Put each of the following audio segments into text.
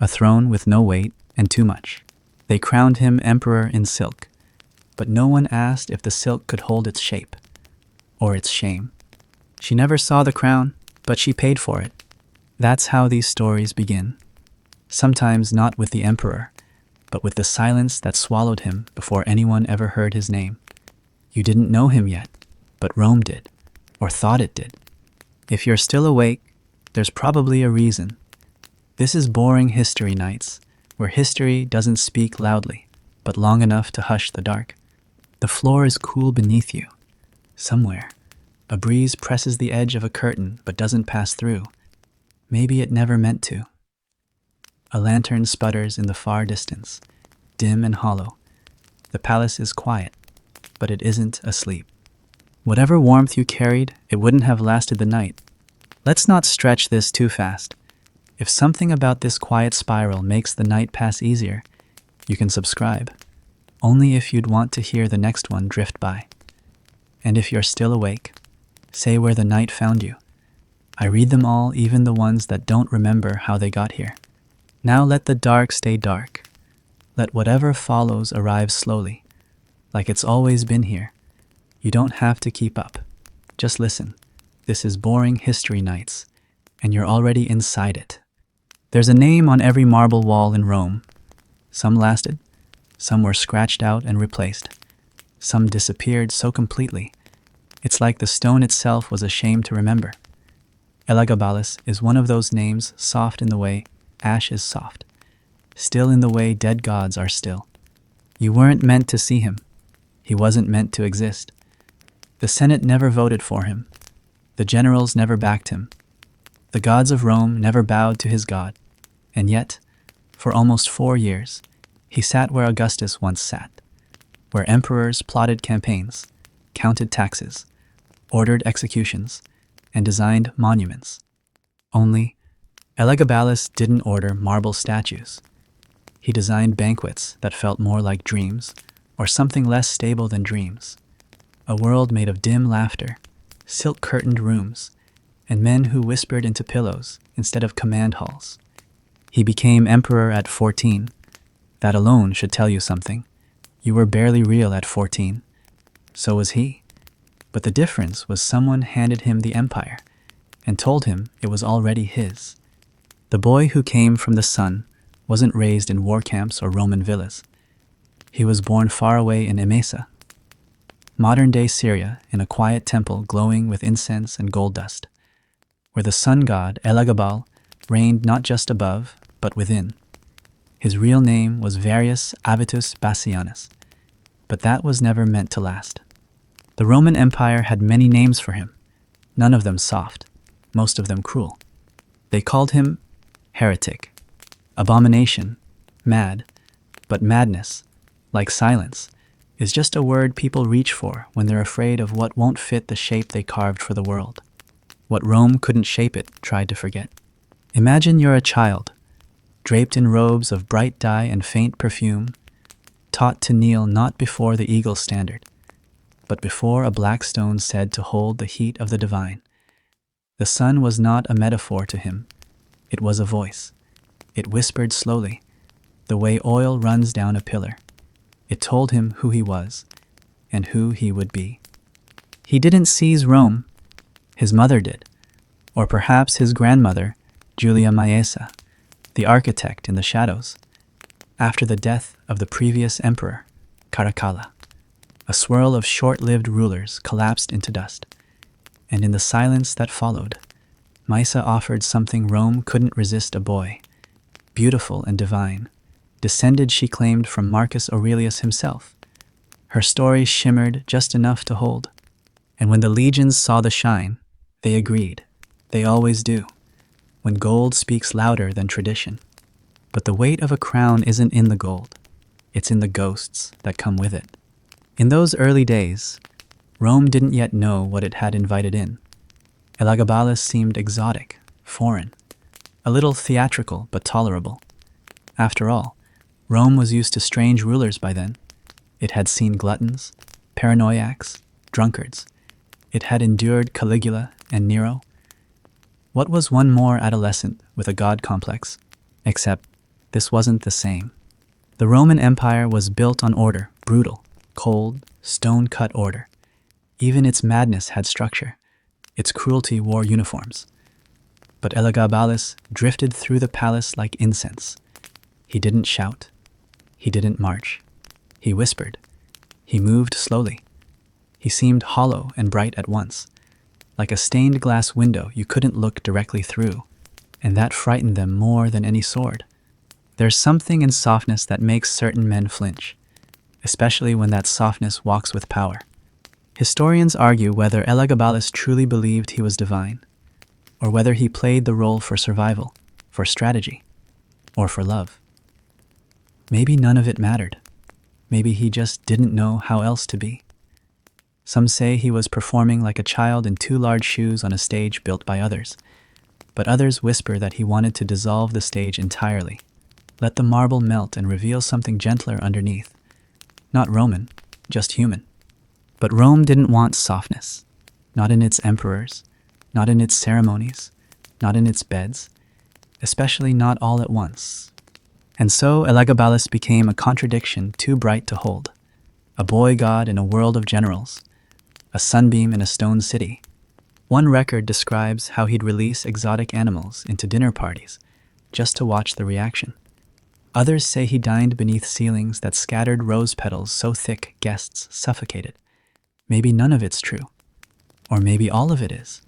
a throne with no weight and too much. They crowned him emperor in silk, but no one asked if the silk could hold its shape or its shame. She never saw the crown, but she paid for it. That's how these stories begin. Sometimes not with the emperor, but with the silence that swallowed him before anyone ever heard his name. You didn't know him yet, but Rome did, or thought it did. If you're still awake, there's probably a reason. This is Boring History Nights, where history doesn't speak loudly, but long enough to hush the dark. The floor is cool beneath you. Somewhere, a breeze presses the edge of a curtain but doesn't pass through. Maybe it never meant to. A lantern sputters in the far distance, dim and hollow. The palace is quiet, but it isn't asleep. Whatever warmth you carried, it wouldn't have lasted the night. Let's not stretch this too fast. If something about this quiet spiral makes the night pass easier, you can subscribe. Only if you'd want to hear the next one drift by. And if you're still awake, say where the night found you. I read them all, even the ones that don't remember how they got here. Now let the dark stay dark. Let whatever follows arrive slowly, like it's always been here. You don't have to keep up. Just listen. This is Boring History Nights, and you're already inside it. There's a name on every marble wall in Rome. Some lasted, some were scratched out and replaced. Some disappeared so completely, it's like the stone itself was ashamed to remember. Elagabalus is one of those names, soft in the way ash is soft, still in the way dead gods are still. You weren't meant to see him. He wasn't meant to exist. The Senate never voted for him. The generals never backed him. The gods of Rome never bowed to his god. And yet, for almost 4 years, he sat where Augustus once sat, where emperors plotted campaigns, counted taxes, ordered executions, and designed monuments. Only, Elagabalus didn't order marble statues. He designed banquets that felt more like dreams, or something less stable than dreams. A world made of dim laughter, silk-curtained rooms, and men who whispered into pillows instead of command halls. He became emperor at 14. That alone should tell you something. You were barely real at 14. So was he. But the difference was someone handed him the empire and told him it was already his. The boy who came from the sun wasn't raised in war camps or Roman villas. He was born far away in Emesa, modern-day Syria, in a quiet temple glowing with incense and gold dust, where the sun god Elagabal reigned not just above, but within. His real name was Varius Avitus Bassianus, but that was never meant to last. The Roman Empire had many names for him, none of them soft, most of them cruel. They called him heretic, abomination, mad, but madness, like silence, is just a word people reach for when they're afraid of what won't fit the shape they carved for the world. What Rome couldn't shape it tried to forget. Imagine you're a child, draped in robes of bright dye and faint perfume, taught to kneel not before the eagle standard, but before a black stone said to hold the heat of the divine. The sun was not a metaphor to him. It was a voice. It whispered slowly, the way oil runs down a pillar. It told him who he was and who he would be. He didn't seize Rome. His mother did, or perhaps his grandmother, Julia Maesa, the architect in the shadows, after the death of the previous emperor, Caracalla. A swirl of short-lived rulers collapsed into dust, and in the silence that followed, Maesa offered something Rome couldn't resist: a boy, beautiful and divine, descended, she claimed, from Marcus Aurelius himself. Her story shimmered just enough to hold, and when the legions saw the shine, they agreed. They always do, when gold speaks louder than tradition. But the weight of a crown isn't in the gold, it's in the ghosts that come with it. In those early days, Rome didn't yet know what it had invited in. Elagabalus seemed exotic, foreign, a little theatrical but tolerable. After all, Rome was used to strange rulers by then. It had seen gluttons, paranoiacs, drunkards. It had endured Caligula and Nero. What was one more adolescent with a god complex, except This wasn't the same. The Roman Empire was built on order, brutal, cold, stone-cut order. Even its madness had structure. Its cruelty wore uniforms. But Elagabalus drifted through the palace like incense. He didn't shout. He didn't march. He whispered. He moved slowly. He seemed hollow and bright at once, like a stained glass window you couldn't look directly through, and that frightened them more than any sword. There's something in softness that makes certain men flinch, especially when that softness walks with power. Historians argue whether Elagabalus truly believed he was divine, or whether he played the role for survival, for strategy, or for love. Maybe none of it mattered. Maybe he just didn't know how else to be. Some say he was performing like a child in too large shoes on a stage built by others, but others whisper that he wanted to dissolve the stage entirely, let the marble melt and reveal something gentler underneath. Not Roman, just human. But Rome didn't want softness, not in its emperors, not in its ceremonies, not in its beds, especially not all at once. And so Elagabalus became a contradiction too bright to hold, a boy god in a world of generals, a sunbeam in a stone city. One record describes how he'd release exotic animals into dinner parties just to watch the reaction. Others say he dined beneath ceilings that scattered rose petals so thick guests suffocated. Maybe none of it's true, or maybe all of it is.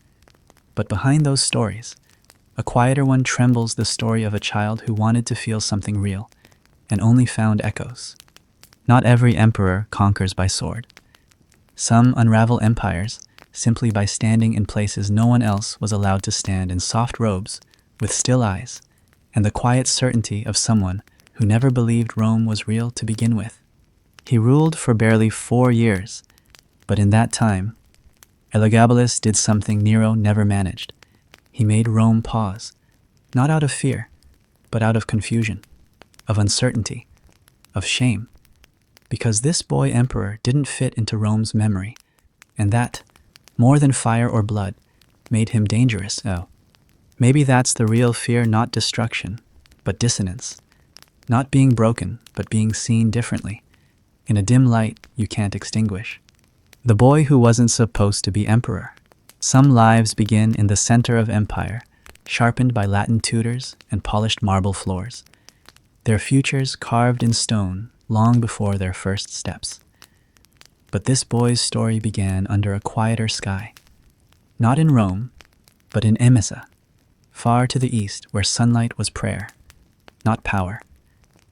But behind those stories, a quieter one trembles, the story of a child who wanted to feel something real and only found echoes. Not every emperor conquers by sword. Some unravel empires simply by standing in places no one else was allowed to stand, in soft robes, with still eyes, and the quiet certainty of someone who never believed Rome was real to begin with. He ruled for barely 4 years, but in that time, Elagabalus did something Nero never managed. He made Rome pause, not out of fear, but out of confusion, of uncertainty, of shame, because this boy emperor didn't fit into Rome's memory, and that, more than fire or blood, made him dangerous. Oh, maybe that's the real fear, not destruction, but dissonance, not being broken, but being seen differently, in a dim light you can't extinguish. The boy who wasn't supposed to be emperor. Some lives begin in the center of empire, sharpened by Latin tutors and polished marble floors. Their futures carved in stone long before their first steps. But this boy's story began under a quieter sky. Not in Rome, but in Emesa, far to the east, where sunlight was prayer, not power,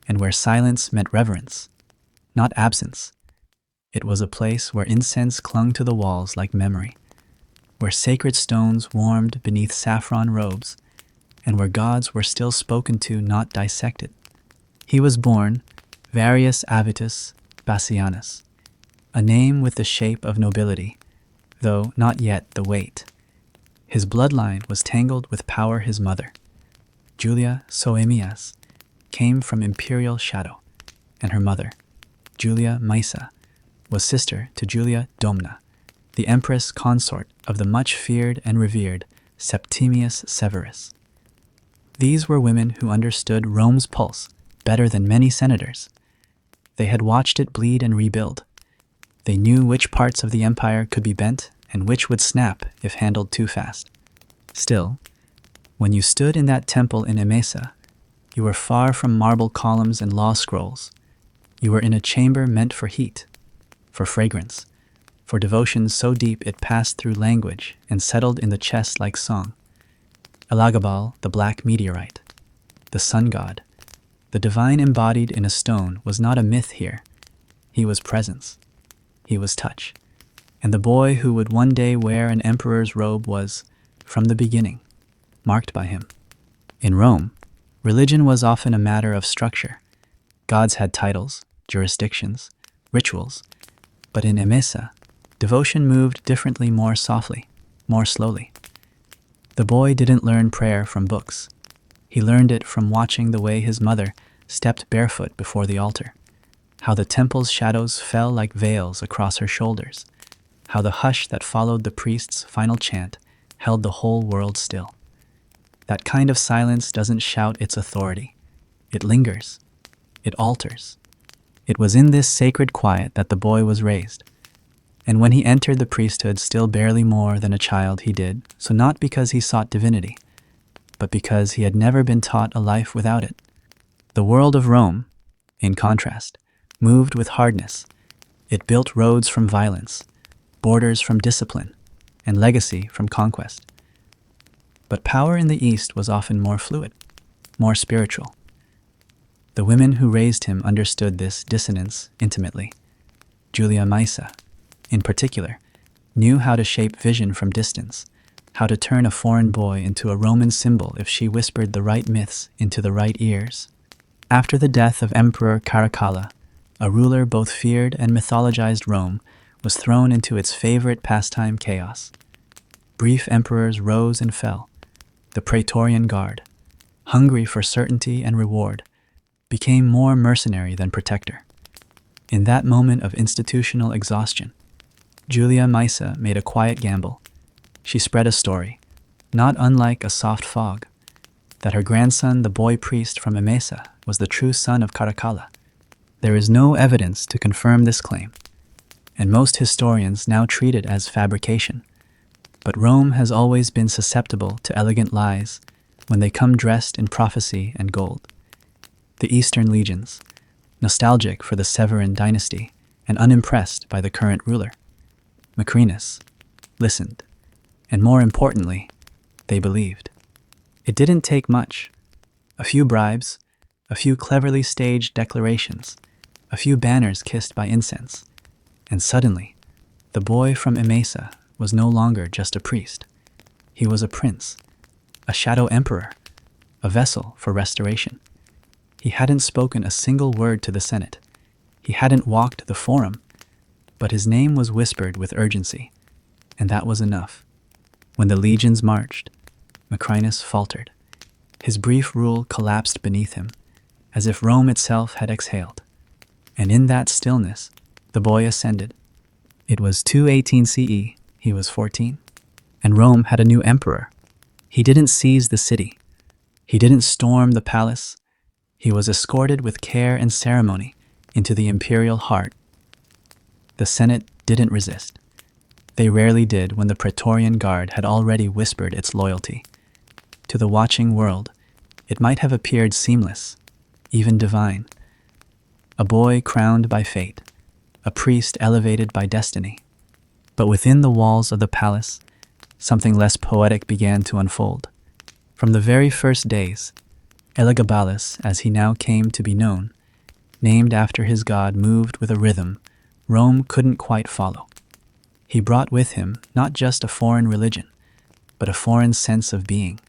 and where silence meant reverence, not absence. It was a place where incense clung to the walls like memory, where sacred stones warmed beneath saffron robes, and where gods were still spoken to, not dissected. He was born Varius Avitus Bassianus, a name with the shape of nobility, though not yet the weight. His bloodline was tangled with power. His mother, Julia Soaemias, came from imperial shadow, and her mother, Julia Maesa, was sister to Julia Domna, the empress consort of the much-feared and revered Septimius Severus. These were women who understood Rome's pulse better than many senators. They had watched it bleed and rebuild. They knew which parts of the empire could be bent and which would snap if handled too fast. Still, when you stood in that temple in Emesa, you were far from marble columns and law scrolls. You were in a chamber meant for heat, for fragrance, for devotion so deep it passed through language and settled in the chest like song. Elagabal, the black meteorite, the sun god, the divine embodied in a stone, was not a myth here. He was presence. He was touch. And the boy who would one day wear an emperor's robe was, from the beginning, marked by him. In Rome, religion was often a matter of structure. Gods had titles, jurisdictions, rituals. But in Emesa, devotion moved differently, more softly, more slowly. The boy didn't learn prayer from books. He learned it from watching the way his mother stepped barefoot before the altar, how the temple's shadows fell like veils across her shoulders, how the hush that followed the priest's final chant held the whole world still. That kind of silence doesn't shout its authority. It lingers. It alters. It was in this sacred quiet that the boy was raised. And when he entered the priesthood, still barely more than a child, he did so not because he sought divinity, but because he had never been taught a life without it. The world of Rome, in contrast, moved with hardness. It built roads from violence, borders from discipline, and legacy from conquest. But power in the East was often more fluid, more spiritual. The women who raised him understood this dissonance intimately. Julia Maesa, in particular, knew how to shape vision from distance, how to turn a foreign boy into a Roman symbol if she whispered the right myths into the right ears. After the death of Emperor Caracalla, a ruler both feared and mythologized, Rome was thrown into its favorite pastime, chaos. Brief emperors rose and fell. The Praetorian Guard, hungry for certainty and reward, became more mercenary than protector. In that moment of institutional exhaustion, Julia Maesa made a quiet gamble. She spread a story, not unlike a soft fog, that her grandson, the boy priest from Emesa, was the true son of Caracalla. There is no evidence to confirm this claim, and most historians now treat it as fabrication. But Rome has always been susceptible to elegant lies when they come dressed in prophecy and gold. The Eastern legions, nostalgic for the Severan dynasty and unimpressed by the current ruler, Macrinus, listened, and more importantly, they believed. It didn't take much. A few bribes, a few cleverly staged declarations, a few banners kissed by incense, and suddenly, the boy from Emesa was no longer just a priest. He was a prince, a shadow emperor, a vessel for restoration. He hadn't spoken a single word to the Senate. He hadn't walked the forum, but his name was whispered with urgency, and that was enough. When the legions marched, Macrinus faltered. His brief rule collapsed beneath him, as if Rome itself had exhaled. And in that stillness, the boy ascended. It was 218 CE. He was 14. And Rome had a new emperor. He didn't seize the city. He didn't storm the palace. He was escorted with care and ceremony into the imperial heart. The Senate didn't resist. They rarely did when the Praetorian Guard had already whispered its loyalty. To the watching world, it might have appeared seamless, even divine. A boy crowned by fate, a priest elevated by destiny. But within the walls of the palace, something less poetic began to unfold. From the very first days, Elagabalus, as he now came to be known, named after his god, moved with a rhythm Rome couldn't quite follow. He brought with him not just a foreign religion, but a foreign sense of being.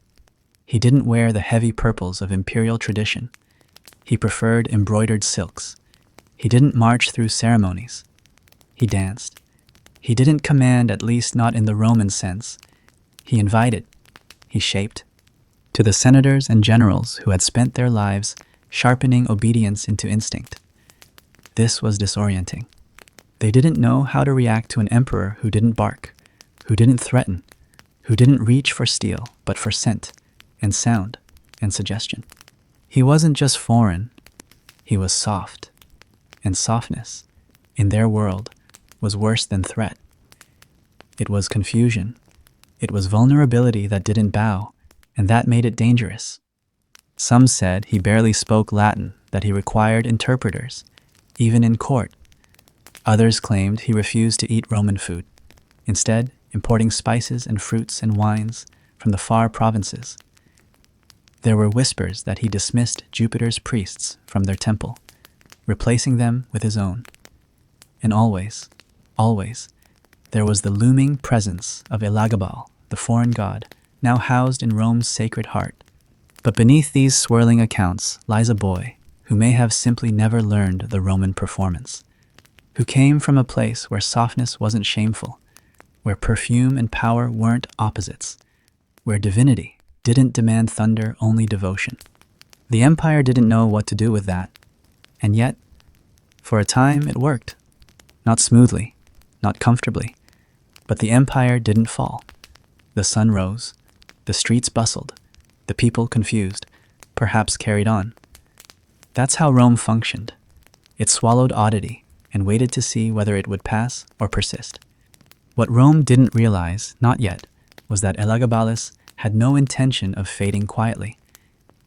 He didn't wear the heavy purples of imperial tradition. He preferred embroidered silks. He didn't march through ceremonies. He danced. He didn't command, at least not in the Roman sense. He invited. He shaped. To the senators and generals who had spent their lives sharpening obedience into instinct, this was disorienting. They didn't know how to react to an emperor who didn't bark, who didn't threaten, who didn't reach for steel, but for scent and sound and suggestion. He wasn't just foreign, he was soft. And softness, in their world, was worse than threat. It was confusion. It was vulnerability that didn't bow, and that made it dangerous. Some said he barely spoke Latin, that he required interpreters, even in court. Others claimed he refused to eat Roman food, instead importing spices and fruits and wines from the far provinces. There were whispers that he dismissed Jupiter's priests from their temple, replacing them with his own. And always, there was the looming presence of Elagabal, the foreign god, now housed in Rome's sacred heart. But beneath these swirling accounts lies a boy who may have simply never learned the Roman performance, who came from a place where softness wasn't shameful, where perfume and power weren't opposites, where divinity didn't demand thunder, only devotion. The empire didn't know what to do with that, and yet, for a time it worked. Not smoothly, not comfortably, but the empire didn't fall. The sun rose, the streets bustled, the people confused, perhaps carried on. That's how Rome functioned. It swallowed oddity and waited to see whether it would pass or persist. What Rome didn't realize, not yet, was that Elagabalus had no intention of fading quietly.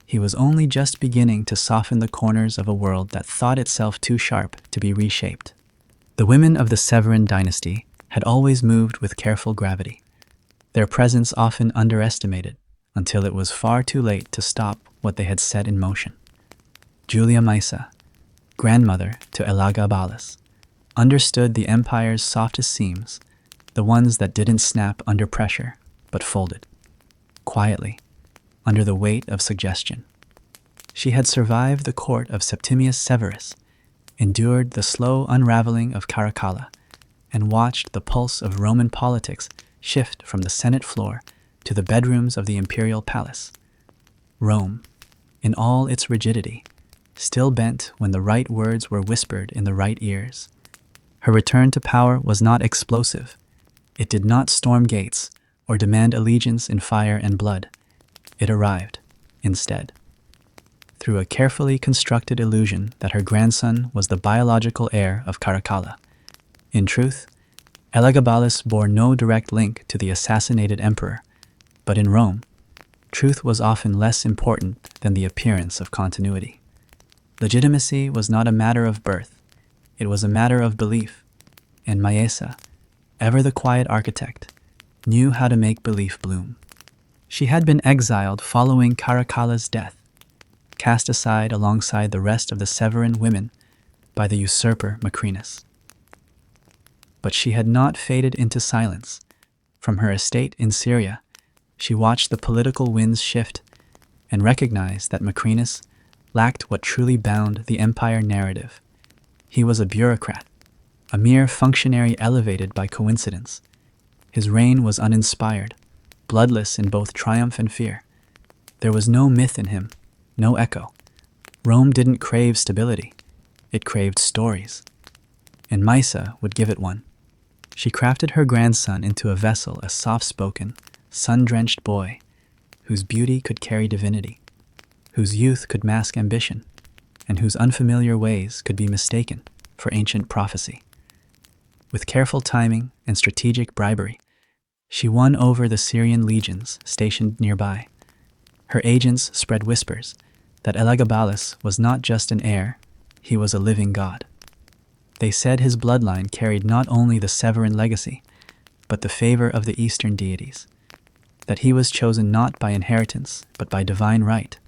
He was only just beginning to soften the corners of a world that thought itself too sharp to be reshaped. The women of the Severan dynasty had always moved with careful gravity, their presence often underestimated until it was far too late to stop what they had set in motion. Julia Maesa, grandmother to Elagabalus, understood the empire's softest seams, the ones that didn't snap under pressure, but folded, quietly, under the weight of suggestion. She had survived the court of Septimius Severus, endured the slow unraveling of Caracalla, and watched the pulse of Roman politics shift from the Senate floor to the bedrooms of the imperial palace. Rome, in all its rigidity, still bent when the right words were whispered in the right ears. Her return to power was not explosive. It did not storm gates or demand allegiance in fire and blood. It arrived, instead, through a carefully constructed illusion that her grandson was the biological heir of Caracalla. In truth, Elagabalus bore no direct link to the assassinated emperor, but in Rome, truth was often less important than the appearance of continuity. Legitimacy was not a matter of birth, it was a matter of belief, and Maesa, ever the quiet architect, knew how to make belief bloom. She had been exiled following Caracalla's death, cast aside alongside the rest of the Severan women by the usurper Macrinus. But she had not faded into silence. From her estate in Syria, she watched the political winds shift and recognized that Macrinus lacked what truly bound the empire narrative. He was a bureaucrat, a mere functionary elevated by coincidence. His reign was uninspired, bloodless in both triumph and fear. There was no myth in him, no echo. Rome didn't crave stability, it craved stories. And Maesa would give it one. She crafted her grandson into a vessel, a soft-spoken, sun-drenched boy whose beauty could carry divinity, whose youth could mask ambition, and whose unfamiliar ways could be mistaken for ancient prophecy. With careful timing and strategic bribery, she won over the Syrian legions stationed nearby. Her agents spread whispers that Elagabalus was not just an heir, he was a living god. They said his bloodline carried not only the Severan legacy, but the favor of the Eastern deities, that he was chosen not by inheritance, but by divine right.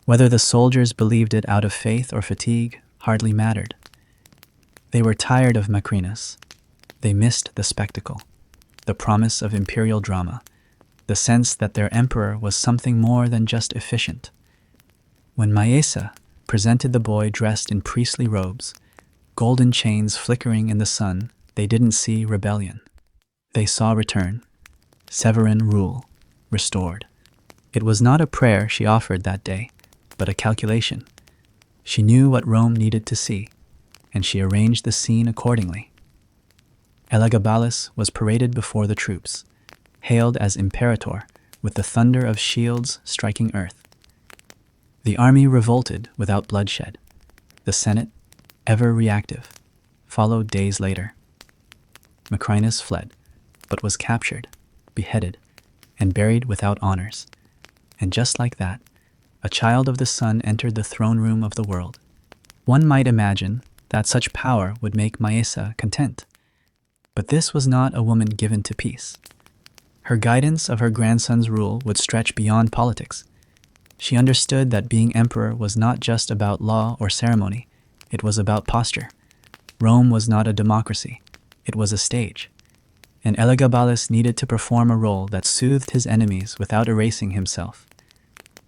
Whether the soldiers believed it out of faith or fatigue hardly mattered. They were tired of Macrinus. They missed the spectacle, the promise of imperial drama, the sense that their emperor was something more than just efficient. When Maesa presented the boy dressed in priestly robes, golden chains flickering in the sun, they didn't see rebellion. They saw return, Severan rule, restored. It was not a prayer she offered that day, but a calculation. She knew what Rome needed to see, and she arranged the scene accordingly. Elagabalus was paraded before the troops, hailed as imperator with the thunder of shields striking earth. The army revolted without bloodshed. The Senate, ever reactive, followed days later. Macrinus fled, but was captured, beheaded, and buried without honors. And just like that, a child of the sun entered the throne room of the world. One might imagine that such power would make Maesa content. But this was not a woman given to peace. Her guidance of her grandson's rule would stretch beyond politics. She understood that being emperor was not just about law or ceremony, it was about posture. Rome was not a democracy, it was a stage. And Elagabalus needed to perform a role that soothed his enemies without erasing himself.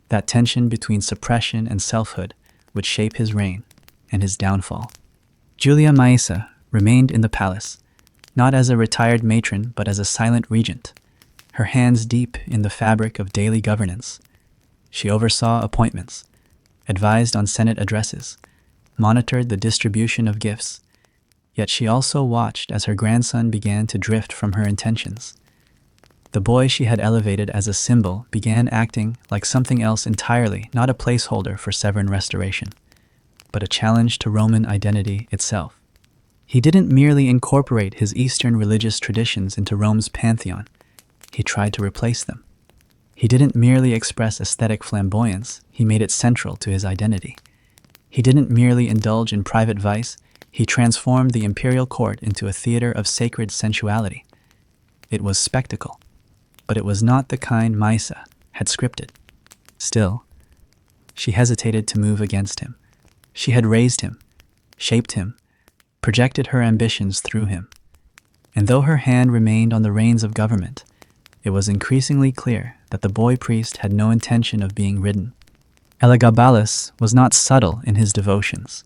That tension between suppression and selfhood would shape his reign and his downfall. Julia Maesa remained in the palace, not as a retired matron but as a silent regent, her hands deep in the fabric of daily governance. She oversaw appointments, advised on Senate addresses, monitored the distribution of gifts, yet she also watched as her grandson began to drift from her intentions. The boy she had elevated as a symbol began acting like something else entirely, not a placeholder for Severan restoration. but a challenge to Roman identity itself. He didn't merely incorporate his Eastern religious traditions into Rome's pantheon, he tried to replace them. He didn't merely express aesthetic flamboyance, he made it central to his identity. He didn't merely indulge in private vice, he transformed the imperial court into a theater of sacred sensuality. It was spectacle, but it was not the kind Maisa had scripted. Still, she hesitated to move against him. She had raised him, shaped him, projected her ambitions through him. And though her hand remained on the reins of government, it was increasingly clear that the boy priest had no intention of being ridden. Elagabalus was not subtle in his devotions.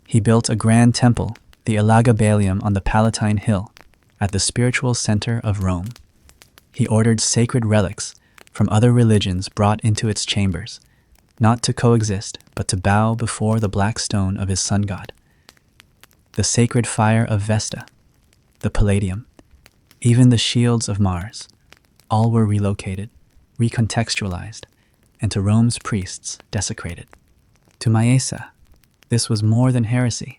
He built a grand temple, the Elagabalium on the Palatine Hill, at the spiritual center of Rome. He ordered sacred relics from other religions brought into its chambers, not to coexist, but to bow before the black stone of his sun god. The sacred fire of Vesta, the Palladium, even the shields of Mars, all were relocated, recontextualized, and to Rome's priests desecrated. To Maesa, this was more than heresy.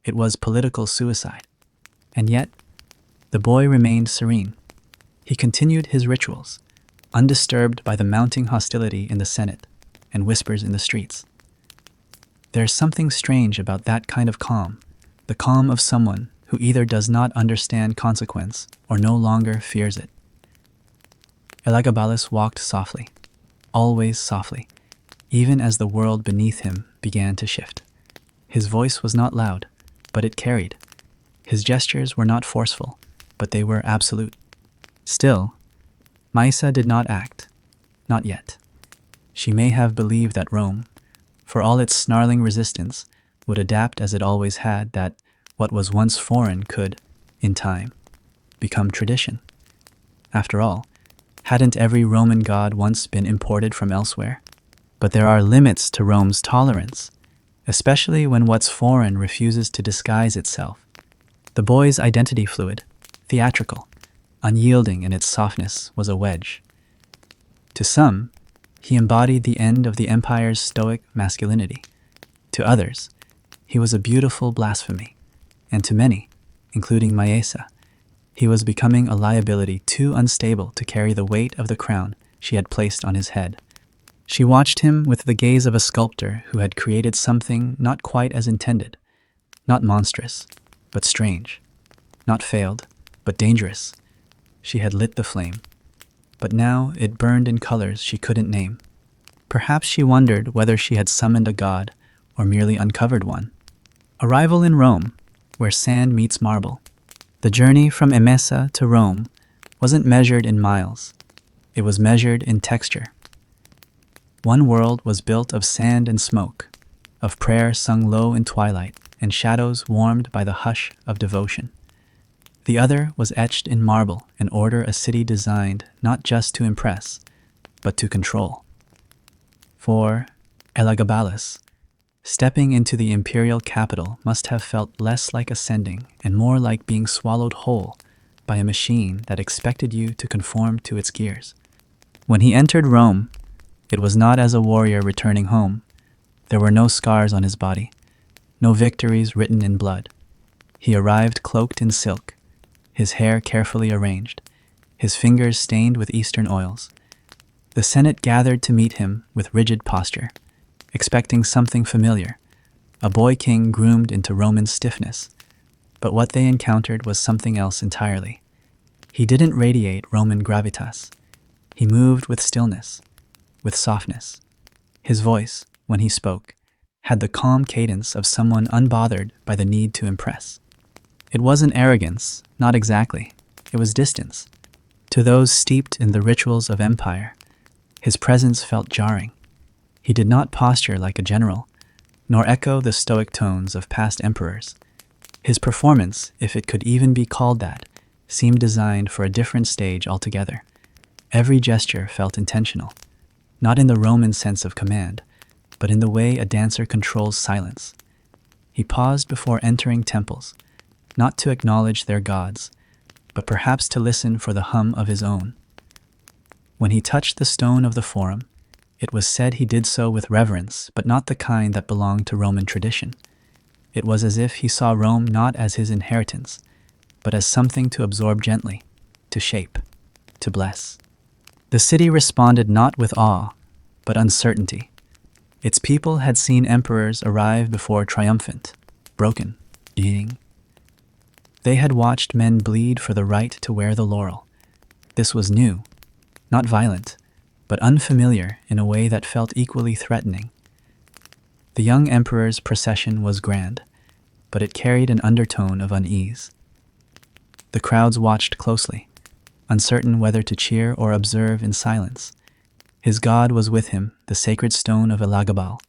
It was political suicide. And yet, the boy remained serene. He continued his rituals, undisturbed by the mounting hostility in the Senate and whispers in the streets. There's something strange about that kind of calm, the calm of someone who either does not understand consequence or no longer fears it. Elagabalus walked softly, always softly, even as the world beneath him began to shift. His voice was not loud, but it carried. His gestures were not forceful, but they were absolute. Still, Maisa did not act. Not yet. She may have believed that Rome, for all its snarling resistance, would adapt as it always had, that what was once foreign could, in time, become tradition. After all, hadn't every Roman god once been imported from elsewhere? But there are limits to Rome's tolerance, especially when what's foreign refuses to disguise itself. The boy's identity fluid, theatrical, unyielding in its softness, was a wedge. To some, he embodied the end of the empire's stoic masculinity. To others, he was a beautiful blasphemy. And to many, including Maesa, he was becoming a liability too unstable to carry the weight of the crown she had placed on his head. She watched him with the gaze of a sculptor who had created something not quite as intended, not monstrous, but strange, not failed, but dangerous. She had lit the flame, but now it burned in colors she couldn't name. Perhaps she wondered whether she had summoned a god or merely uncovered one. Arrival in Rome, where sand meets marble. The journey from Emesa to Rome wasn't measured in miles. It was measured in texture. One world was built of sand and smoke, of prayer sung low in twilight and shadows warmed by the hush of devotion. The other was etched in marble, an order a city designed not just to impress, but to control. For Elagabalus, stepping into the imperial capital must have felt less like ascending and more like being swallowed whole by a machine that expected you to conform to its gears. When he entered Rome, it was not as a warrior returning home. There were no scars on his body, no victories written in blood. He arrived cloaked in silk, his hair carefully arranged, his fingers stained with Eastern oils. The Senate gathered to meet him with rigid posture, expecting something familiar, a boy king groomed into Roman stiffness. But what they encountered was something else entirely. He didn't radiate Roman gravitas. He moved with stillness, with softness. His voice, when he spoke, had the calm cadence of someone unbothered by the need to impress. It wasn't arrogance, not exactly. It was distance. To those steeped in the rituals of empire, his presence felt jarring. He did not posture like a general, nor echo the stoic tones of past emperors. His performance, if it could even be called that, seemed designed for a different stage altogether. Every gesture felt intentional, not in the Roman sense of command, but in the way a dancer controls silence. He paused before entering temples, not to acknowledge their gods, but perhaps to listen for the hum of his own. When he touched the stone of the forum, It was said he did so with reverence, but not the kind that belonged to Roman tradition. It was as if he saw Rome not as his inheritance, but as something to absorb gently, to shape, to bless. The city responded not with awe, but uncertainty. Its people had seen emperors arrive before triumphant, broken, eating. They had watched men bleed for the right to wear the laurel. This was new, not violent, but unfamiliar in a way that felt equally threatening. The young emperor's procession was grand, but it carried an undertone of unease. The crowds watched closely, uncertain whether to cheer or observe in silence. His god was with him, the sacred stone of Elagabalus,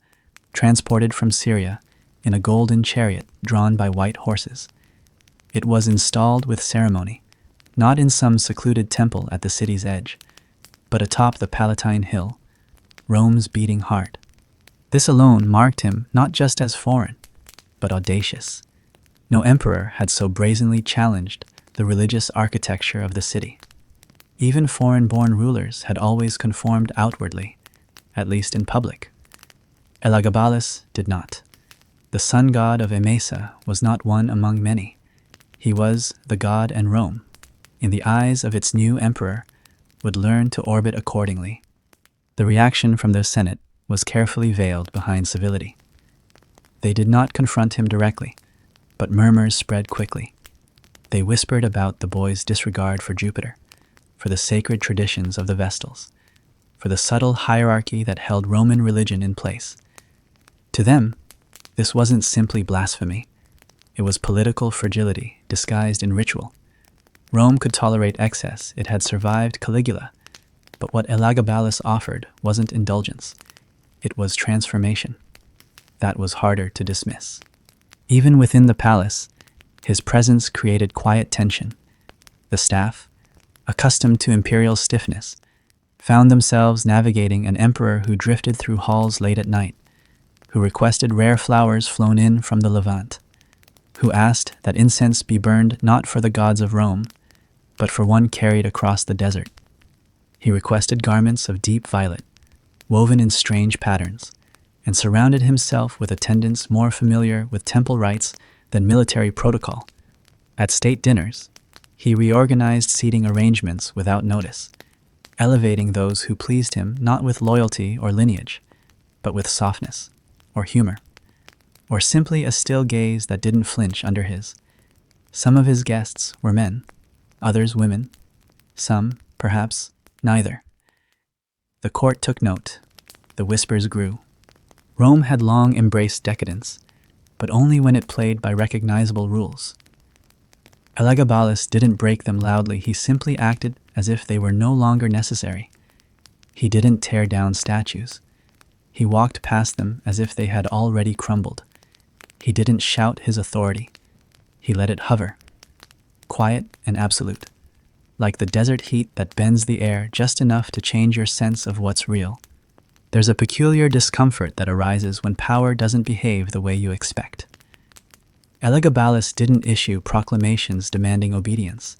transported from Syria in a golden chariot drawn by white horses. It was installed with ceremony, not in some secluded temple at the city's edge, but atop the Palatine Hill, Rome's beating heart. This alone marked him not just as foreign, but audacious. No emperor had so brazenly challenged the religious architecture of the city. Even foreign-born rulers had always conformed outwardly, at least in public. Elagabalus did not. The sun god of Emesa was not one among many. He was the god, and Rome, in the eyes of its new emperor, would learn to orbit accordingly. The reaction from the Senate was carefully veiled behind civility. They did not confront him directly, but murmurs spread quickly. They whispered about the boy's disregard for Jupiter, for the sacred traditions of the Vestals, for the subtle hierarchy that held Roman religion in place. To them, this wasn't simply blasphemy. It was political fragility disguised in ritual. Rome could tolerate excess. It had survived Caligula. But what Elagabalus offered wasn't indulgence. It was transformation. That was harder to dismiss. Even within the palace, his presence created quiet tension. The staff, accustomed to imperial stiffness, found themselves navigating an emperor who drifted through halls late at night, who requested rare flowers flown in from the Levant, who asked that incense be burned not for the gods of Rome, but for one carried across the desert. He requested garments of deep violet, woven in strange patterns, and surrounded himself with attendants more familiar with temple rites than military protocol. At state dinners, he reorganized seating arrangements without notice, elevating those who pleased him not with loyalty or lineage, but with softness or humor, or simply a still gaze that didn't flinch under his. Some of his guests were men, others women, some, perhaps, neither. The court took note. The whispers grew. Rome had long embraced decadence, but only when it played by recognizable rules. Elagabalus didn't break them loudly. He simply acted as if they were no longer necessary. He didn't tear down statues. He walked past them as if they had already crumbled. He didn't shout his authority. He let it hover, quiet and absolute, like the desert heat that bends the air just enough to change your sense of what's real. There's a peculiar discomfort that arises when power doesn't behave the way you expect. Elagabalus didn't issue proclamations demanding obedience.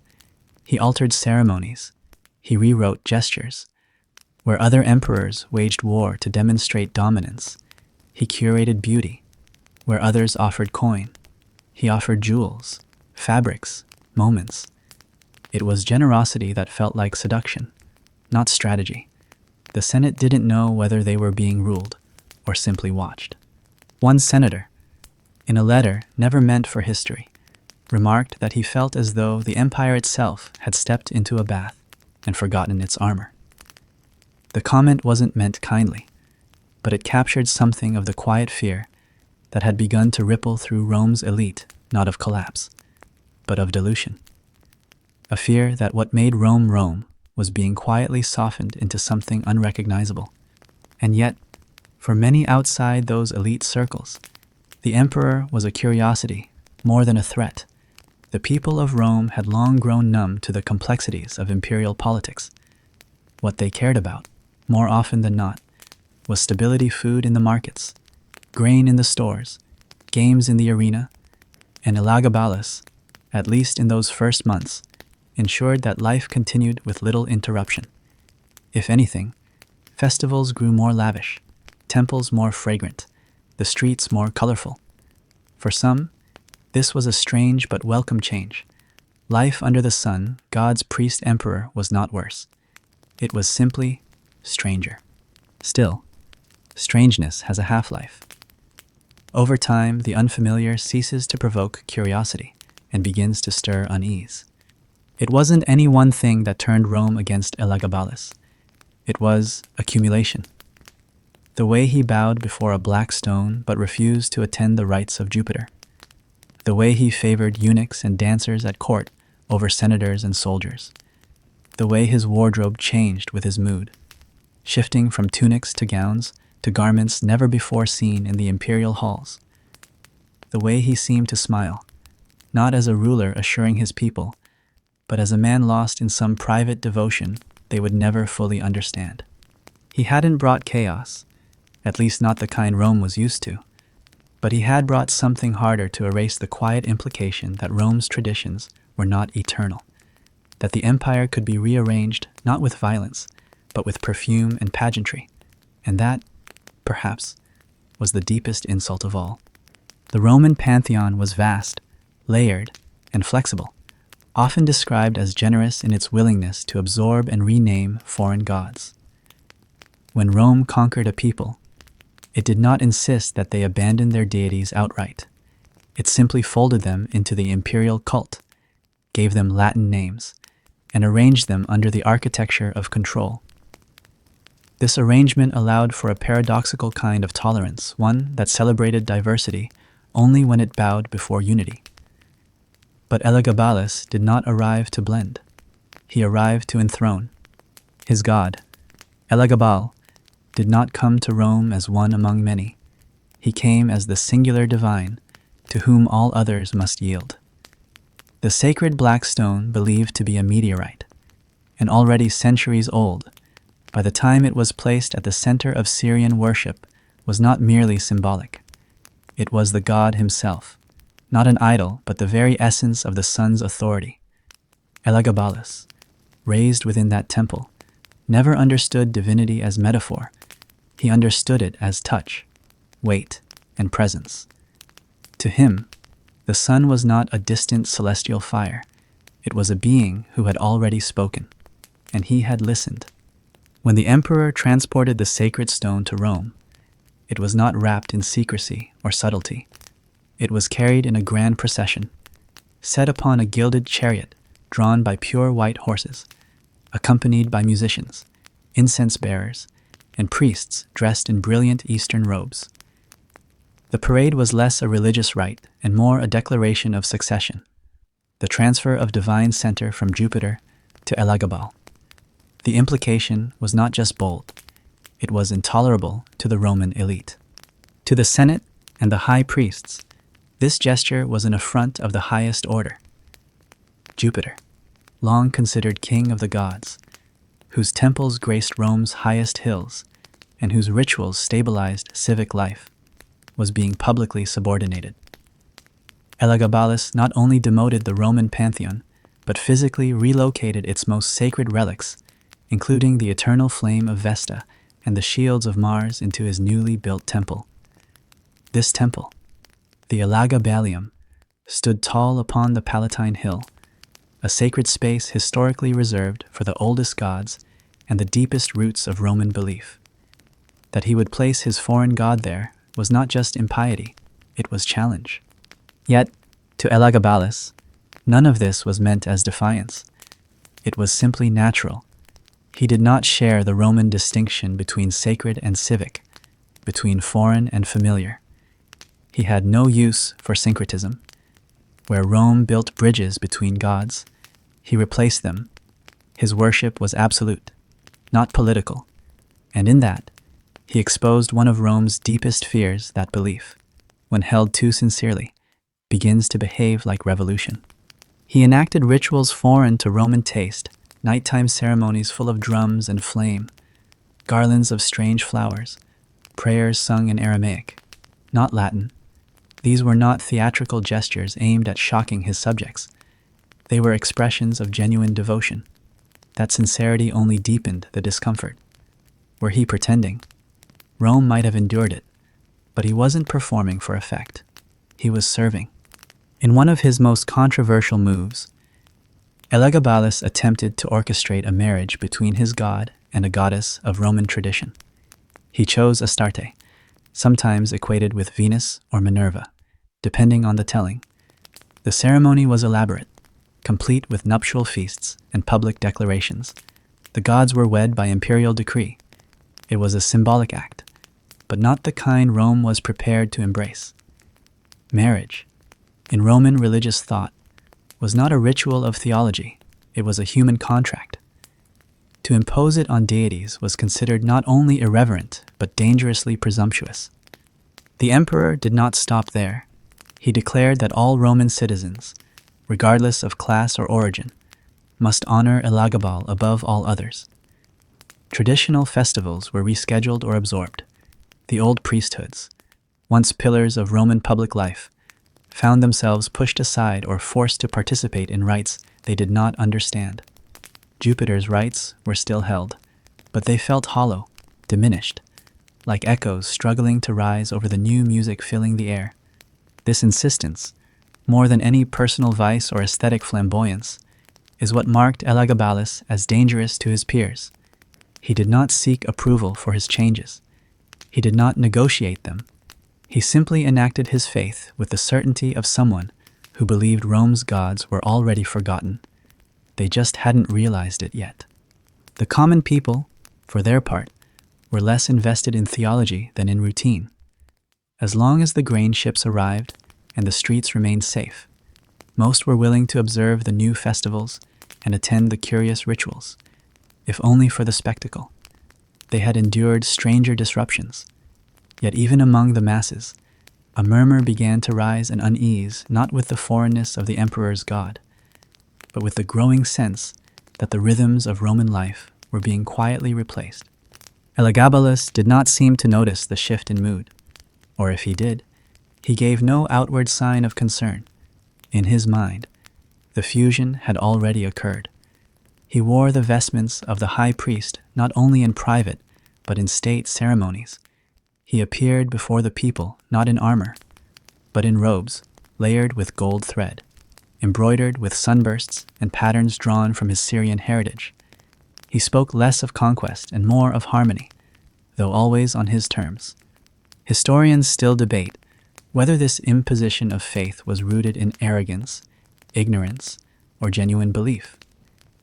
He altered ceremonies. He rewrote gestures. Where other emperors waged war to demonstrate dominance, he curated beauty. Where others offered coin, he offered jewels, fabrics, moments. It was generosity that felt like seduction, not strategy. The Senate didn't know whether they were being ruled or simply watched. One senator, in a letter never meant for history, remarked that he felt as though the empire itself had stepped into a bath and forgotten its armor. The comment wasn't meant kindly, but it captured something of the quiet fear that had begun to ripple through Rome's elite, not of collapse, but of dilution. A fear that what made Rome Rome was being quietly softened into something unrecognizable. And yet, for many outside those elite circles, the emperor was a curiosity more than a threat. The people of Rome had long grown numb to the complexities of imperial politics. What they cared about, more often than not, was stability: food in the markets, grain in the stores, games in the arena, and Elagabalus, at least in those first months, ensured that life continued with little interruption. If anything, Festivals grew more lavish, temples more fragrant, the streets more colorful. For some, this was a strange but welcome change. Life under the sun, God's priest emperor, was not worse. It was simply stranger. Still, strangeness has a half-life. Over time, the unfamiliar ceases to provoke curiosity and begins to stir unease. It wasn't any one thing that turned Rome against Elagabalus. It was accumulation. The way he bowed before a black stone but refused to attend the rites of Jupiter. The way he favored eunuchs and dancers at court over senators and soldiers. The way his wardrobe changed with his mood, shifting from tunics to gowns to garments never before seen in the imperial halls. The way he seemed to smile, not as a ruler assuring his people, but as a man lost in some private devotion they would never fully understand. He hadn't brought chaos, at least not the kind Rome was used to, but he had brought something harder to erase the quiet implication that Rome's traditions were not eternal, that the empire could be rearranged not with violence, but with perfume and pageantry, and that, perhaps, was the deepest insult of all. The Roman pantheon was vast, layered, and flexible, often described as generous in its willingness to absorb and rename foreign gods. When Rome conquered a people, it did not insist that they abandon their deities outright. It simply folded them into the imperial cult, gave them Latin names, and arranged them under the architecture of control. This arrangement allowed for a paradoxical kind of tolerance, one that celebrated diversity only when it bowed before unity. But Elagabalus did not arrive to blend. He arrived to enthrone. His god, Elagabal, did not come to Rome as one among many. He came as the singular divine, to whom all others must yield. The sacred black stone, believed to be a meteorite, and already centuries old, by the time it was placed at the center of Syrian worship, was not merely symbolic. It was the god himself, not an idol, but the very essence of the sun's authority. Elagabalus, raised within that temple, never understood divinity as metaphor. He understood it as touch, weight, and presence. To him, the sun was not a distant celestial fire. It was a being who had already spoken, and he had listened. When the emperor transported the sacred stone to Rome, it was not wrapped in secrecy or subtlety. It was carried in a grand procession, set upon a gilded chariot drawn by pure white horses, accompanied by musicians, incense bearers, and priests dressed in brilliant Eastern robes. The parade was less a religious rite and more a declaration of succession, the transfer of divine center from Jupiter to Elagabal. The implication was not just bold, it was intolerable to the Roman elite. To the Senate and the high priests, this gesture was an affront of the highest order. Jupiter, long considered king of the gods, whose temples graced Rome's highest hills and whose rituals stabilized civic life, was being publicly subordinated. Elagabalus not only demoted the Roman pantheon, but physically relocated its most sacred relics, including the eternal flame of Vesta and the shields of Mars, into his newly built temple. This temple, the Elagabalium, stood tall upon the Palatine Hill, a sacred space historically reserved for the oldest gods and the deepest roots of Roman belief. That he would place his foreign god there was not just impiety, it was challenge. Yet, to Elagabalus, none of this was meant as defiance. It was simply natural. He did not share the Roman distinction between sacred and civic, between foreign and familiar. He had no use for syncretism. Where Rome built bridges between gods, he replaced them. His worship was absolute, not political, and in that, he exposed one of Rome's deepest fears: that belief, when held too sincerely, begins to behave like revolution. He enacted rituals foreign to Roman taste, nighttime ceremonies full of drums and flame, garlands of strange flowers, prayers sung in Aramaic, not Latin. These were not theatrical gestures aimed at shocking his subjects. They were expressions of genuine devotion. That sincerity only deepened the discomfort. Were he pretending? Rome might have endured it, but he wasn't performing for effect. He was serving. In one of his most controversial moves, Elagabalus attempted to orchestrate a marriage between his god and a goddess of Roman tradition. He chose Astarte, sometimes equated with Venus or Minerva, depending on the telling. The ceremony was elaborate, complete with nuptial feasts and public declarations. The gods were wed by imperial decree. It was a symbolic act, but not the kind Rome was prepared to embrace. Marriage, in Roman religious thought, was not a ritual of theology, it was a human contract. To impose it on deities was considered not only irreverent, but dangerously presumptuous. The emperor did not stop there. He declared that all Roman citizens, regardless of class or origin, must honor Elagabal above all others. Traditional festivals were rescheduled or absorbed. The old priesthoods, once pillars of Roman public life, found themselves pushed aside or forced to participate in rites they did not understand. Jupiter's rites were still held, but they felt hollow, diminished, like echoes struggling to rise over the new music filling the air. This insistence, more than any personal vice or aesthetic flamboyance, is what marked Elagabalus as dangerous to his peers. He did not seek approval for his changes. He did not negotiate them. He simply enacted his faith with the certainty of someone who believed Rome's gods were already forgotten. They just hadn't realized it yet. The common people, for their part, were less invested in theology than in routine. As long as the grain ships arrived and the streets remained safe, most were willing to observe the new festivals and attend the curious rituals, if only for the spectacle. They had endured stranger disruptions. Yet even among the masses, a murmur began to rise and unease, not with the foreignness of the emperor's god, but with the growing sense that the rhythms of Roman life were being quietly replaced. Elagabalus did not seem to notice the shift in mood, or if he did, he gave no outward sign of concern. In his mind, the fusion had already occurred. He wore the vestments of the high priest not only in private, but in state ceremonies. He appeared before the people not in armor, but in robes layered with gold thread, embroidered with sunbursts and patterns drawn from his Syrian heritage. He spoke less of conquest and more of harmony, though always on his terms. Historians still debate whether this imposition of faith was rooted in arrogance, ignorance, or genuine belief.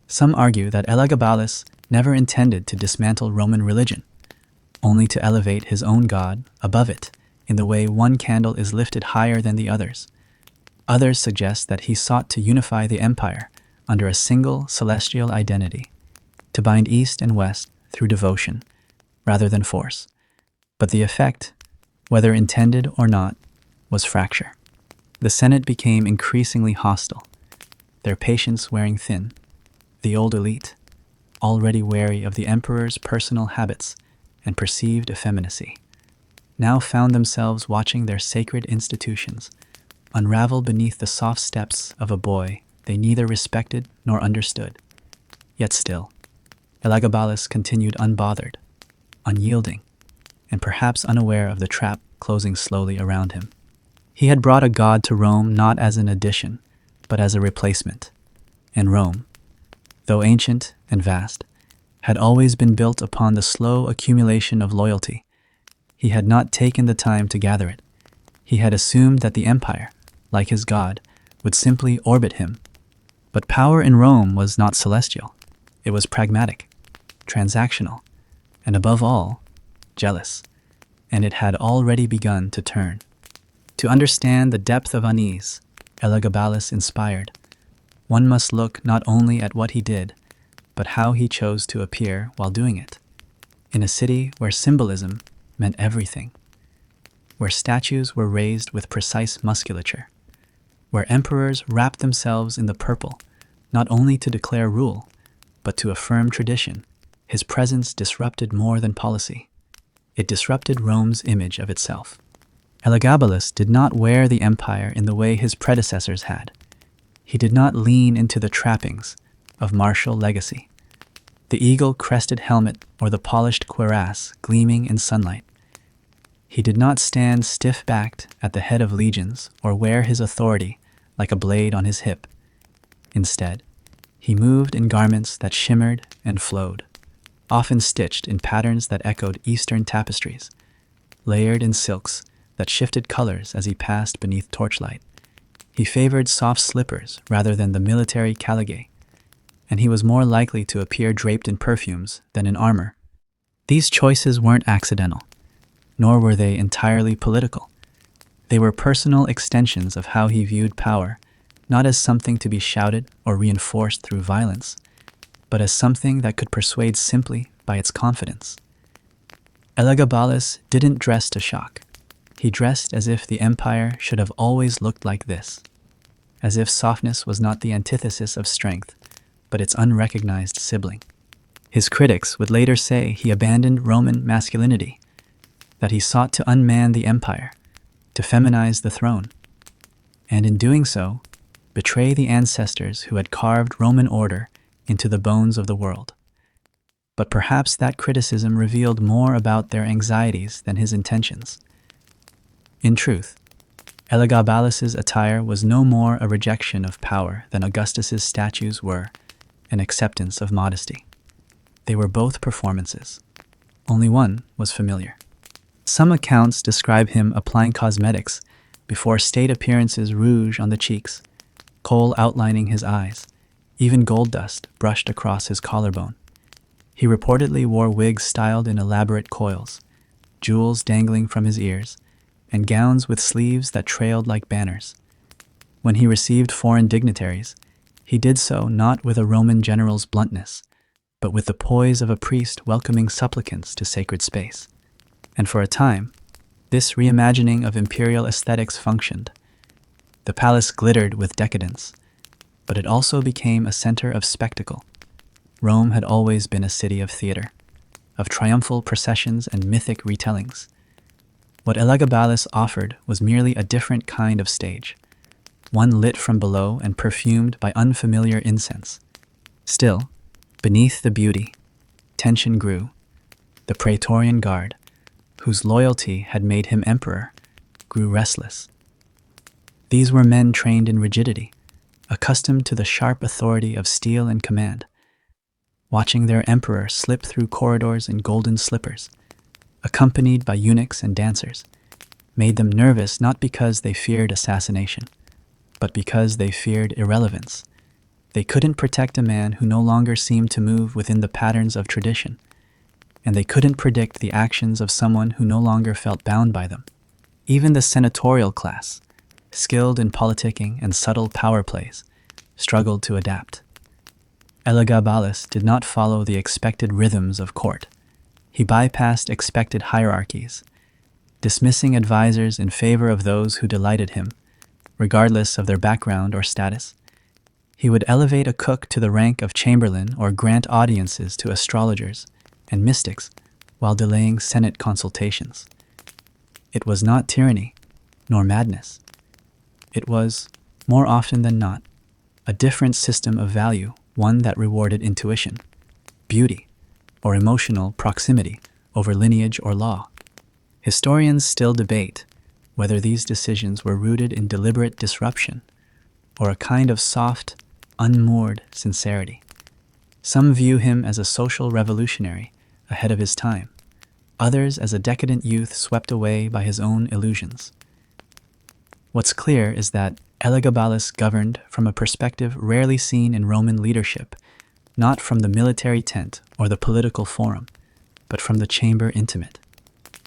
Some argue that Elagabalus never intended to dismantle Roman religion, only to elevate his own god above it in the way one candle is lifted higher than the others. Others suggest that he sought to unify the empire under a single celestial identity, to bind East and West through devotion rather than force. But the effect, whether intended or not, was fracture. The Senate became increasingly hostile, their patience wearing thin. The old elite, already wary of the emperor's personal habits and perceived effeminacy, now found themselves watching their sacred institutions unravel beneath the soft steps of a boy they neither respected nor understood. Yet still, Elagabalus continued unbothered, unyielding, and perhaps unaware of the trap closing slowly around him. He had brought a god to Rome not as an addition, but as a replacement. And Rome, though ancient and vast, had always been built upon the slow accumulation of loyalty. He had not taken the time to gather it. He had assumed that the empire, like his god, would simply orbit him. But power in Rome was not celestial. It was pragmatic, transactional, and above all, jealous. And it had already begun to turn. To understand the depth of unease Elagabalus inspired, one must look not only at what he did, but how he chose to appear while doing it. In a city where symbolism meant everything, where statues were raised with precise musculature, where emperors wrapped themselves in the purple, not only to declare rule, but to affirm tradition, his presence disrupted more than policy. It disrupted Rome's image of itself. Elagabalus did not wear the empire in the way his predecessors had. He did not lean into the trappings of martial legacy. the eagle-crested helmet or the polished cuirass gleaming in sunlight. He did not stand stiff-backed at the head of legions or wear his authority like a blade on his hip. Instead, he moved in garments that shimmered and flowed, often stitched in patterns that echoed Eastern tapestries, layered in silks that shifted colors as he passed beneath torchlight. He favored soft slippers rather than the military caligae, and he was more likely to appear draped in perfumes than in armor. These choices weren't accidental, nor were they entirely political. They were personal extensions of how he viewed power, not as something to be shouted or reinforced through violence, but as something that could persuade simply by its confidence. Elagabalus didn't dress to shock. He dressed as if the empire should have always looked like this, as if softness was not the antithesis of strength, but its unrecognized sibling. His critics would later say he abandoned Roman masculinity, that he sought to unman the empire, to feminize the throne, and in doing so, betray the ancestors who had carved Roman order into the bones of the world. But perhaps that criticism revealed more about their anxieties than his intentions. In truth, Elagabalus's attire was no more a rejection of power than Augustus's statues were an acceptance of modesty. They were both performances. Only one was familiar. Some accounts describe him applying cosmetics before state appearances, rouge on the cheeks, kohl outlining his eyes, even gold dust brushed across his collarbone. He reportedly wore wigs styled in elaborate coils, jewels dangling from his ears, and gowns with sleeves that trailed like banners. When he received foreign dignitaries, he did so not with a Roman general's bluntness, but with the poise of a priest welcoming supplicants to sacred space. And for a time, this reimagining of imperial aesthetics functioned. The palace glittered with decadence, but it also became a center of spectacle. Rome had always been a city of theater, of triumphal processions and mythic retellings. What Elagabalus offered was merely a different kind of stage, one lit from below and perfumed by unfamiliar incense. Still, beneath the beauty, tension grew. The Praetorian Guard, whose loyalty had made him emperor, grew restless. These were men trained in rigidity, accustomed to the sharp authority of steel and command. Watching their emperor slip through corridors in golden slippers, accompanied by eunuchs and dancers, made them nervous not because they feared assassination, but because they feared irrelevance. They couldn't protect a man who no longer seemed to move within the patterns of tradition, and they couldn't predict the actions of someone who no longer felt bound by them. Even the senatorial class, skilled in politicking and subtle power plays, struggled to adapt. Elagabalus did not follow the expected rhythms of court. He bypassed expected hierarchies, dismissing advisors in favor of those who delighted him, regardless of their background or status. He would elevate a cook to the rank of chamberlain or grant audiences to astrologers and mystics while delaying Senate consultations. It was not tyranny, nor madness. It was, more often than not, a different system of value, one that rewarded intuition, beauty, or emotional proximity over lineage or law. Historians still debate whether these decisions were rooted in deliberate disruption or a kind of soft, unmoored sincerity. Some view him as a social revolutionary ahead of his time, others as a decadent youth swept away by his own illusions. What's clear is that Elagabalus governed from a perspective rarely seen in Roman leadership, not from the military tent or the political forum, but from the chamber intimate,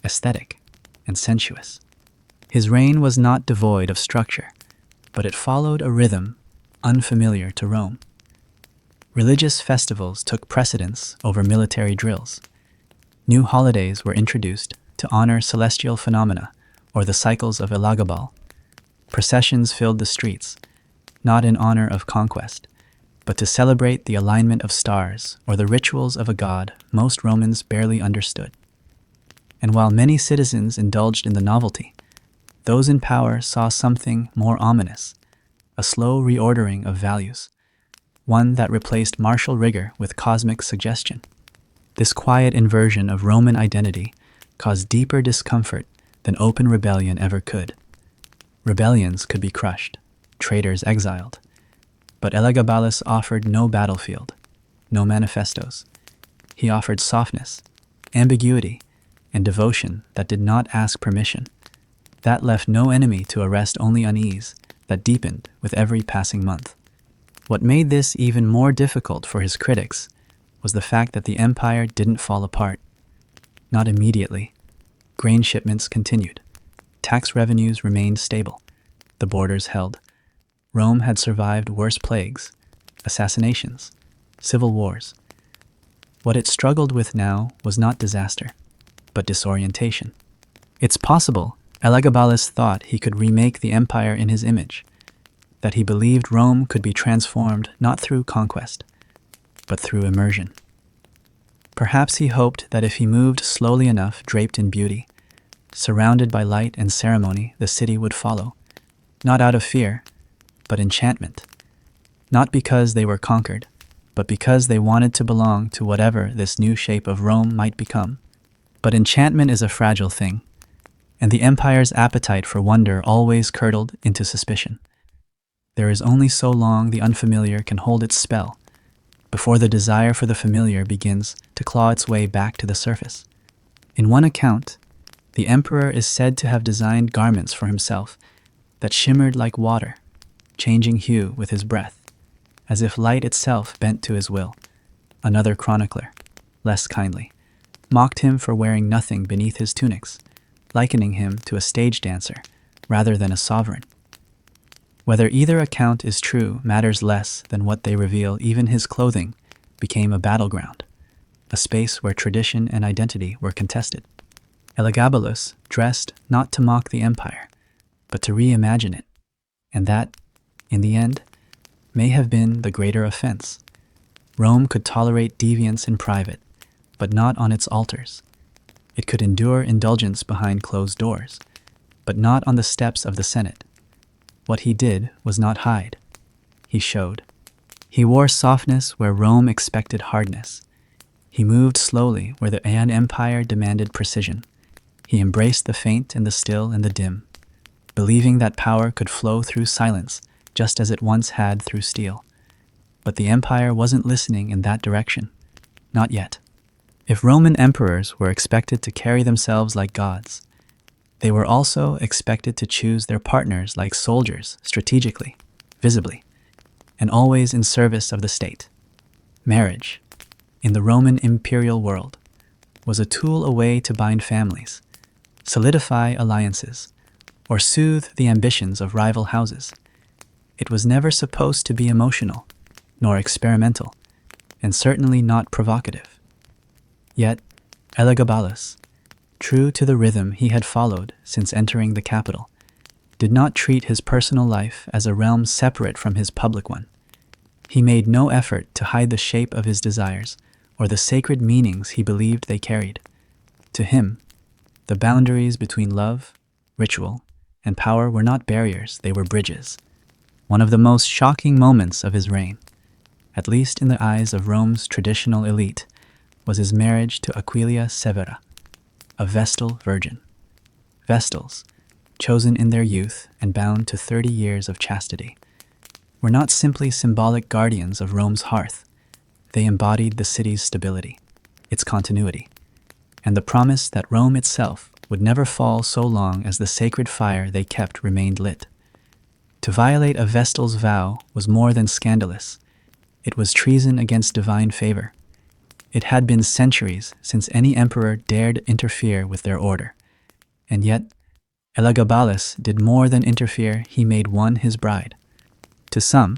aesthetic, and sensuous. His reign was not devoid of structure, but it followed a rhythm unfamiliar to Rome. Religious festivals took precedence over military drills. New holidays were introduced to honor celestial phenomena or the cycles of Elagabal. Processions filled the streets, not in honor of conquest, but to celebrate the alignment of stars or the rituals of a god most Romans barely understood. And while many citizens indulged in the novelty, those in power saw something more ominous, a slow reordering of values, one that replaced martial rigor with cosmic suggestion. This quiet inversion of Roman identity caused deeper discomfort than open rebellion ever could. Rebellions could be crushed, traitors exiled, but Elagabalus offered no battlefield, no manifestos. He offered softness, ambiguity, and devotion that did not ask permission. That left no enemy to arrest only unease that deepened with every passing month. What made this even more difficult for his critics was the fact that the empire didn't fall apart. Not immediately. Grain shipments continued. Tax revenues remained stable. The borders held. Rome had survived worse plagues, assassinations, civil wars. What it struggled with now was not disaster, but disorientation. It's possible Elagabalus thought he could remake the empire in his image, that he believed Rome could be transformed not through conquest, but through immersion. Perhaps he hoped that if he moved slowly enough, draped in beauty, surrounded by light and ceremony, the city would follow, not out of fear, but enchantment. Not because they were conquered, but because they wanted to belong to whatever this new shape of Rome might become. But enchantment is a fragile thing, and the empire's appetite for wonder always curdled into suspicion. There is only so long the unfamiliar can hold its spell before the desire for the familiar begins to claw its way back to the surface. In one account, the emperor is said to have designed garments for himself that shimmered like water, changing hue with his breath, as if light itself bent to his will. Another chronicler, less kindly, mocked him for wearing nothing beneath his tunics, likening him to a stage dancer rather than a sovereign. Whether either account is true matters less than what they reveal. Even his clothing became a battleground, a space where tradition and identity were contested. Elagabalus dressed not to mock the empire, but to reimagine it, and that, in the end, may have been the greater offense. Rome could tolerate deviance in private, but not on its altars. It could endure indulgence behind closed doors, but not on the steps of the Senate. What he did was not hide. He showed. He wore softness where Rome expected hardness. He moved slowly where the Aeon Empire demanded precision. He embraced the faint and the still and the dim, believing that power could flow through silence just as it once had through steel. But the empire wasn't listening in that direction. Not yet. If Roman emperors were expected to carry themselves like gods, they were also expected to choose their partners like soldiers, strategically, visibly, and always in service of the state. Marriage, in the Roman imperial world, was a tool, a way to bind families, solidify alliances, or soothe the ambitions of rival houses. It was never supposed to be emotional, nor experimental, and certainly not provocative. Yet, Elagabalus, true to the rhythm he had followed since entering the capital, did not treat his personal life as a realm separate from his public one. He made no effort to hide the shape of his desires or the sacred meanings he believed they carried. To him, the boundaries between love, ritual, and power were not barriers, they were bridges. One of the most shocking moments of his reign, at least in the eyes of Rome's traditional elite, was his marriage to Aquilia Severa, a Vestal Virgin. Vestals, chosen in their youth and bound to 30 years of chastity, were not simply symbolic guardians of Rome's hearth. They embodied the city's stability, its continuity, and the promise that Rome itself would never fall so long as the sacred fire they kept remained lit. To violate a Vestal's vow was more than scandalous. It was treason against divine favor. It had been centuries since any emperor dared interfere with their order. And yet, Elagabalus did more than interfere, he made one his bride. To some,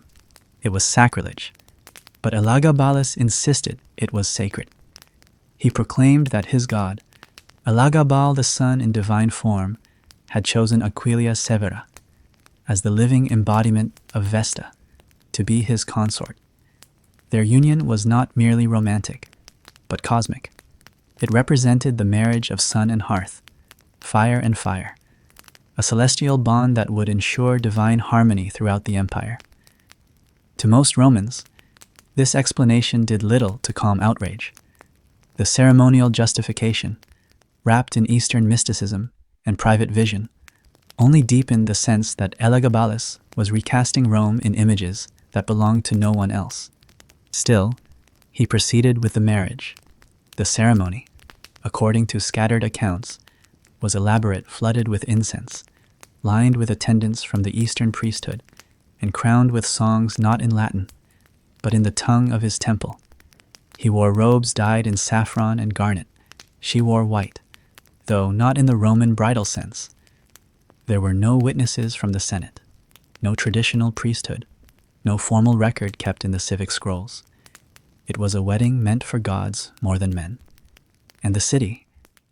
it was sacrilege, but Elagabalus insisted it was sacred. He proclaimed that his god, Elagabal the sun in divine form, had chosen Aquilia Severa as the living embodiment of Vesta to be his consort. Their union was not merely romantic, but cosmic. It represented the marriage of sun and hearth, fire and fire, a celestial bond that would ensure divine harmony throughout the empire. To most Romans, This explanation did little to calm outrage. The ceremonial justification, wrapped in Eastern mysticism and private vision, only deepened the sense that Elagabalus was recasting Rome in images that belonged to no one else. Still, he proceeded with the marriage. The ceremony, according to scattered accounts, was elaborate, flooded with incense, lined with attendants from the Eastern priesthood, and crowned with songs not in Latin, but in the tongue of his temple. He wore robes dyed in saffron and garnet. She wore white, though not in the Roman bridal sense. There were no witnesses from the Senate, no traditional priesthood, no formal record kept in the civic scrolls. It was a wedding meant for gods more than men. And the city,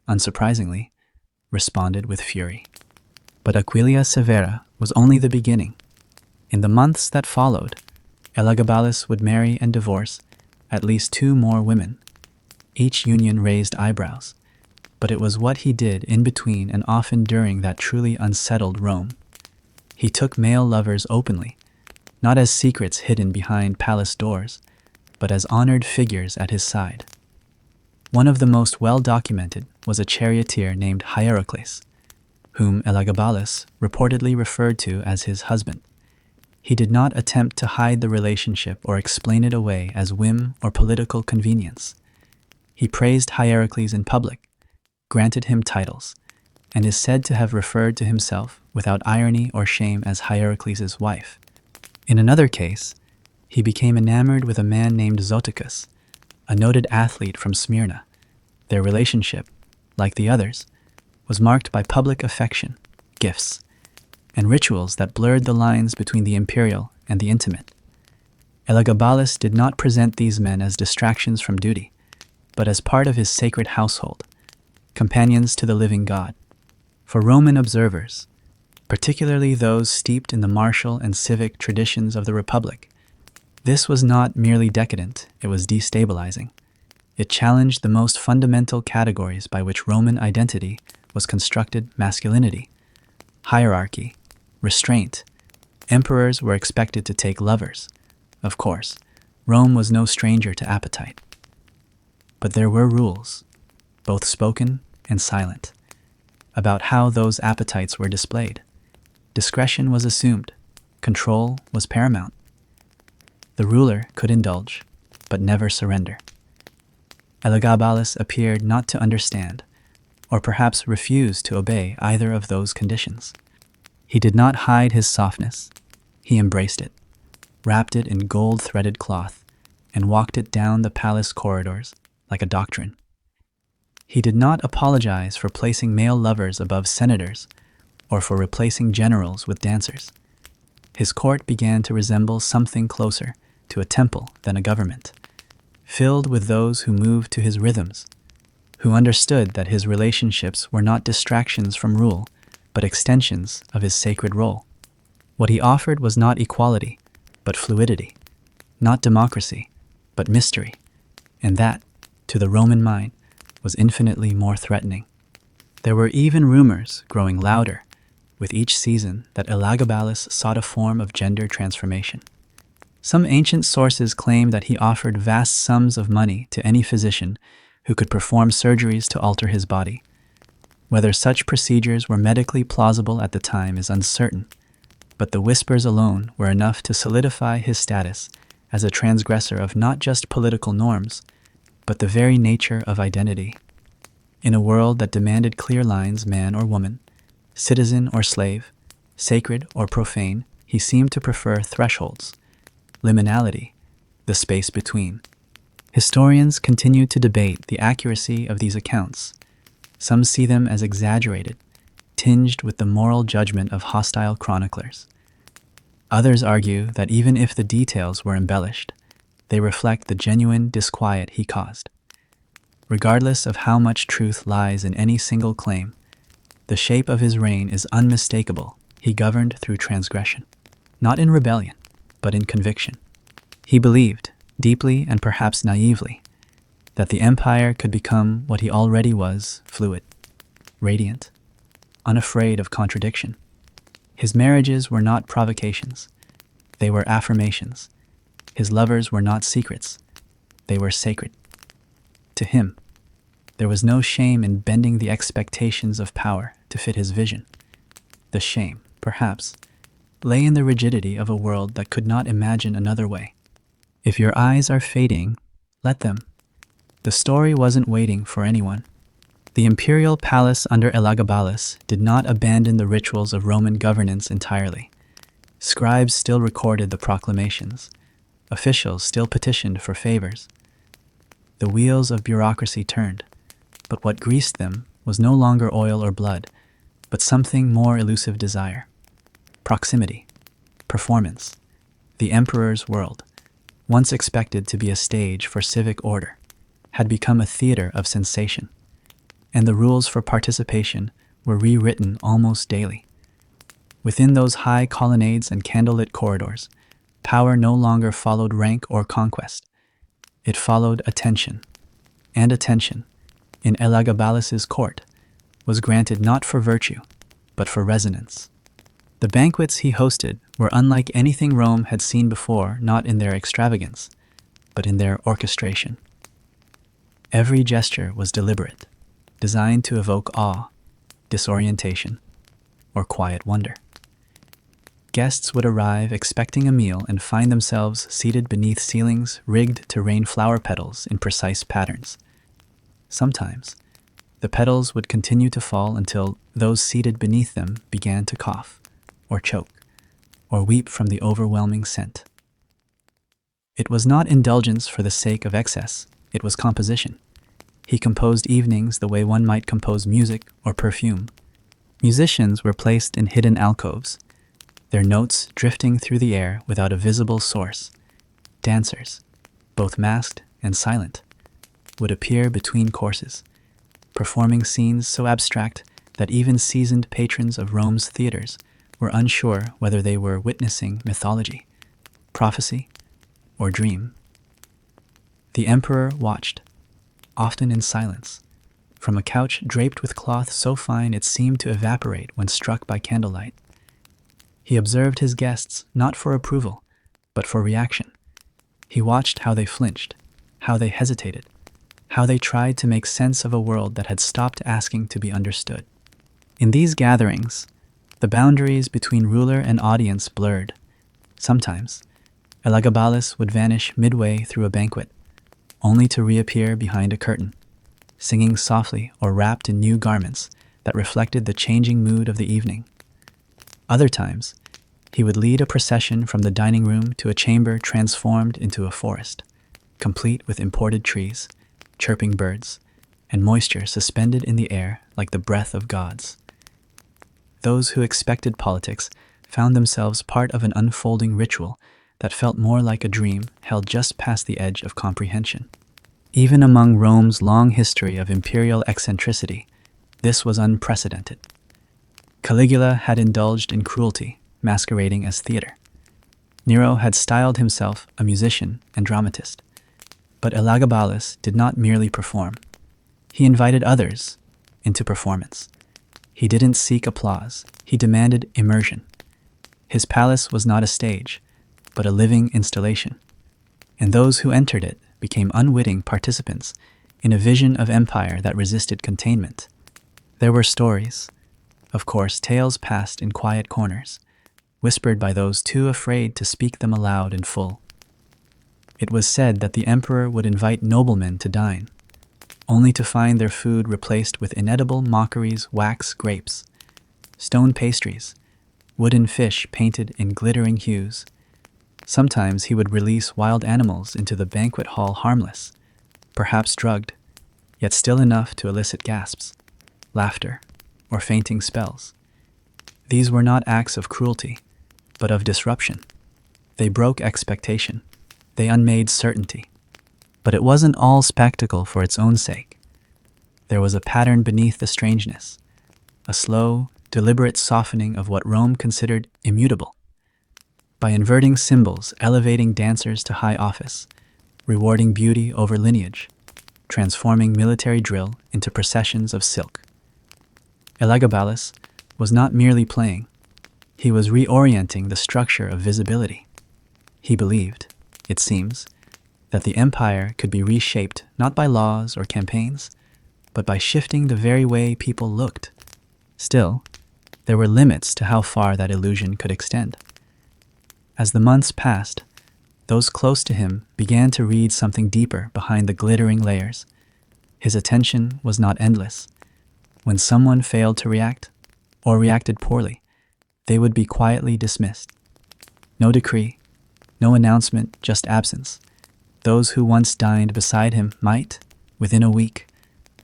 unsurprisingly, responded with fury. But Aquilia Severa was only the beginning. In the months that followed, Elagabalus would marry and divorce at least 2 more women. Each union raised eyebrows, but it was what he did in between and often during that truly unsettled Rome. He took male lovers openly, not as secrets hidden behind palace doors, but as honored figures at his side. One of the most well-documented was a charioteer named Hierocles, whom Elagabalus reportedly referred to as his husband. He did not attempt to hide the relationship or explain it away as whim or political convenience. He praised Hierocles in public, granted him titles, and is said to have referred to himself without irony or shame as Hierocles' wife. In another case, he became enamored with a man named Zoticus, a noted athlete from Smyrna. Their relationship, like the others, was marked by public affection, gifts, and rituals that blurred the lines between the imperial and the intimate. Elagabalus did not present these men as distractions from duty, but as part of his sacred household, companions to the living God. For Roman observers, particularly those steeped in the martial and civic traditions of the Republic, this was not merely decadent, it was destabilizing. It challenged the most fundamental categories by which Roman identity was constructed: masculinity, hierarchy, restraint. Emperors were expected to take lovers. Of course, Rome was no stranger to appetite. But there were rules, both spoken and silent, about how those appetites were displayed. Discretion was assumed. Control was paramount. The ruler could indulge, but never surrender. Elagabalus appeared not to understand, or perhaps refuse to obey either of those conditions. He did not hide his softness. He embraced it, wrapped it in gold-threaded cloth, and walked it down the palace corridors like a doctrine. He did not apologize for placing male lovers above senators or for replacing generals with dancers. His court began to resemble something closer to a temple than a government, filled with those who moved to his rhythms, who understood that his relationships were not distractions from rule, but extensions of his sacred role. What he offered was not equality, but fluidity, not democracy, but mystery, and that, to the Roman mind, was infinitely more threatening. There were even rumors growing louder with each season that Elagabalus sought a form of gender transformation. Some ancient sources claim that he offered vast sums of money to any physician who could perform surgeries to alter his body. Whether such procedures were medically plausible at the time is uncertain, but the whispers alone were enough to solidify his status as a transgressor of not just political norms, but the very nature of identity. In a world that demanded clear lines, man or woman, citizen or slave, sacred or profane, he seemed to prefer thresholds, liminality, the space between. Historians continue to debate the accuracy of these accounts. Some see them as exaggerated, tinged with the moral judgment of hostile chroniclers. Others argue that even if the details were embellished, they reflect the genuine disquiet he caused. Regardless of how much truth lies in any single claim, the shape of his reign is unmistakable. He governed through transgression, not in rebellion, but in conviction. He believed, deeply and perhaps naively, that the empire could become what he already was: fluid, radiant, unafraid of contradiction. His marriages were not provocations, they were affirmations. His lovers were not secrets, they were sacred. To him, there was no shame in bending the expectations of power to fit his vision. The shame, perhaps, lay in the rigidity of a world that could not imagine another way. If your eyes are fading, let them. The story wasn't waiting for anyone. The imperial palace under Elagabalus did not abandon the rituals of Roman governance entirely. Scribes still recorded the proclamations. Officials still petitioned for favors. The wheels of bureaucracy turned, but what greased them was no longer oil or blood, but something more elusive desire. Proximity. Performance. The emperor's world, once expected to be a stage for civic order, had become a theater of sensation, and the rules for participation were rewritten almost daily. Within those high colonnades and candlelit corridors, power no longer followed rank or conquest. It followed attention, and attention, in Elagabalus's court, was granted not for virtue, but for resonance. The banquets he hosted were unlike anything Rome had seen before, not in their extravagance, but in their orchestration. Every gesture was deliberate, designed to evoke awe, disorientation, or quiet wonder. Guests would arrive expecting a meal and find themselves seated beneath ceilings rigged to rain flower petals in precise patterns. Sometimes, the petals would continue to fall until those seated beneath them began to cough, or choke, or weep from the overwhelming scent. It was not indulgence for the sake of excess, it was composition. He composed evenings the way one might compose music or perfume. Musicians were placed in hidden alcoves, their notes drifting through the air without a visible source. Dancers, both masked and silent, would appear between courses, performing scenes so abstract that even seasoned patrons of Rome's theaters were unsure whether they were witnessing mythology, prophecy, or dream. The emperor watched, often in silence, from a couch draped with cloth so fine it seemed to evaporate when struck by candlelight. He observed his guests not for approval, but for reaction. He watched how they flinched, how they hesitated, how they tried to make sense of a world that had stopped asking to be understood. In these gatherings, the boundaries between ruler and audience blurred. Sometimes, Elagabalus would vanish midway through a banquet, only to reappear behind a curtain, singing softly or wrapped in new garments that reflected the changing mood of the evening. Other times, he would lead a procession from the dining room to a chamber transformed into a forest, complete with imported trees, chirping birds, and moisture suspended in the air like the breath of gods. Those who expected politics found themselves part of an unfolding ritual that felt more like a dream held just past the edge of comprehension. Even among Rome's long history of imperial eccentricity, this was unprecedented. Caligula had indulged in cruelty, masquerading as theater. Nero had styled himself a musician and dramatist. But Elagabalus did not merely perform. He invited others into performance. He didn't seek applause, he demanded immersion. His palace was not a stage, but a living installation. And those who entered it became unwitting participants in a vision of empire that resisted containment. There were stories, of course, tales passed in quiet corners, whispered by those too afraid to speak them aloud in full. It was said that the emperor would invite noblemen to dine, only to find their food replaced with inedible mockeries, wax grapes, stone pastries, wooden fish painted in glittering hues. Sometimes he would release wild animals into the banquet hall harmless, perhaps drugged, yet still enough to elicit gasps, laughter, or fainting spells. These were not acts of cruelty, but of disruption. They broke expectation. They unmade certainty. But it wasn't all spectacle for its own sake. There was a pattern beneath the strangeness, a slow, deliberate softening of what Rome considered immutable. By inverting symbols, elevating dancers to high office, rewarding beauty over lineage, transforming military drill into processions of silk. Elagabalus was not merely playing. He was reorienting the structure of visibility. He believed, it seems, that the empire could be reshaped not by laws or campaigns, but by shifting the very way people looked. Still, there were limits to how far that illusion could extend. As the months passed, those close to him began to read something deeper behind the glittering layers. His attention was not endless. When someone failed to react, or reacted poorly, they would be quietly dismissed. No decree, no announcement, just absence. Those who once dined beside him might, within a week,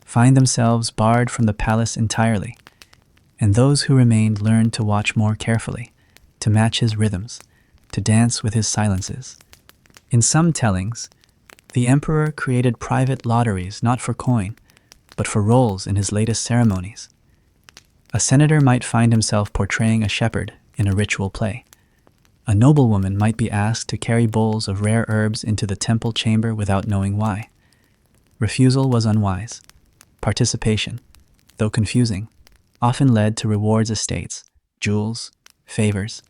find themselves barred from the palace entirely, and those who remained learned to watch more carefully, to match his rhythms, to dance with his silences. In some tellings, the emperor created private lotteries not for coin, but for roles in his latest ceremonies. A senator might find himself portraying a shepherd in a ritual play. A noblewoman might be asked to carry bowls of rare herbs into the temple chamber without knowing why. Refusal was unwise. Participation, though confusing, often led to rewards, estates, jewels, favors.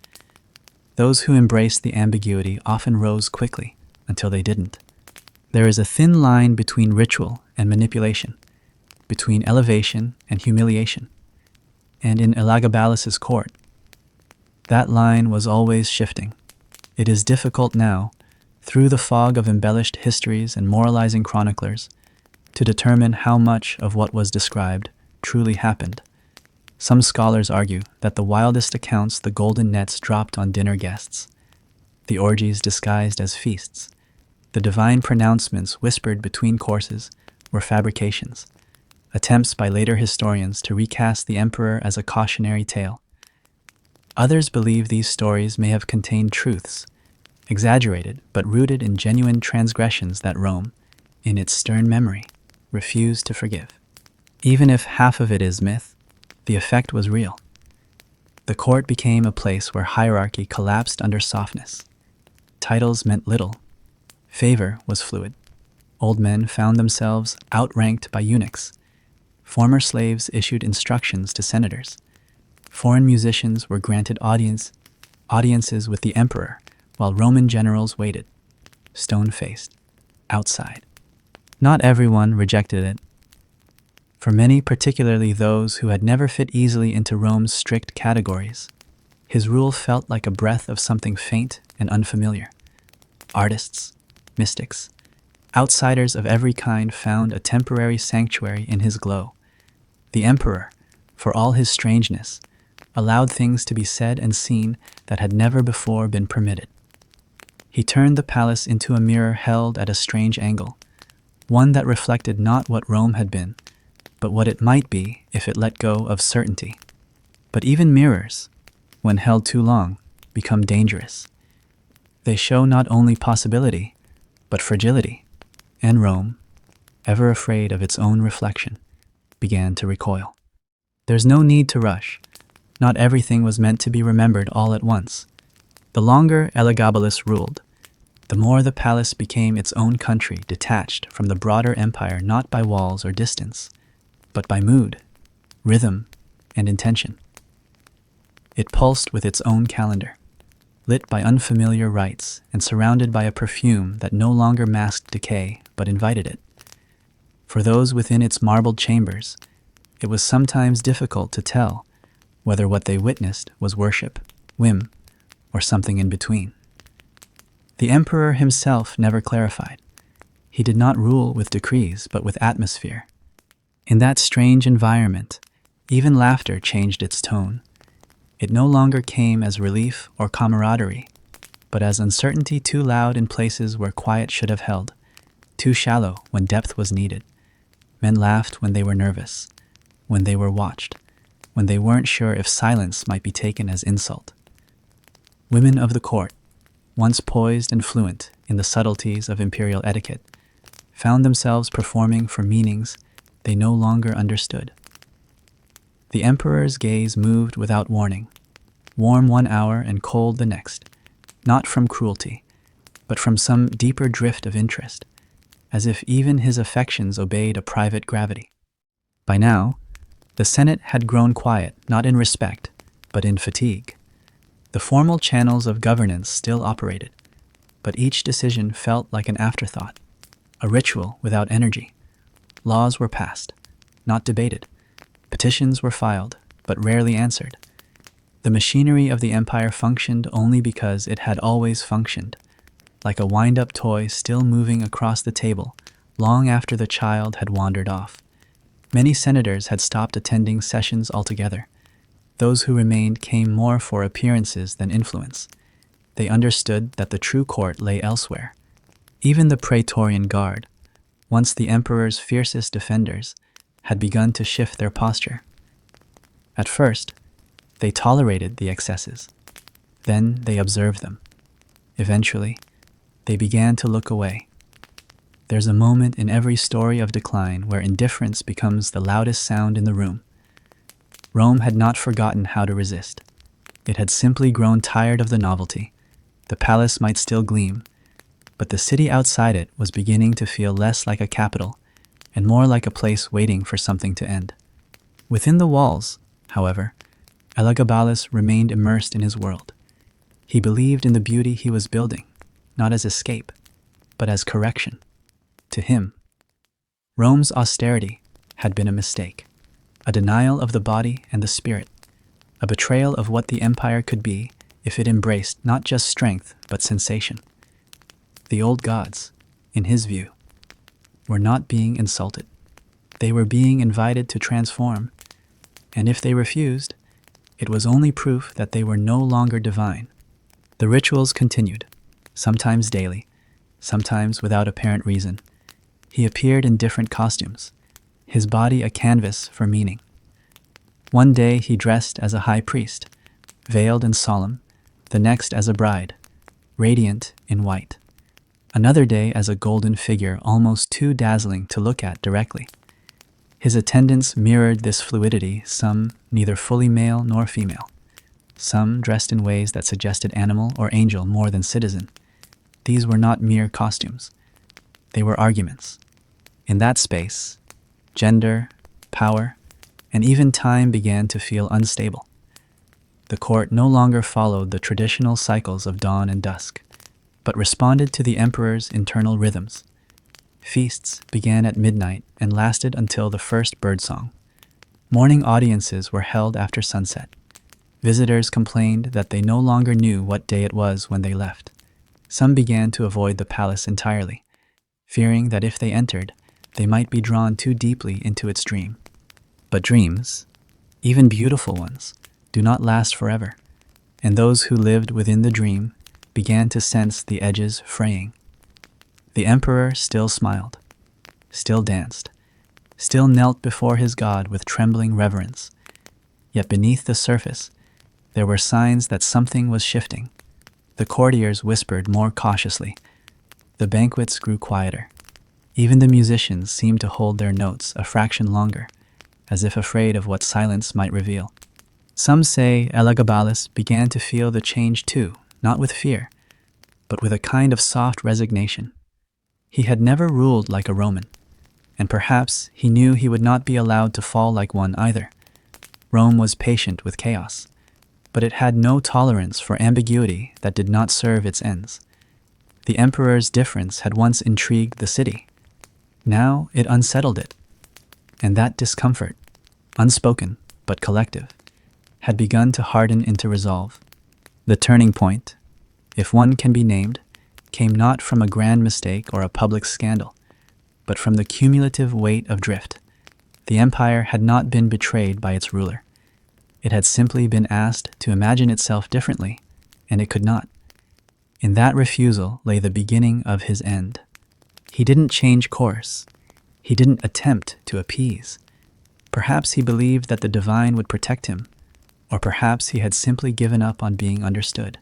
Those who embraced the ambiguity often rose quickly until they didn't. There is a thin line between ritual and manipulation, between elevation and humiliation. And in Elagabalus's court, that line was always shifting. It is difficult now, through the fog of embellished histories and moralizing chroniclers, to determine how much of what was described truly happened. Some scholars argue that the wildest accounts the golden nets dropped on dinner guests, the orgies disguised as feasts, the divine pronouncements whispered between courses were fabrications, attempts by later historians to recast the emperor as a cautionary tale. Others believe these stories may have contained truths, exaggerated but rooted in genuine transgressions that Rome, in its stern memory, refused to forgive. Even if half of it is myth, the effect was real. The court became a place where hierarchy collapsed under softness. Titles meant little. Favor was fluid. Old men found themselves outranked by eunuchs. Former slaves issued instructions to senators. Foreign musicians were granted audiences with the emperor, while Roman generals waited, stone-faced, outside. Not everyone rejected it. For many, particularly those who had never fit easily into Rome's strict categories, his rule felt like a breath of something faint and unfamiliar. Artists, mystics, outsiders of every kind found a temporary sanctuary in his glow. The emperor, for all his strangeness, allowed things to be said and seen that had never before been permitted. He turned the palace into a mirror held at a strange angle, one that reflected not what Rome had been, but what it might be if it let go of certainty. But even mirrors, when held too long, become dangerous. They show not only possibility, but fragility, and Rome, ever afraid of its own reflection, began to recoil. There's no need to rush. Not everything was meant to be remembered all at once. The longer Elagabalus ruled, the more the palace became its own country, detached from the broader empire not by walls or distance, but by mood, rhythm, and intention. It pulsed with its own calendar, lit by unfamiliar rites and surrounded by a perfume that no longer masked decay but invited it. For those within its marbled chambers, it was sometimes difficult to tell whether what they witnessed was worship, whim, or something in between. The emperor himself never clarified. He did not rule with decrees, but with atmosphere. In that strange environment, even laughter changed its tone. It no longer came as relief or camaraderie, but as uncertainty too loud in places where quiet should have held, too shallow when depth was needed. Men laughed when they were nervous, when they were watched, when they weren't sure if silence might be taken as insult. Women of the court, once poised and fluent in the subtleties of imperial etiquette, found themselves performing for meanings they no longer understood. The emperor's gaze moved without warning, warm one hour and cold the next, not from cruelty, but from some deeper drift of interest, as if even his affections obeyed a private gravity. By now, the Senate had grown quiet, not in respect, but in fatigue. The formal channels of governance still operated, but each decision felt like an afterthought, a ritual without energy. Laws were passed, not debated. Petitions were filed, but rarely answered. The machinery of the empire functioned only because it had always functioned, like a wind-up toy still moving across the table long after the child had wandered off. Many senators had stopped attending sessions altogether. Those who remained came more for appearances than influence. They understood that the true court lay elsewhere. Even the Praetorian Guard, once the emperor's fiercest defenders, had begun to shift their posture. At first, they tolerated the excesses. Then they observed them. Eventually, they began to look away. There's a moment in every story of decline where indifference becomes the loudest sound in the room. Rome had not forgotten how to resist. It had simply grown tired of the novelty. The palace might still gleam, but the city outside it was beginning to feel less like a capital and more like a place waiting for something to end. Within the walls, however, Elagabalus remained immersed in his world. He believed in the beauty he was building, not as escape, but as correction. To him, Rome's austerity had been a mistake, a denial of the body and the spirit, a betrayal of what the empire could be if it embraced not just strength but sensation. The old gods, in his view, were not being insulted. They were being invited to transform, and if they refused, it was only proof that they were no longer divine. The rituals continued, sometimes daily, sometimes without apparent reason. He appeared in different costumes, his body a canvas for meaning. One day he dressed as a high priest, veiled and solemn, the next as a bride, radiant in white. Another day as a golden figure almost too dazzling to look at directly. His attendants mirrored this fluidity, some neither fully male nor female, some dressed in ways that suggested animal or angel more than citizen. These were not mere costumes. They were arguments. In that space, gender, power, and even time began to feel unstable. The court no longer followed the traditional cycles of dawn and dusk, but responded to the emperor's internal rhythms. Feasts began at midnight and lasted until the first birdsong. Morning audiences were held after sunset. Visitors complained that they no longer knew what day it was when they left. Some began to avoid the palace entirely, fearing that if they entered, they might be drawn too deeply into its dream. But dreams, even beautiful ones, do not last forever, and those who lived within the dream began to sense the edges fraying. The emperor still smiled, still danced, still knelt before his god with trembling reverence. Yet beneath the surface, there were signs that something was shifting. The courtiers whispered more cautiously. The banquets grew quieter. Even the musicians seemed to hold their notes a fraction longer, as if afraid of what silence might reveal. Some say Elagabalus began to feel the change too, not with fear, but with a kind of soft resignation. He had never ruled like a Roman, and perhaps he knew he would not be allowed to fall like one either. Rome was patient with chaos, but it had no tolerance for ambiguity that did not serve its ends. The emperor's difference had once intrigued the city. Now it unsettled it, and that discomfort, unspoken but collective, had begun to harden into resolve. The turning point, if one can be named, came not from a grand mistake or a public scandal, but from the cumulative weight of drift. The empire had not been betrayed by its ruler. It had simply been asked to imagine itself differently, and it could not. In that refusal lay the beginning of his end. He didn't change course. He didn't attempt to appease. Perhaps he believed that the divine would protect him, or perhaps he had simply given up on being understood.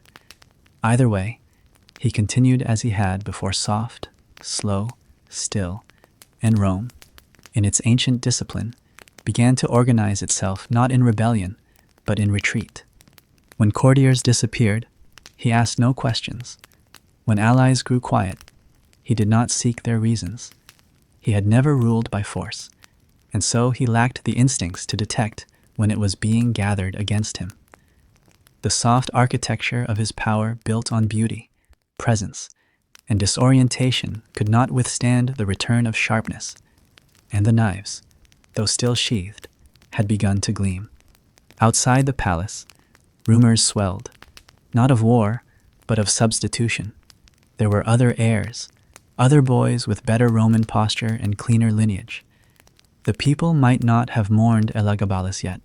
Either way, he continued as he had before, soft, slow, still, and Rome, in its ancient discipline, began to organize itself not in rebellion, but in retreat. When courtiers disappeared, he asked no questions. When allies grew quiet, he did not seek their reasons. He had never ruled by force, and so he lacked the instincts to detect when it was being gathered against him. The soft architecture of his power built on beauty, presence, and disorientation could not withstand the return of sharpness, and the knives, though still sheathed, had begun to gleam. Outside the palace, rumors swelled, not of war, but of substitution. There were other heirs, other boys with better Roman posture and cleaner lineage. The people might not have mourned Elagabalus yet,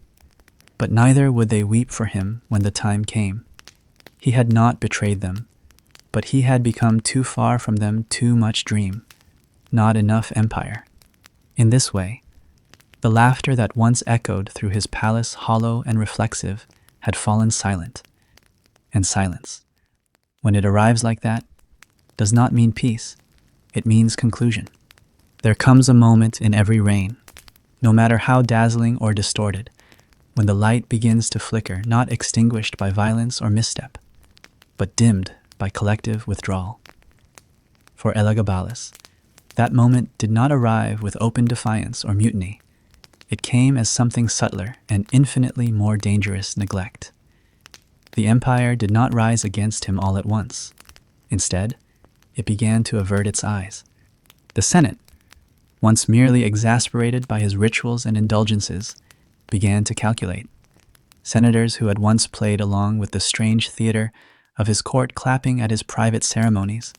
but neither would they weep for him when the time came. He had not betrayed them, but he had become too far from them, too much dream, not enough empire. In this way, the laughter that once echoed through his palace, hollow and reflexive, had fallen silent. And silence, when it arrives like that, does not mean peace. It means conclusion. There comes a moment in every reign, no matter how dazzling or distorted, when the light begins to flicker, not extinguished by violence or misstep, but dimmed by collective withdrawal. For Elagabalus, that moment did not arrive with open defiance or mutiny. It came as something subtler and infinitely more dangerous: neglect. The empire did not rise against him all at once. Instead, it began to avert its eyes. The Senate, once merely exasperated by his rituals and indulgences, began to calculate. Senators who had once played along with the strange theater of his court, clapping at his private ceremonies,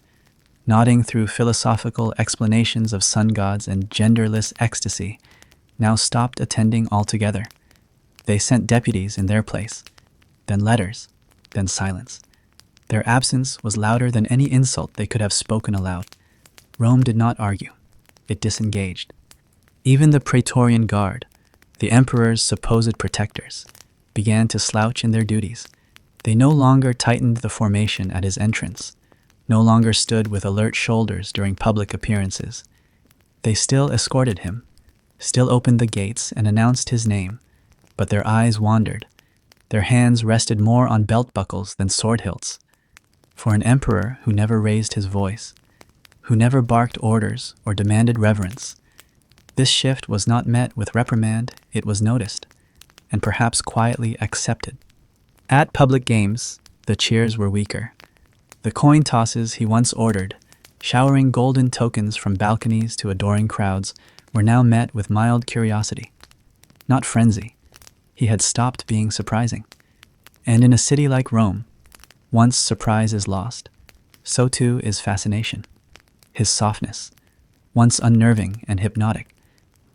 nodding through philosophical explanations of sun gods and genderless ecstasy, now stopped attending altogether. They sent deputies in their place, then letters, then silence. Their absence was louder than any insult they could have spoken aloud. Rome did not argue. It disengaged. Even the Praetorian Guard, the emperor's supposed protectors, began to slouch in their duties. They no longer tightened the formation at his entrance, no longer stood with alert shoulders during public appearances. They still escorted him, still opened the gates and announced his name, but their eyes wandered. Their hands rested more on belt buckles than sword hilts. For an emperor who never raised his voice, who never barked orders or demanded reverence, this shift was not met with reprimand. It was noticed, and perhaps quietly accepted. At public games, the cheers were weaker. The coin tosses he once ordered, showering golden tokens from balconies to adoring crowds, were now met with mild curiosity, not frenzy. He had stopped being surprising. And in a city like Rome, once surprise is lost, so too is fascination. His softness, once unnerving and hypnotic,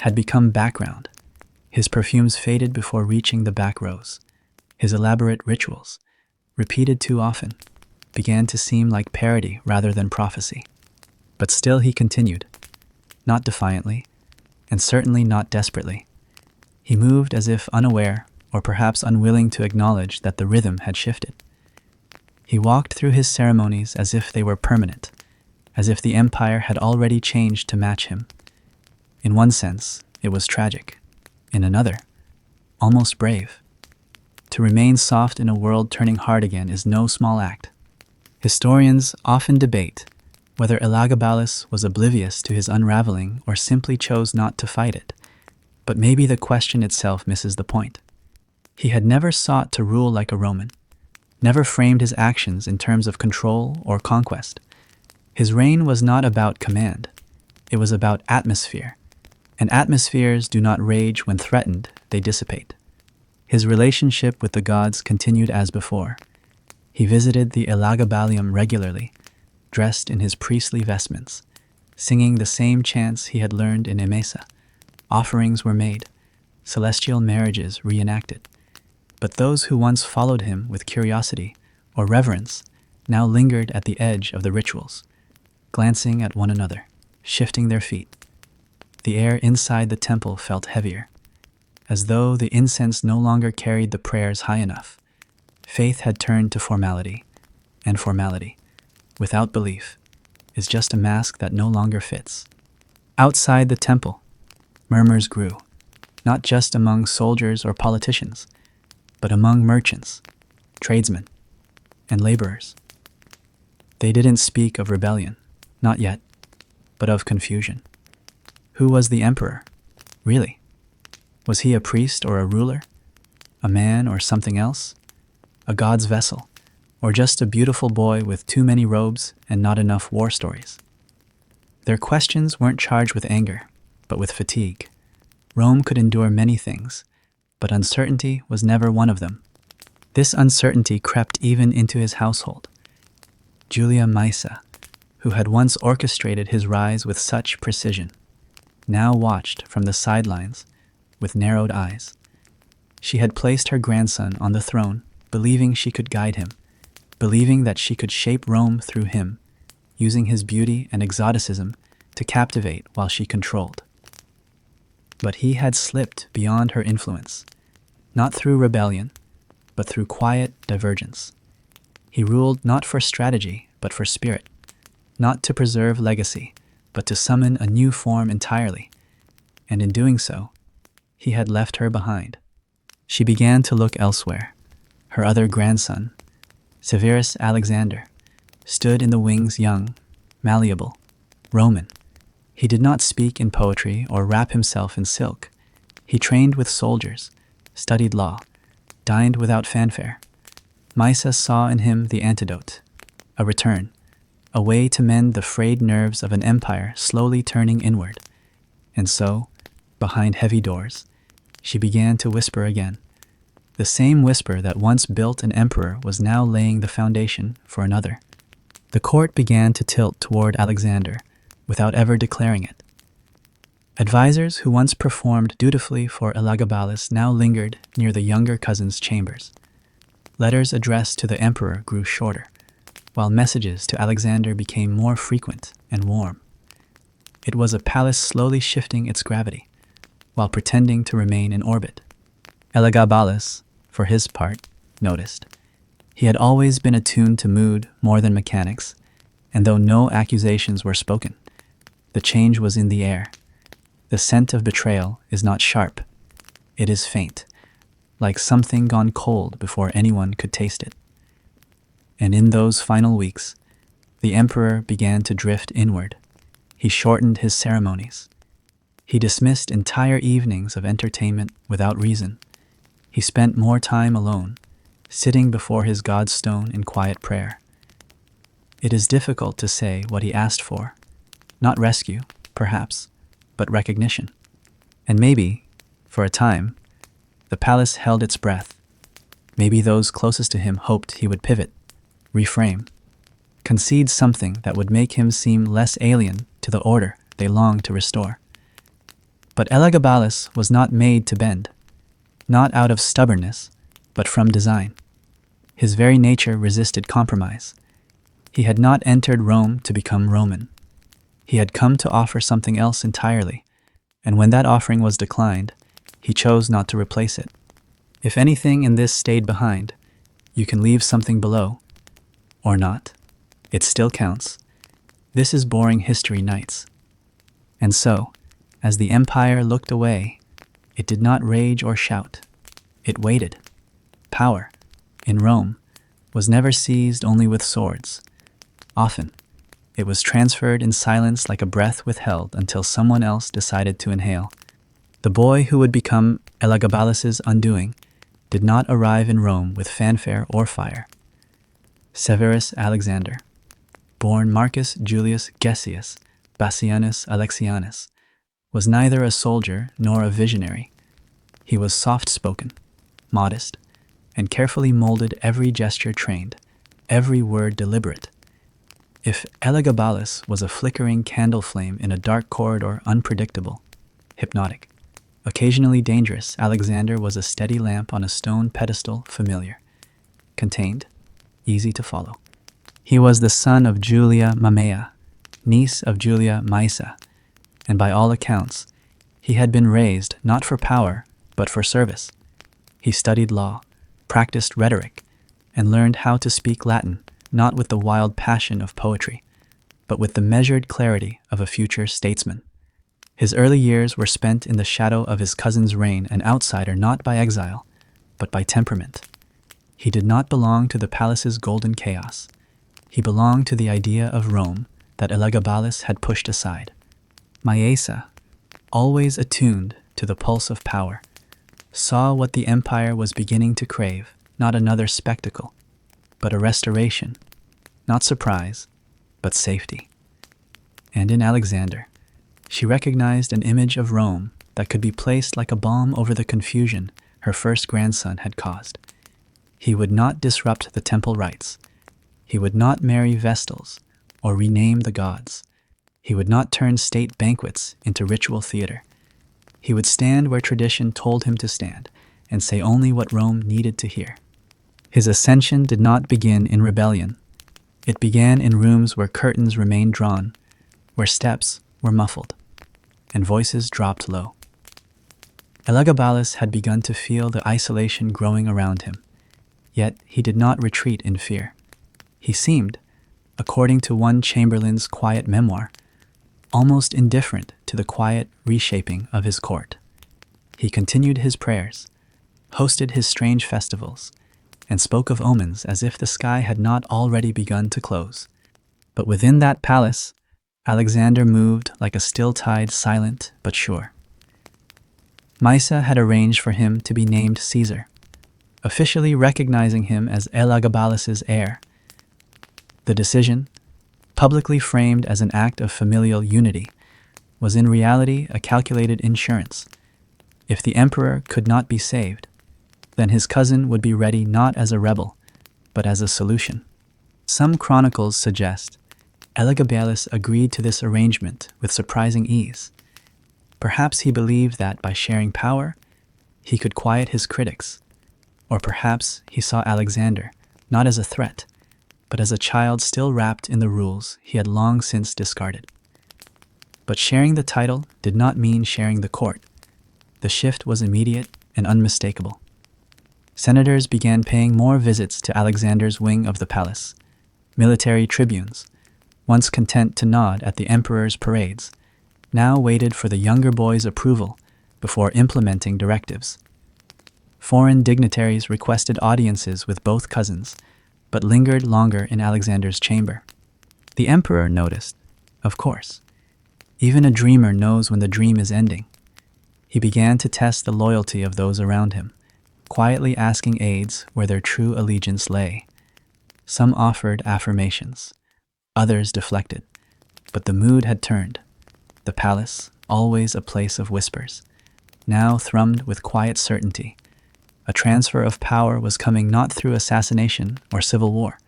had become background. His perfumes faded before reaching the back rows. His elaborate rituals, repeated too often, began to seem like parody rather than prophecy. But still he continued, not defiantly, and certainly not desperately. He moved as if unaware, or perhaps unwilling to acknowledge that the rhythm had shifted. He walked through his ceremonies as if they were permanent, as if the empire had already changed to match him. In one sense, it was tragic. In another, almost brave. To remain soft in a world turning hard again is no small act. Historians often debate whether Elagabalus was oblivious to his unraveling or simply chose not to fight it. But maybe the question itself misses the point. He had never sought to rule like a Roman, never framed his actions in terms of control or conquest. His reign was not about command. It was about atmosphere. And atmospheres do not rage when threatened, they dissipate. His relationship with the gods continued as before. He visited the Elagabalium regularly, dressed in his priestly vestments, singing the same chants he had learned in Emesa. Offerings were made, celestial marriages reenacted. But those who once followed him with curiosity or reverence now lingered at the edge of the rituals, glancing at one another, shifting their feet. The air inside the temple felt heavier, as though the incense no longer carried the prayers high enough. Faith had turned to formality, and formality, without belief, is just a mask that no longer fits. Outside the temple, murmurs grew, not just among soldiers or politicians, but among merchants, tradesmen, and laborers. They didn't speak of rebellion, not yet, but of confusion. Who was the emperor, really? Was he a priest or a ruler? A man or something else? A god's vessel, or just a beautiful boy with too many robes and not enough war stories? Their questions weren't charged with anger, but with fatigue. Rome could endure many things, but uncertainty was never one of them. This uncertainty crept even into his household. Julia Maesa, who had once orchestrated his rise with such precision, now watched from the sidelines with narrowed eyes. She had placed her grandson on the throne, believing she could guide him, believing that she could shape Rome through him, using his beauty and exoticism to captivate while she controlled. But he had slipped beyond her influence, not through rebellion, but through quiet divergence. He ruled not for strategy, but for spirit, not to preserve legacy, but to summon a new form entirely, and in doing so, he had left her behind. She began to look elsewhere. Her other grandson, Severus Alexander, stood in the wings, young, malleable, Roman. He did not speak in poetry or wrap himself in silk. He trained with soldiers, studied law, dined without fanfare. Maesa saw in him the antidote, a return, a way to mend the frayed nerves of an empire slowly turning inward. And so, behind heavy doors, she began to whisper again. The same whisper that once built an emperor was now laying the foundation for another. The court began to tilt toward Alexander, without ever declaring it. Advisors who once performed dutifully for Elagabalus now lingered near the younger cousin's chambers. Letters addressed to the emperor grew shorter, while messages to Alexander became more frequent and warm. It was a palace slowly shifting its gravity, while pretending to remain in orbit. Elagabalus, for his part, noticed. He had always been attuned to mood more than mechanics, and though no accusations were spoken, the change was in the air. The scent of betrayal is not sharp, it is faint, like something gone cold before anyone could taste it. And in those final weeks, the emperor began to drift inward. He shortened his ceremonies. He dismissed entire evenings of entertainment without reason. He spent more time alone, sitting before his God's stone in quiet prayer. It is difficult to say what he asked for. Not rescue, perhaps, but recognition. And maybe, for a time, the palace held its breath. Maybe those closest to him hoped he would pivot, reframe, concede something that would make him seem less alien to the order they longed to restore. But Elagabalus was not made to bend, not out of stubbornness, but from design. His very nature resisted compromise. He had not entered Rome to become Roman. He had come to offer something else entirely, and when that offering was declined, he chose not to replace it. If anything in this stayed behind, you can leave something below, or not. It still counts. This is Boring History Nights. And so, as the empire looked away, it did not rage or shout. It waited. Power, in Rome, was never seized only with swords. Often, it was transferred in silence like a breath withheld until someone else decided to inhale. The boy who would become Elagabalus's undoing did not arrive in Rome with fanfare or fire. Severus Alexander, born Marcus Julius Gessius Bassianus Alexianus, was neither a soldier nor a visionary. He was soft-spoken, modest, and carefully molded every gesture trained, every word deliberate. If Elagabalus was a flickering candle flame in a dark corridor, unpredictable, hypnotic, occasionally dangerous, Alexander was a steady lamp on a stone pedestal, familiar, contained, easy to follow. He was the son of Julia Mamea, niece of Julia Maesa, and by all accounts, he had been raised not for power, but for service. He studied law, practiced rhetoric, and learned how to speak Latin, not with the wild passion of poetry, but with the measured clarity of a future statesman. His early years were spent in the shadow of his cousin's reign, an outsider not by exile, but by temperament. He did not belong to the palace's golden chaos. He belonged to the idea of Rome that Elagabalus had pushed aside. Maesa, always attuned to the pulse of power, saw what the empire was beginning to crave, not another spectacle, but a restoration, not surprise, but safety. And in Alexander, she recognized an image of Rome that could be placed like a balm over the confusion her first grandson had caused. He would not disrupt the temple rites. He would not marry Vestals or rename the gods. He would not turn state banquets into ritual theater. He would stand where tradition told him to stand and say only what Rome needed to hear. His ascension did not begin in rebellion. It began in rooms where curtains remained drawn, where steps were muffled, and voices dropped low. Elagabalus had begun to feel the isolation growing around him, yet he did not retreat in fear. He seemed, according to one chamberlain's quiet memoir, almost indifferent to the quiet reshaping of his court. He continued his prayers, hosted his strange festivals, and spoke of omens as if the sky had not already begun to close. But within that palace, Alexander moved like a still tide, silent but sure. Mysa had arranged for him to be named Caesar, officially recognizing him as Elagabalus's heir. The decision, publicly framed as an act of familial unity, was in reality a calculated insurance. If the emperor could not be saved, then his cousin would be ready not as a rebel, but as a solution. Some chronicles suggest Elagabalus agreed to this arrangement with surprising ease. Perhaps he believed that by sharing power, he could quiet his critics, or perhaps he saw Alexander not as a threat, but as a child still wrapped in the rules he had long since discarded. But sharing the title did not mean sharing the court. The shift was immediate and unmistakable. Senators began paying more visits to Alexander's wing of the palace. Military tribunes, once content to nod at the emperor's parades, now waited for the younger boy's approval before implementing directives. Foreign dignitaries requested audiences with both cousins, but lingered longer in Alexander's chamber. The emperor noticed, of course. Even a dreamer knows when the dream is ending. He began to test the loyalty of those around him, quietly asking aides where their true allegiance lay. Some offered affirmations, others deflected, but the mood had turned. The palace, always a place of whispers, now thrummed with quiet certainty. A transfer of power was coming not through assassination or civil war,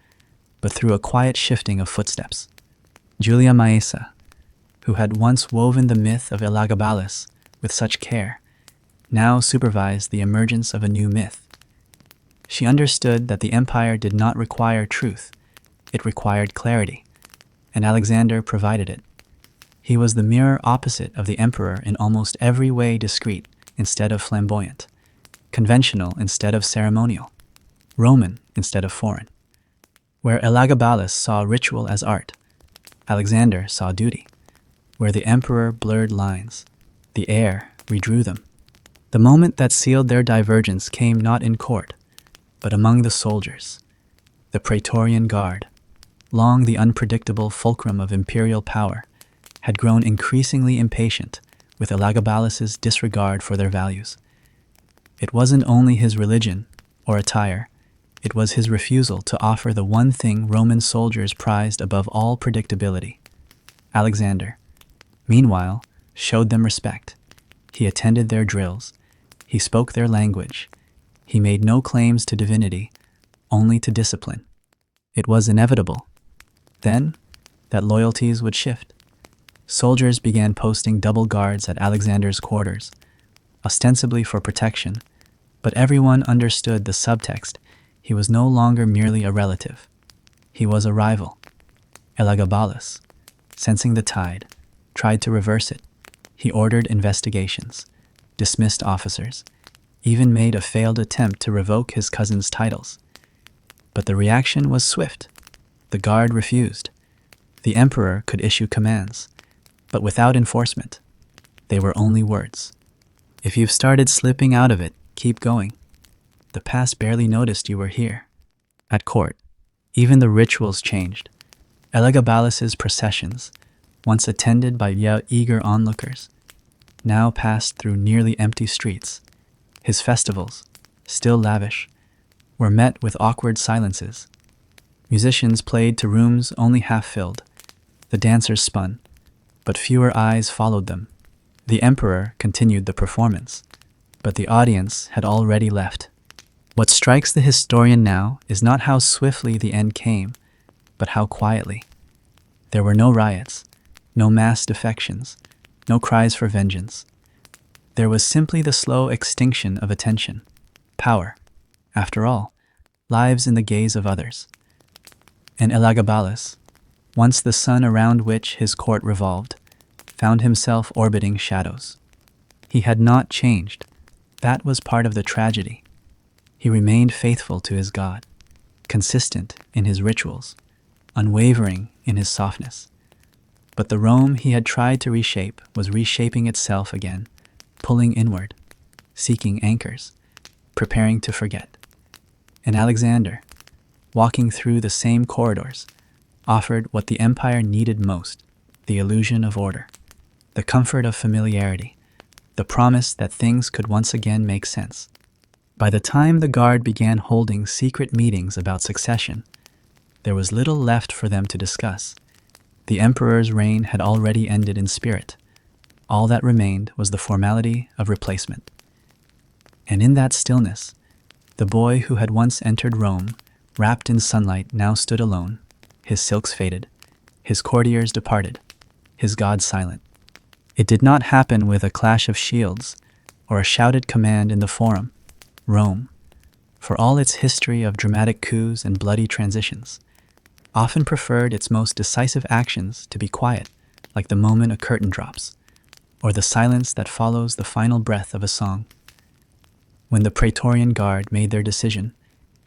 but through a quiet shifting of footsteps. Julia Maesa, who had once woven the myth of Elagabalus with such care, now supervised the emergence of a new myth. She understood that the empire did not require truth, it required clarity, and Alexander provided it. He was the mirror opposite of the emperor in almost every way: discreet instead of flamboyant, conventional instead of ceremonial, Roman instead of foreign. Where Elagabalus saw ritual as art, Alexander saw duty. Where the emperor blurred lines, the heir redrew them. The moment that sealed their divergence came not in court, but among the soldiers. The Praetorian Guard, long the unpredictable fulcrum of imperial power, had grown increasingly impatient with Elagabalus's disregard for their values. It wasn't only his religion or attire, it was his refusal to offer the one thing Roman soldiers prized above all: predictability. Alexander, meanwhile, showed them respect. He attended their drills. He spoke their language. He made no claims to divinity, only to discipline. It was inevitable, then, that loyalties would shift. Soldiers began posting double guards at Alexander's quarters, ostensibly for protection, but everyone understood the subtext. He was no longer merely a relative. He was a rival. Elagabalus, sensing the tide, tried to reverse it. He ordered investigations, dismissed officers, even made a failed attempt to revoke his cousin's titles. But the reaction was swift. The guard refused. The emperor could issue commands, but without enforcement. They were only words. If you've started slipping out of it, keep going. The past barely noticed you were here. At court, even the rituals changed. Elagabalus's processions, once attended by eager onlookers, now passed through nearly empty streets. His festivals, still lavish, were met with awkward silences. Musicians played to rooms only half filled. The dancers spun, but fewer eyes followed them. The emperor continued the performance, but the audience had already left. What strikes the historian now is not how swiftly the end came, but how quietly. There were no riots, no mass defections, no cries for vengeance. There was simply the slow extinction of attention. Power, after all, lives in the gaze of others. And Elagabalus, once the sun around which his court revolved, found himself orbiting shadows. He had not changed. That was part of the tragedy. He remained faithful to his God, consistent in his rituals, unwavering in his softness. But the Rome he had tried to reshape was reshaping itself again, pulling inward, seeking anchors, preparing to forget. And Alexander, walking through the same corridors, offered what the empire needed most: the illusion of order, the comfort of familiarity, the promise that things could once again make sense. By the time the guard began holding secret meetings about succession, there was little left for them to discuss. The emperor's reign had already ended in spirit. All that remained was the formality of replacement. And in that stillness, the boy who had once entered Rome, wrapped in sunlight, now stood alone. His silks faded, his courtiers departed, his god silent. It did not happen with a clash of shields or a shouted command in the forum. Rome, for all its history of dramatic coups and bloody transitions, often preferred its most decisive actions to be quiet, like the moment a curtain drops, or the silence that follows the final breath of a song. When the Praetorian Guard made their decision,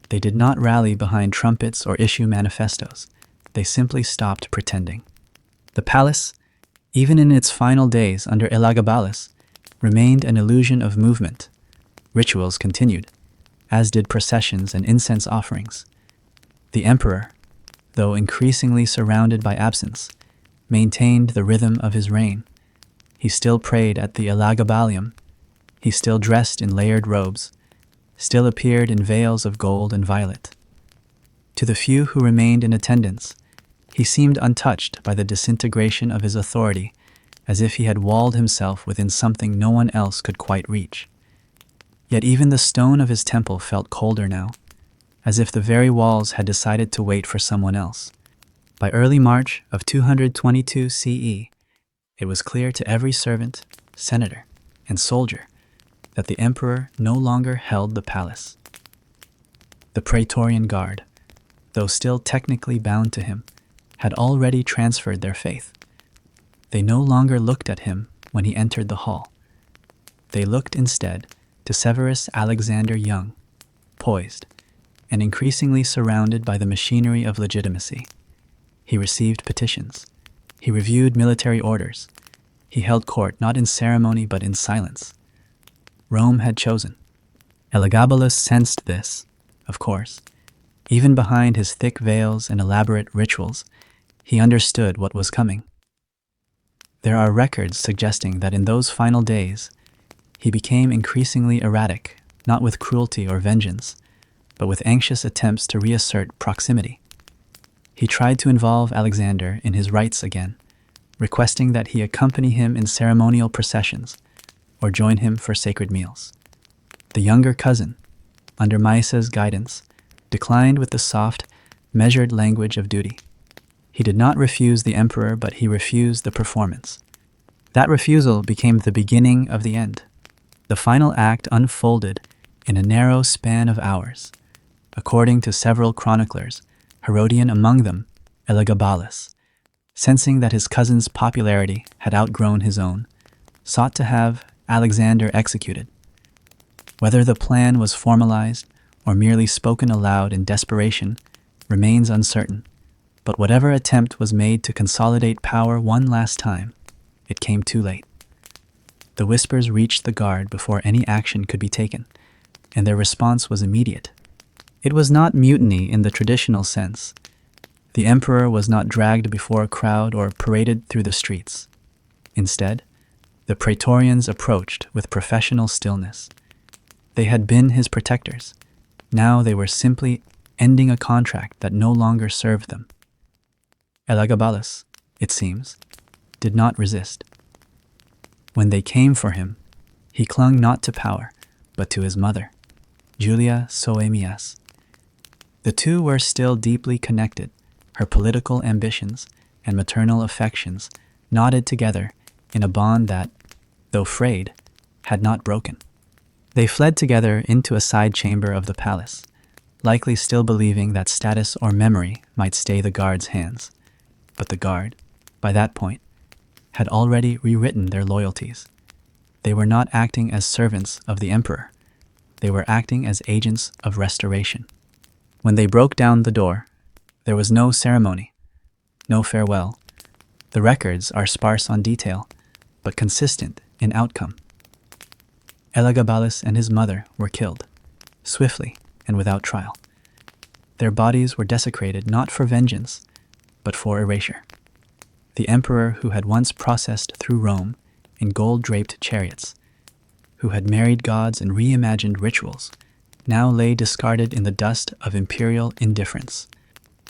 they did not rally behind trumpets or issue manifestos. They simply stopped pretending. The palace, even in its final days under Elagabalus, remained an illusion of movement. Rituals continued, as did processions and incense offerings. The emperor, though increasingly surrounded by absence, maintained the rhythm of his reign. He still prayed at the Elagabalium. He still dressed in layered robes, still appeared in veils of gold and violet. To the few who remained in attendance, he seemed untouched by the disintegration of his authority, as if he had walled himself within something no one else could quite reach. Yet even the stone of his temple felt colder now, as if the very walls had decided to wait for someone else. By early March of 222 CE, it was clear to every servant, senator, and soldier that the emperor no longer held the palace. The Praetorian Guard, though still technically bound to him, had already transferred their faith. They no longer looked at him when he entered the hall. They looked instead to Severus Alexander Young, poised, and increasingly surrounded by the machinery of legitimacy. He received petitions. He reviewed military orders. He held court not in ceremony but in silence. Rome had chosen. Elagabalus sensed this, of course. Even behind his thick veils and elaborate rituals, he understood what was coming. There are records suggesting that in those final days, he became increasingly erratic, not with cruelty or vengeance, but with anxious attempts to reassert proximity. He tried to involve Alexander in his rites again, requesting that he accompany him in ceremonial processions or join him for sacred meals. The younger cousin, under Maisa's guidance, declined with the soft, measured language of duty. He did not refuse the emperor, but he refused the performance. That refusal became the beginning of the end. The final act unfolded in a narrow span of hours. According to several chroniclers, Herodian among them, Elagabalus, sensing that his cousin's popularity had outgrown his own, sought to have Alexander executed. Whether the plan was formalized or merely spoken aloud in desperation remains uncertain, but whatever attempt was made to consolidate power one last time, it came too late. The whispers reached the guard before any action could be taken, and their response was immediate. It was not mutiny in the traditional sense. The emperor was not dragged before a crowd or paraded through the streets. Instead, the Praetorians approached with professional stillness. They had been his protectors. Now they were simply ending a contract that no longer served them. Elagabalus, it seems, did not resist. When they came for him, he clung not to power, but to his mother, Julia Soaemias. The two were still deeply connected, her political ambitions and maternal affections knotted together in a bond that, though frayed, had not broken. They fled together into a side chamber of the palace, likely still believing that status or memory might stay the guard's hands. But the guard, by that point, had already rewritten their loyalties. They were not acting as servants of the emperor. They were acting as agents of restoration. When they broke down the door, there was no ceremony, no farewell. The records are sparse on detail, but consistent in outcome. Elagabalus and his mother were killed, swiftly and without trial. Their bodies were desecrated not for vengeance, but for erasure. The emperor who had once processed through Rome in gold-draped chariots, who had married gods and reimagined rituals, now lay discarded in the dust of imperial indifference.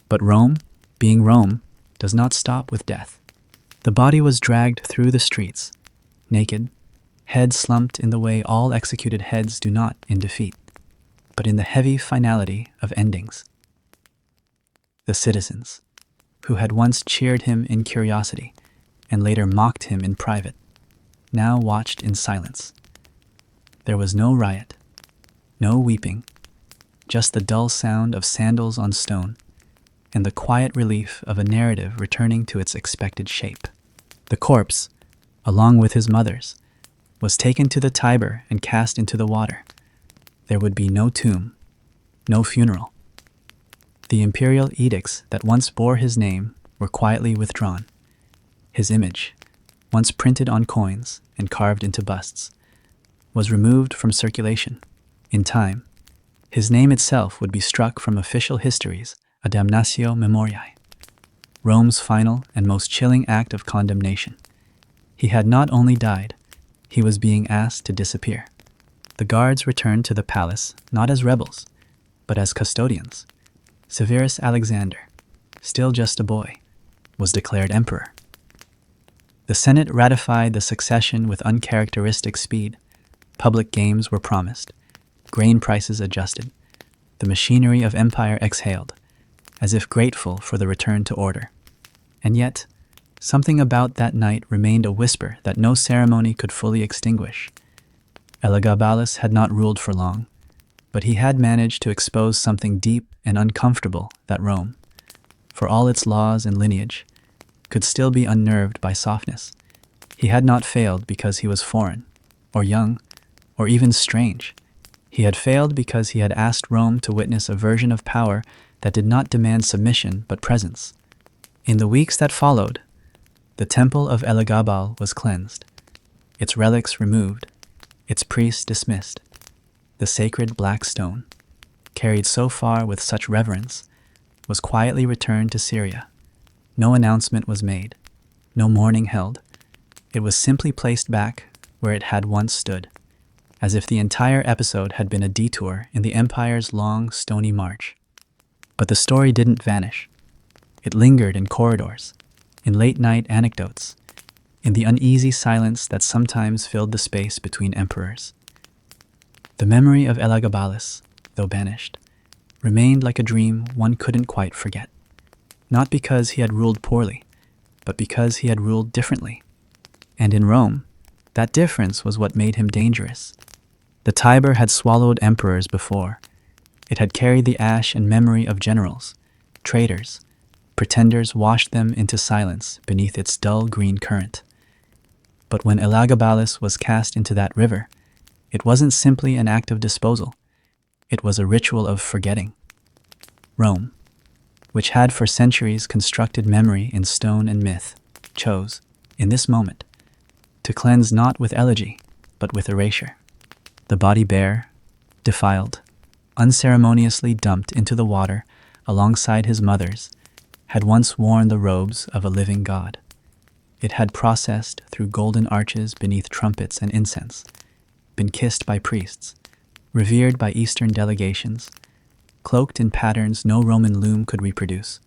But Rome, being Rome, does not stop with death. The body was dragged through the streets, naked, head slumped in the way all executed heads do not in defeat, but in the heavy finality of endings. The citizens, who had once cheered him in curiosity and later mocked him in private, now watched in silence. There was no riot, no weeping, just the dull sound of sandals on stone and the quiet relief of a narrative returning to its expected shape. The corpse, along with his mother's, was taken to the Tiber and cast into the water. There would be no tomb, no funeral. The imperial edicts that once bore his name were quietly withdrawn. His image, once printed on coins and carved into busts, was removed from circulation. In time, his name itself would be struck from official histories, a damnatio memoriae, Rome's final and most chilling act of condemnation. He had not only died, he was being asked to disappear. The guards returned to the palace not as rebels, but as custodians. Severus Alexander, still just a boy, was declared emperor. The Senate ratified the succession with uncharacteristic speed. Public games were promised, grain prices adjusted. The machinery of empire exhaled, as if grateful for the return to order. And yet, something about that night remained a whisper that no ceremony could fully extinguish. Elagabalus had not ruled for long, but he had managed to expose something deep and uncomfortable that Rome, for all its laws and lineage, could still be unnerved by softness. He had not failed because he was foreign, or young, or even strange. He had failed because he had asked Rome to witness a version of power that did not demand submission but presence. In the weeks that followed, the temple of Elagabal was cleansed, its relics removed, its priests dismissed. The sacred black stone, carried so far with such reverence, was quietly returned to Syria. No announcement was made, no mourning held. It was simply placed back where it had once stood, as if the entire episode had been a detour in the empire's long, stony march. But the story didn't vanish. It lingered in corridors, in late-night anecdotes, in the uneasy silence that sometimes filled the space between emperors. The memory of Elagabalus, though banished, remained like a dream one couldn't quite forget. Not because he had ruled poorly, but because he had ruled differently. And in Rome, that difference was what made him dangerous. The Tiber had swallowed emperors before. It had carried the ash and memory of generals, traitors. Pretenders washed them into silence beneath its dull green current. But when Elagabalus was cast into that river, it wasn't simply an act of disposal. It was a ritual of forgetting. Rome, which had for centuries constructed memory in stone and myth, chose, in this moment, to cleanse not with elegy, but with erasure. The body bare, defiled, unceremoniously dumped into the water alongside his mother's, had once worn the robes of a living god. It had processed through golden arches beneath trumpets and incense, been kissed by priests, revered by Eastern delegations, cloaked in patterns no Roman loom could reproduce.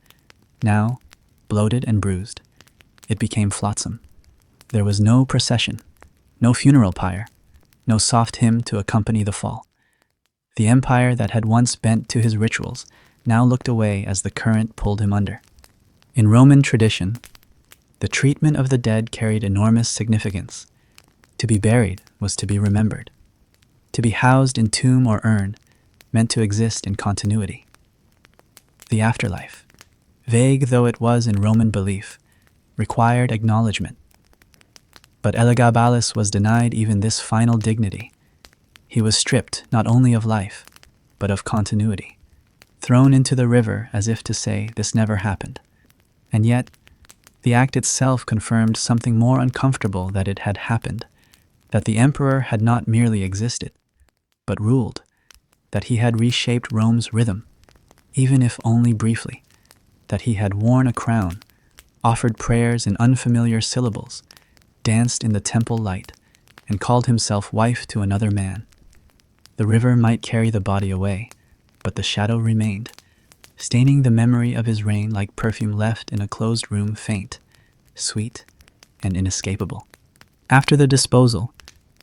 Now, bloated and bruised, it became flotsam. There was no procession, no funeral pyre, no soft hymn to accompany the fall. The empire that had once bent to his rituals now looked away as the current pulled him under. In Roman tradition, the treatment of the dead carried enormous significance. To be buried was to be remembered. To be housed in tomb or urn meant to exist in continuity. The afterlife, vague though it was in Roman belief, required acknowledgement. But Elagabalus was denied even this final dignity. He was stripped not only of life, but of continuity, thrown into the river as if to say this never happened. And yet, the act itself confirmed something more uncomfortable, that it had happened, that the emperor had not merely existed, but ruled, that he had reshaped Rome's rhythm, even if only briefly, that he had worn a crown, offered prayers in unfamiliar syllables, danced in the temple light, and called himself wife to another man. The river might carry the body away, but the shadow remained, staining the memory of his reign like perfume left in a closed room, faint, sweet, and inescapable. After the disposal,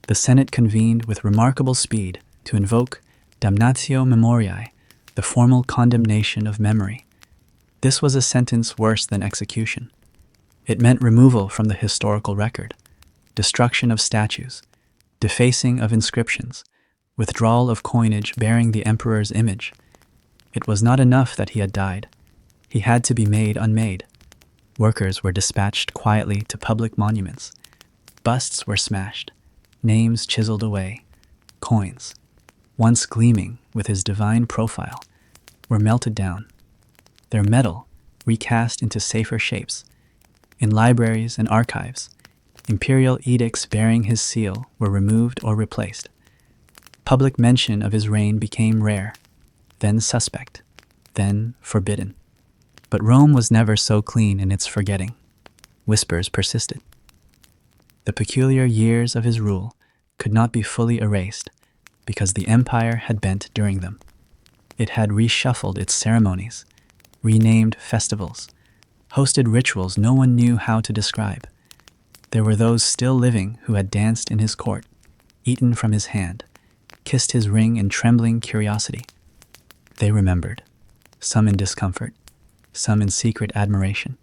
the Senate convened with remarkable speed to invoke damnatio memoriae, the formal condemnation of memory. This was a sentence worse than execution. It meant removal from the historical record, destruction of statues, defacing of inscriptions, withdrawal of coinage bearing the emperor's image. It was not enough that he had died. He had to be made unmade. Workers were dispatched quietly to public monuments. Busts were smashed, names chiseled away. Coins, once gleaming with his divine profile, were melted down, their metal recast into safer shapes. In libraries and archives, imperial edicts bearing his seal were removed or replaced. Public mention of his reign became rare, then suspect, then forbidden. But Rome was never so clean in its forgetting. Whispers persisted. The peculiar years of his rule could not be fully erased because the empire had bent during them. It had reshuffled its ceremonies, renamed festivals, hosted rituals no one knew how to describe. There were those still living who had danced in his court, eaten from his hand, kissed his ring in trembling curiosity. They remembered, some in discomfort, some in secret admiration.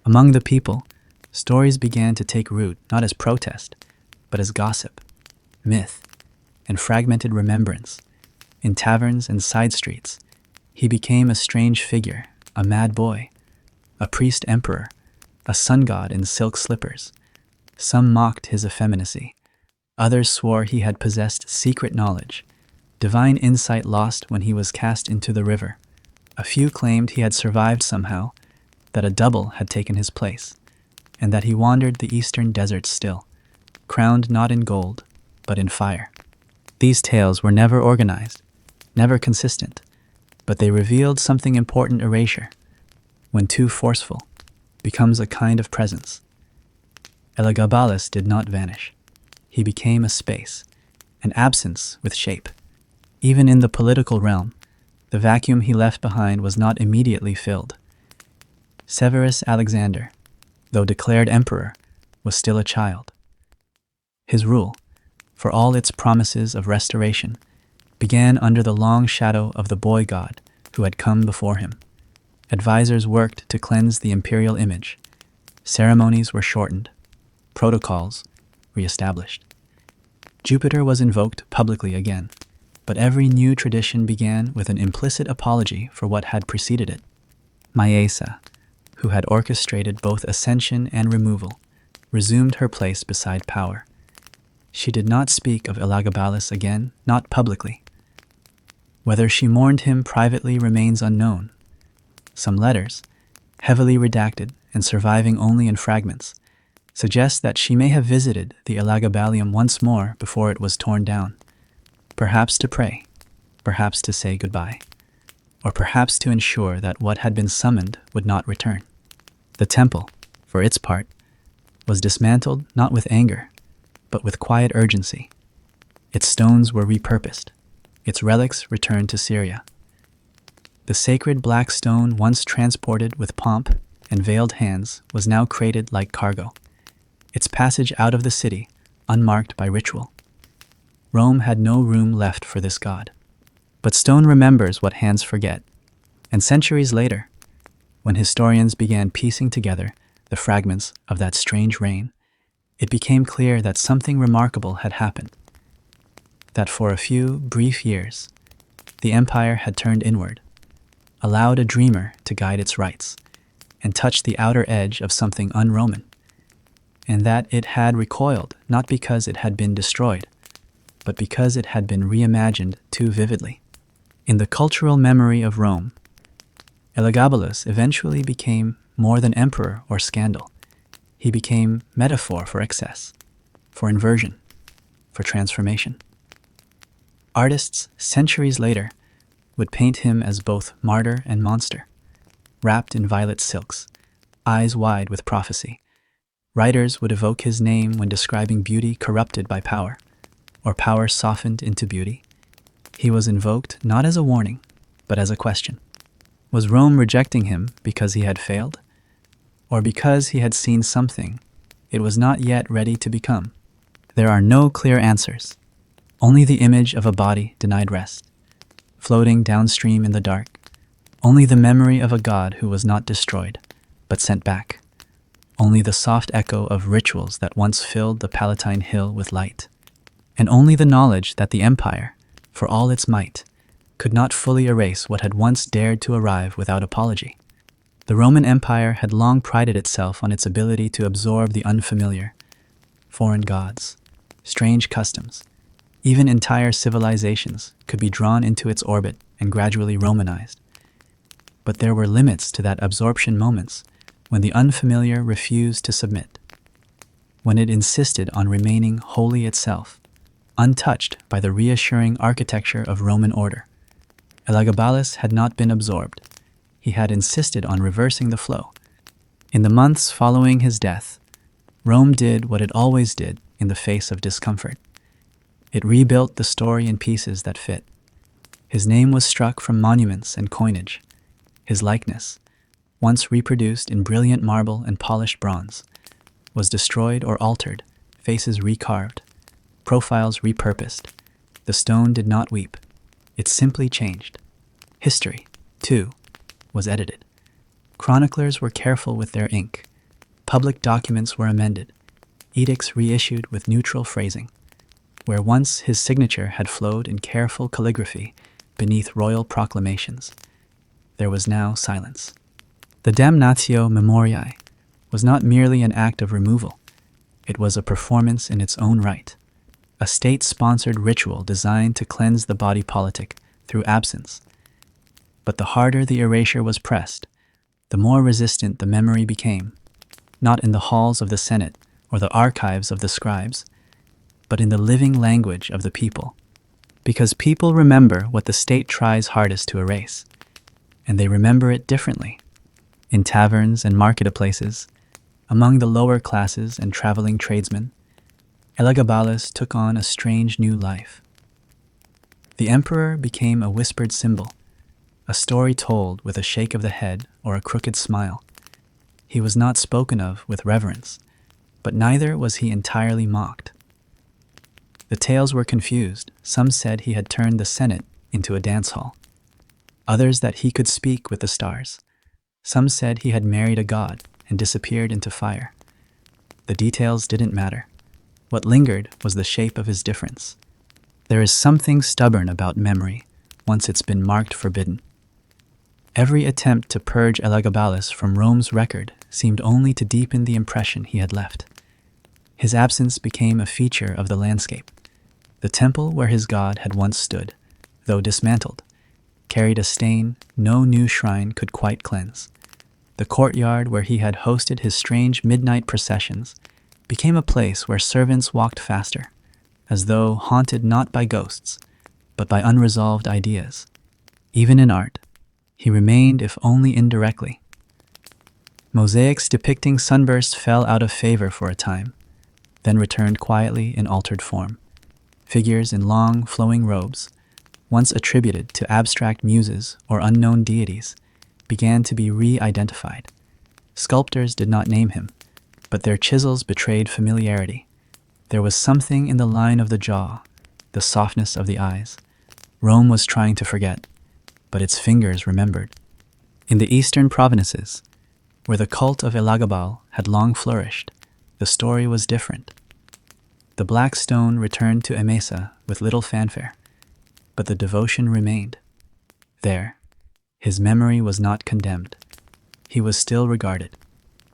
Among the people, stories began to take root not as protest, but as gossip, myth, and fragmented remembrance. In taverns and side streets, he became a strange figure, a mad boy, a priest emperor, a sun god in silk slippers. Some mocked his effeminacy. Others swore he had possessed secret knowledge, divine insight lost when he was cast into the river. A few claimed he had survived somehow, that a double had taken his place, and that he wandered the eastern deserts still, crowned not in gold, but in fire. These tales were never organized, never consistent, but they revealed something important: erasure, when too forceful, becomes a kind of presence. Elagabalus did not vanish. He became a space, an absence with shape. Even in the political realm, the vacuum he left behind was not immediately filled. Severus Alexander, though declared emperor, was still a child. His rule, for all its promises of restoration, began under the long shadow of the boy god who had come before him. Advisors worked to cleanse the imperial image. Ceremonies were shortened, protocols re-established. Jupiter was invoked publicly again, but every new tradition began with an implicit apology for what had preceded it. Maesa, who had orchestrated both ascension and removal, resumed her place beside power. She did not speak of Elagabalus again, not publicly. Whether she mourned him privately remains unknown. Some letters, heavily redacted and surviving only in fragments, suggest that she may have visited the Elagabalium once more before it was torn down, perhaps to pray, perhaps to say goodbye, or perhaps to ensure that what had been summoned would not return. The temple, for its part, was dismantled not with anger, but with quiet urgency. Its stones were repurposed, its relics returned to Syria. The sacred black stone, once transported with pomp and veiled hands, was now crated like cargo, its passage out of the city unmarked by ritual. Rome had no room left for this god. But stone remembers what hands forget, and centuries later, when historians began piecing together the fragments of that strange reign, it became clear that something remarkable had happened. That for a few brief years, the empire had turned inward, allowed a dreamer to guide its rights, and touched the outer edge of something un-Roman, and that it had recoiled not because it had been destroyed, but because it had been reimagined too vividly. In the cultural memory of Rome, Elagabalus eventually became more than emperor or scandal. He became metaphor for excess, for inversion, for transformation. Artists, centuries later, would paint him as both martyr and monster, wrapped in violet silks, eyes wide with prophecy. Writers would evoke his name when describing beauty corrupted by power, or power softened into beauty. He was invoked not as a warning, but as a question. Was Rome rejecting him because he had failed? Or because he had seen something it was not yet ready to become? There are no clear answers, only the image of a body denied rest, floating downstream in the dark, only the memory of a god who was not destroyed, but sent back, only the soft echo of rituals that once filled the Palatine Hill with light, and only the knowledge that the empire, for all its might, could not fully erase what had once dared to arrive without apology. The Roman Empire had long prided itself on its ability to absorb the unfamiliar, foreign gods, strange customs. Even entire civilizations could be drawn into its orbit and gradually Romanized. But there were limits to that absorption, moments when the unfamiliar refused to submit, when it insisted on remaining wholly itself, untouched by the reassuring architecture of Roman order. Elagabalus had not been absorbed. He had insisted on reversing the flow. In the months following his death, Rome did what it always did in the face of discomfort. It rebuilt the story in pieces that fit. His name was struck from monuments and coinage. His likeness, once reproduced in brilliant marble and polished bronze, was destroyed or altered, faces recarved, profiles repurposed. The stone did not weep. It simply changed. History, too, was edited. Chroniclers were careful with their ink. Public documents were amended. Edicts reissued with neutral phrasing. Where once his signature had flowed in careful calligraphy beneath royal proclamations, there was now silence. The damnatio memoriae was not merely an act of removal. It was a performance in its own right, a state-sponsored ritual designed to cleanse the body politic through absence. But the harder the erasure was pressed, the more resistant the memory became, not in the halls of the Senate or the archives of the scribes, but in the living language of the people. Because people remember what the state tries hardest to erase, and they remember it differently. In taverns and marketplaces, among the lower classes and traveling tradesmen, Elagabalus took on a strange new life. The emperor became a whispered symbol, a story told with a shake of the head or a crooked smile. He was not spoken of with reverence, but neither was he entirely mocked. The tales were confused. Some said he had turned the Senate into a dance hall. Others that he could speak with the stars. Some said he had married a god and disappeared into fire. The details didn't matter. What lingered was the shape of his difference. There is something stubborn about memory once it's been marked forbidden. Every attempt to purge Elagabalus from Rome's record seemed only to deepen the impression he had left. His absence became a feature of the landscape. The temple where his god had once stood, though dismantled, carried a stain no new shrine could quite cleanse. The courtyard where he had hosted his strange midnight processions became a place where servants walked faster, as though haunted not by ghosts, but by unresolved ideas. Even in art, he remained if only indirectly. Mosaics depicting sunbursts fell out of favor for a time, then returned quietly in altered form. Figures in long, flowing robes, once attributed to abstract muses or unknown deities, began to be re-identified. Sculptors did not name him, but their chisels betrayed familiarity. There was something in the line of the jaw, the softness of the eyes. Rome was trying to forget, but its fingers remembered. In the eastern provinces, where the cult of Elagabalus had long flourished, the story was different. The black stone returned to Emesa with little fanfare, but the devotion remained. There, his memory was not condemned. He was still regarded,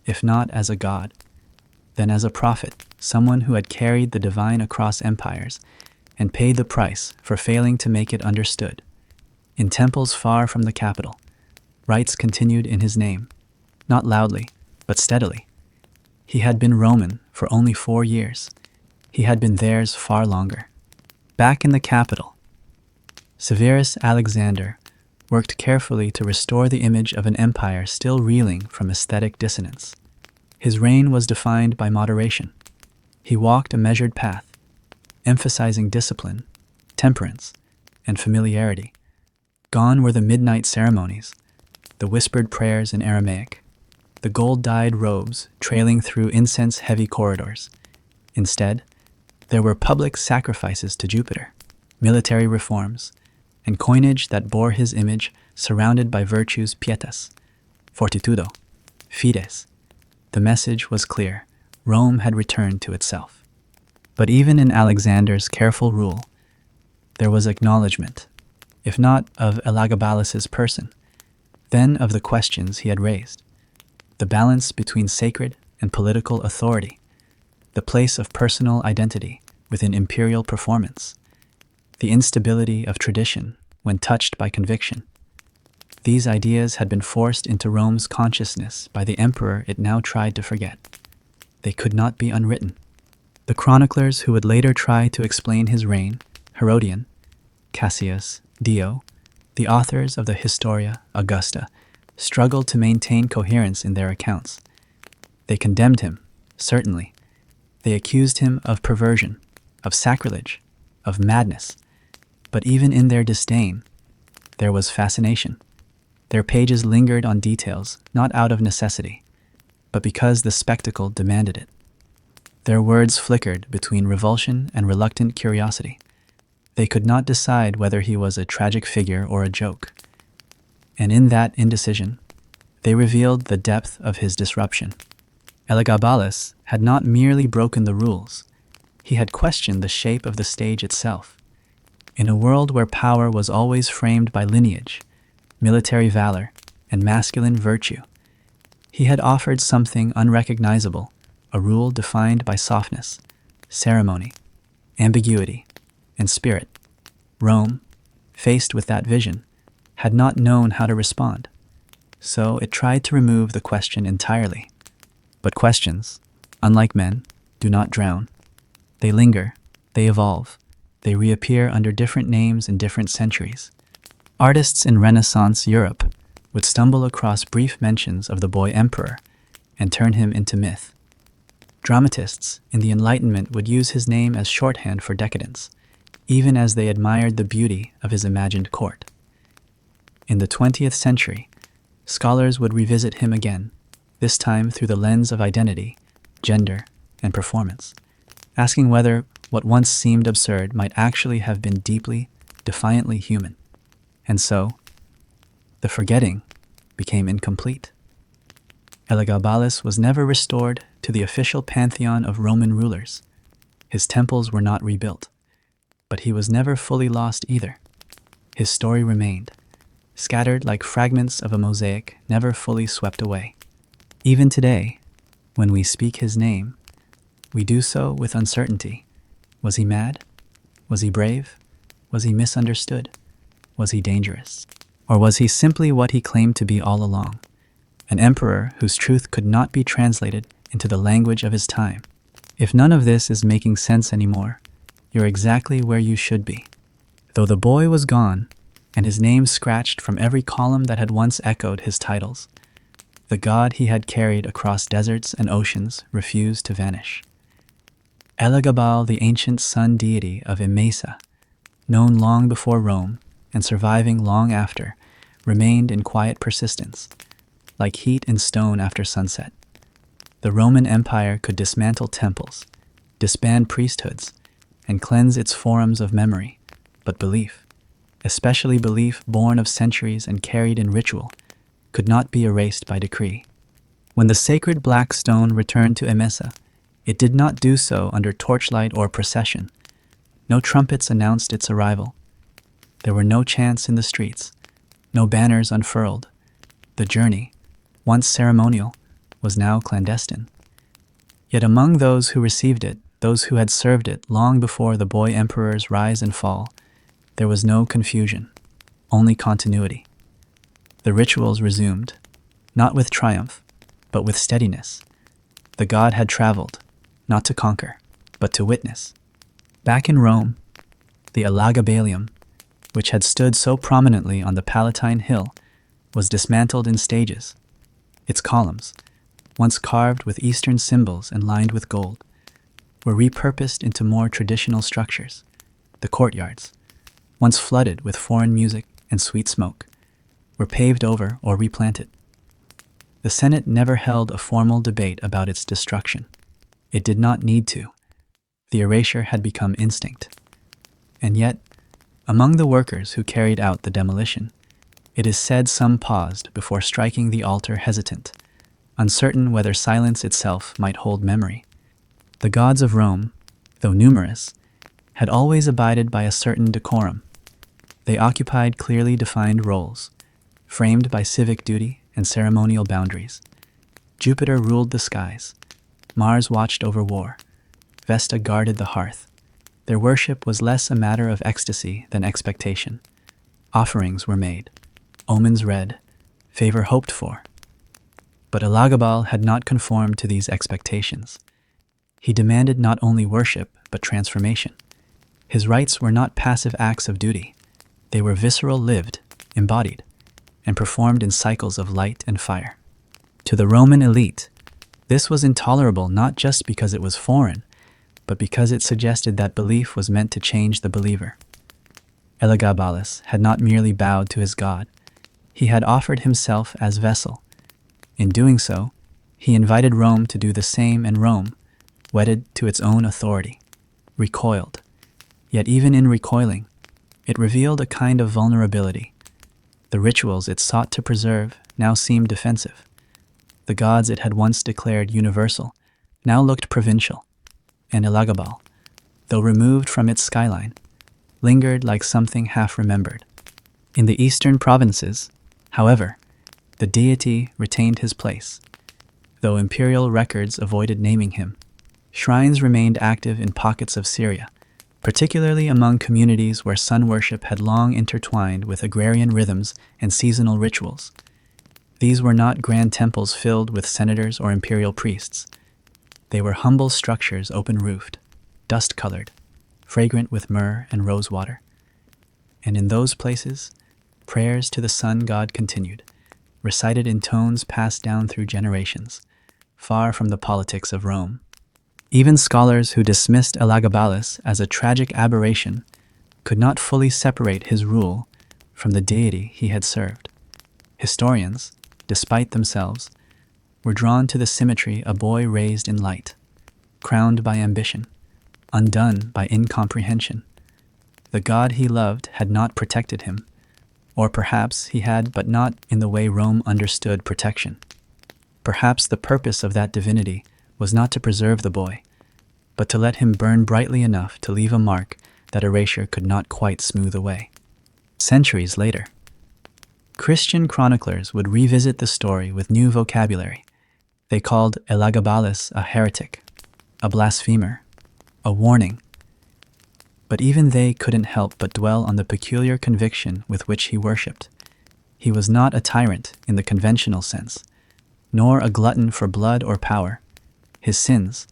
if not as a god, then as a prophet, someone who had carried the divine across empires and paid the price for failing to make it understood. In temples far from the capital, rites continued in his name, not loudly, but steadily. He had been Roman for only 4 years. He had been theirs far longer. Back in the capital, Severus Alexander worked carefully to restore the image of an empire still reeling from aesthetic dissonance. His reign was defined by moderation. He walked a measured path, emphasizing discipline, temperance, and familiarity. Gone were the midnight ceremonies, the whispered prayers in Aramaic, the gold-dyed robes trailing through incense-heavy corridors. Instead, there were public sacrifices to Jupiter, military reforms, and coinage that bore his image surrounded by virtues pietas, fortitudo, fides. The message was clear. Rome had returned to itself. But even in Alexander's careful rule, there was acknowledgement, if not of Elagabalus's person, then of the questions he had raised. The balance between sacred and political authority, the place of personal identity within imperial performance, the instability of tradition when touched by conviction. These ideas had been forced into Rome's consciousness by the emperor it now tried to forget. They could not be unwritten. The chroniclers who would later try to explain his reign, Herodian, Cassius, Dio, the authors of the Historia Augusta, struggled to maintain coherence in their accounts. They condemned him, certainly. They accused him of perversion, of sacrilege, of madness. But even in their disdain, there was fascination. Their pages lingered on details, not out of necessity, but because the spectacle demanded it. Their words flickered between revulsion and reluctant curiosity. They could not decide whether he was a tragic figure or a joke. And in that indecision, they revealed the depth of his disruption. Elagabalus had not merely broken the rules, he had questioned the shape of the stage itself. In a world where power was always framed by lineage, military valor, and masculine virtue, he had offered something unrecognizable, a rule defined by softness, ceremony, ambiguity, and spirit. Rome, faced with that vision, had not known how to respond, so it tried to remove the question entirely. But questions, unlike men, do not drown. They linger, they evolve, they reappear under different names in different centuries. Artists in Renaissance Europe would stumble across brief mentions of the boy emperor and turn him into myth. Dramatists in the Enlightenment would use his name as shorthand for decadence, even as they admired the beauty of his imagined court. In the 20th century, scholars would revisit him again, this time through the lens of identity, gender, and performance, asking whether what once seemed absurd might actually have been deeply, defiantly human. And so, the forgetting became incomplete. Elagabalus was never restored to the official pantheon of Roman rulers. His temples were not rebuilt, but he was never fully lost either. His story remained, scattered like fragments of a mosaic never fully swept away. Even today, when we speak his name, we do so with uncertainty. Was he mad? Was he brave? Was he misunderstood? Was he dangerous? Or was he simply what he claimed to be all along? An emperor whose truth could not be translated into the language of his time. If none of this is making sense anymore, you're exactly where you should be. Though the boy was gone, and his name scratched from every column that had once echoed his titles, the god he had carried across deserts and oceans refused to vanish. Elagabal, the ancient sun deity of Emesa, known long before Rome, and surviving long after, remained in quiet persistence, like heat in stone after sunset. The Roman Empire could dismantle temples, disband priesthoods, and cleanse its forums of memory, but belief, especially belief born of centuries and carried in ritual, could not be erased by decree. When the sacred black stone returned to Emesa, it did not do so under torchlight or procession. No trumpets announced its arrival. There were no chants in the streets, no banners unfurled. The journey, once ceremonial, was now clandestine. Yet among those who received it, those who had served it long before the boy emperor's rise and fall, there was no confusion, only continuity. The rituals resumed, not with triumph, but with steadiness. The god had traveled, not to conquer, but to witness. Back in Rome, the Elagabalus, which had stood so prominently on the Palatine Hill, was dismantled in stages. Its columns, once carved with Eastern symbols and lined with gold, were repurposed into more traditional structures. The courtyards, once flooded with foreign music and sweet smoke, were paved over or replanted. The Senate never held a formal debate about its destruction. It did not need to. The erasure had become instinct. And yet, among the workers who carried out the demolition, it is said some paused before striking the altar hesitant, uncertain whether silence itself might hold memory. The gods of Rome, though numerous, had always abided by a certain decorum. They occupied clearly defined roles, framed by civic duty and ceremonial boundaries. Jupiter ruled the skies. Mars watched over war. Vesta guarded the hearth. Their worship was less a matter of ecstasy than expectation. Offerings were made, omens read, favor hoped for. But Elagabalus had not conformed to these expectations. He demanded not only worship, but transformation. His rites were not passive acts of duty. They were visceral, lived, embodied, and performed in cycles of light and fire. To the Roman elite, this was intolerable not just because it was foreign, but because it suggested that belief was meant to change the believer. Elagabalus had not merely bowed to his god. He had offered himself as vessel. In doing so, he invited Rome to do the same, and Rome, wedded to its own authority, recoiled. Yet even in recoiling, it revealed a kind of vulnerability. The rituals it sought to preserve now seemed defensive. The gods it had once declared universal now looked provincial, and Elagabalus, though removed from its skyline, lingered like something half-remembered. In the eastern provinces, however, the deity retained his place. Though imperial records avoided naming him, shrines remained active in pockets of Syria, particularly among communities where sun worship had long intertwined with agrarian rhythms and seasonal rituals. These were not grand temples filled with senators or imperial priests. They were humble structures open-roofed, dust-colored, fragrant with myrrh and rosewater. And in those places, prayers to the sun god continued, recited in tones passed down through generations, far from the politics of Rome. Even scholars who dismissed Elagabalus as a tragic aberration could not fully separate his rule from the deity he had served. Historians, despite themselves, were drawn to the symmetry a boy raised in light, crowned by ambition, undone by incomprehension. The god he loved had not protected him, or perhaps he had, but not in the way Rome understood protection. Perhaps the purpose of that divinity was not to preserve the boy, but to let him burn brightly enough to leave a mark that erasure could not quite smooth away. Centuries later, Christian chroniclers would revisit the story with new vocabulary. They called Elagabalus a heretic, a blasphemer, a warning. But even they couldn't help but dwell on the peculiar conviction with which he worshipped. He was not a tyrant in the conventional sense, nor a glutton for blood or power. His sins,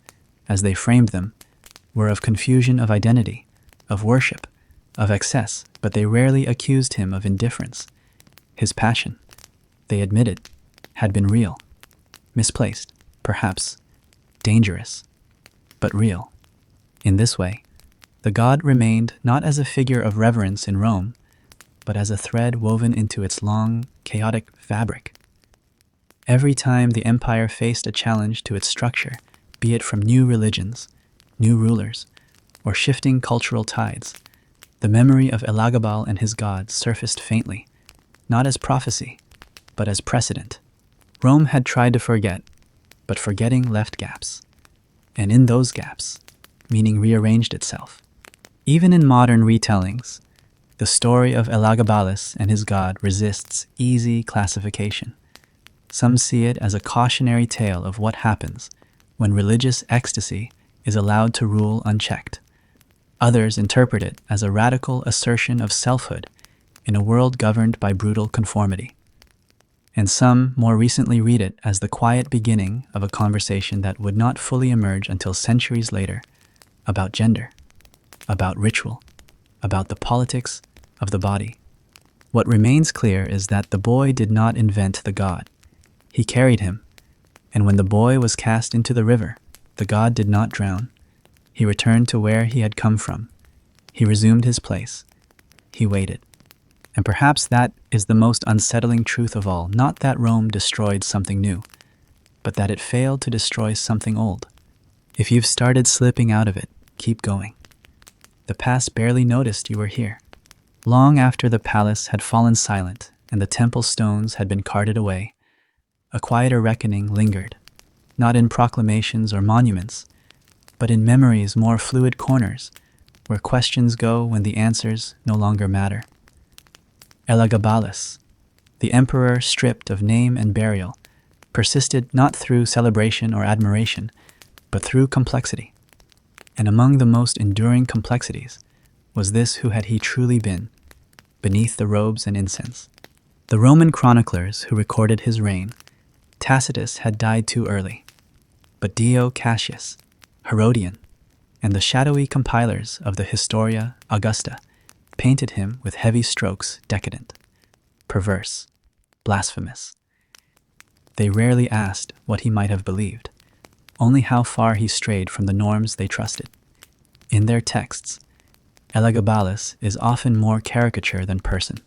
as they framed them, were of confusion of identity, of worship, of excess, but they rarely accused him of indifference. His passion, they admitted, had been real, misplaced, perhaps, dangerous, but real. In this way, the god remained not as a figure of reverence in Rome, but as a thread woven into its long, chaotic fabric. Every time the empire faced a challenge to its structure, be it from new religions, new rulers, or shifting cultural tides, the memory of Elagabal and his gods surfaced faintly, not as prophecy, but as precedent. Rome had tried to forget, but forgetting left gaps. And in those gaps, meaning rearranged itself. Even in modern retellings, the story of Elagabalus and his god resists easy classification. Some see it as a cautionary tale of what happens when religious ecstasy is allowed to rule unchecked. Others interpret it as a radical assertion of selfhood in a world governed by brutal conformity. And some more recently read it as the quiet beginning of a conversation that would not fully emerge until centuries later, about gender, about ritual, about the politics of the body. What remains clear is that the boy did not invent the god. He carried him, and when the boy was cast into the river, the god did not drown. He returned to where he had come from. He resumed his place. He waited. And perhaps that is the most unsettling truth of all, not that Rome destroyed something new, but that it failed to destroy something old. If you've started slipping out of it, keep going. The past barely noticed you were here. Long after the palace had fallen silent and the temple stones had been carted away, a quieter reckoning lingered, not in proclamations or monuments, but in memory's more fluid corners, where questions go when the answers no longer matter. Elagabalus, the emperor stripped of name and burial, persisted not through celebration or admiration, but through complexity. And among the most enduring complexities was this: who had he truly been, beneath the robes and incense? The Roman chroniclers who recorded his reign, Tacitus had died too early, but Dio Cassius, Herodian, and the shadowy compilers of the Historia Augusta painted him with heavy strokes decadent, perverse, blasphemous. They rarely asked what he might have believed, only how far he strayed from the norms they trusted. In their texts, Elagabalus is often more caricature than person,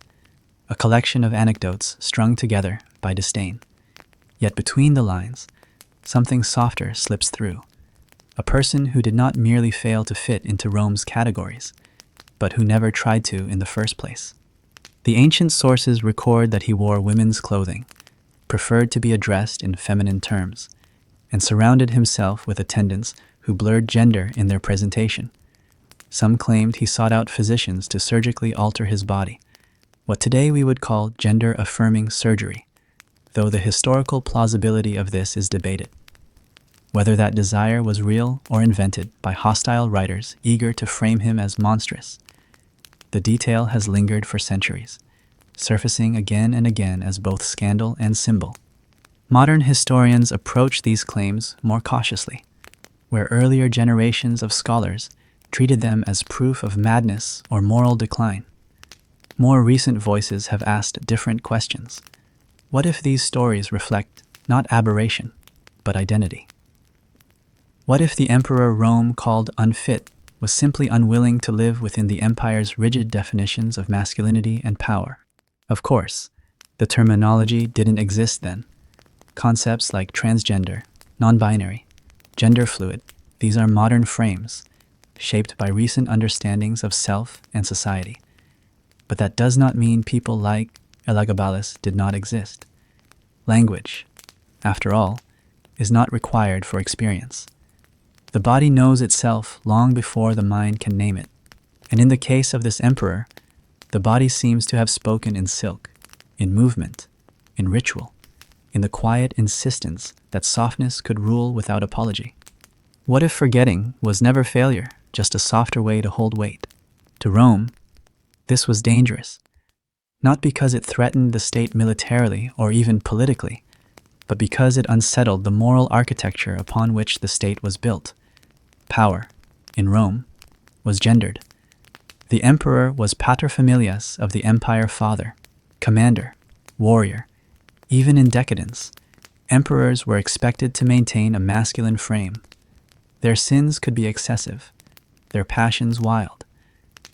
a collection of anecdotes strung together by disdain. Yet between the lines, something softer slips through, a person who did not merely fail to fit into Rome's categories, but who never tried to in the first place. The ancient sources record that he wore women's clothing, preferred to be addressed in feminine terms, and surrounded himself with attendants who blurred gender in their presentation. Some claimed he sought out physicians to surgically alter his body, what today we would call gender-affirming surgery, though the historical plausibility of this is debated. Whether that desire was real or invented by hostile writers eager to frame him as monstrous, the detail has lingered for centuries, surfacing again and again as both scandal and symbol. Modern historians approach these claims more cautiously, where earlier generations of scholars treated them as proof of madness or moral decline. More recent voices have asked different questions. What if these stories reflect not aberration, but identity? What if the emperor Rome called unfit was simply unwilling to live within the empire's rigid definitions of masculinity and power? Of course, the terminology didn't exist then. Concepts like transgender, non-binary, gender fluid, these are modern frames, shaped by recent understandings of self and society. But that does not mean people like Elagabalus did not exist. Language, after all, is not required for experience. The body knows itself long before the mind can name it. And in the case of this emperor, the body seems to have spoken in silk, in movement, in ritual, in the quiet insistence that softness could rule without apology. What if forgetting was never failure, just a softer way to hold weight? To Rome, this was dangerous, not because it threatened the state militarily or even politically, but because it unsettled the moral architecture upon which the state was built. Power, in Rome, was gendered. The emperor was paterfamilias of the empire father, commander, warrior. Even in decadence, emperors were expected to maintain a masculine frame. Their sins could be excessive, their passions wild,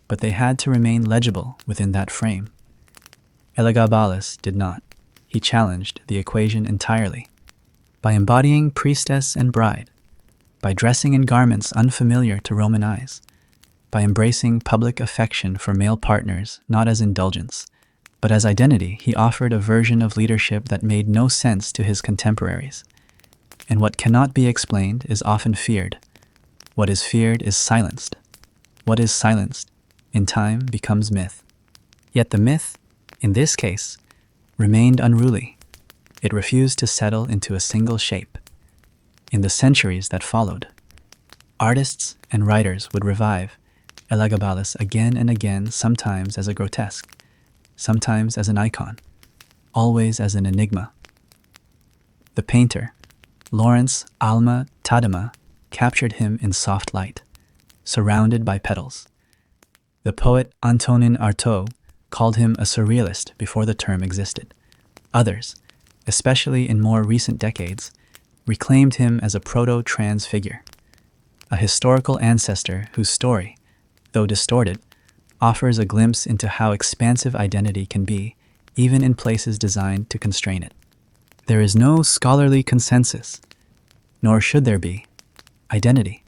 but they had to remain legible within that frame. Elagabalus did not. He challenged the equation entirely. By embodying priestess and bride, by dressing in garments unfamiliar to Roman eyes, by embracing public affection for male partners not as indulgence, but as identity, he offered a version of leadership that made no sense to his contemporaries. And what cannot be explained is often feared. What is feared is silenced. What is silenced, in time, becomes myth. Yet the myth, in this case, remained unruly. It refused to settle into a single shape. In the centuries that followed, artists and writers would revive Elagabalus again and again, sometimes as a grotesque, sometimes as an icon, always as an enigma. The painter, Lawrence Alma Tadema, captured him in soft light, surrounded by petals. The poet Antonin Artaud called him a surrealist before the term existed. Others, especially in more recent decades, reclaimed him as a proto-trans figure, a historical ancestor whose story, though distorted, offers a glimpse into how expansive identity can be, even in places designed to constrain it. There is no scholarly consensus, nor should there be, identity,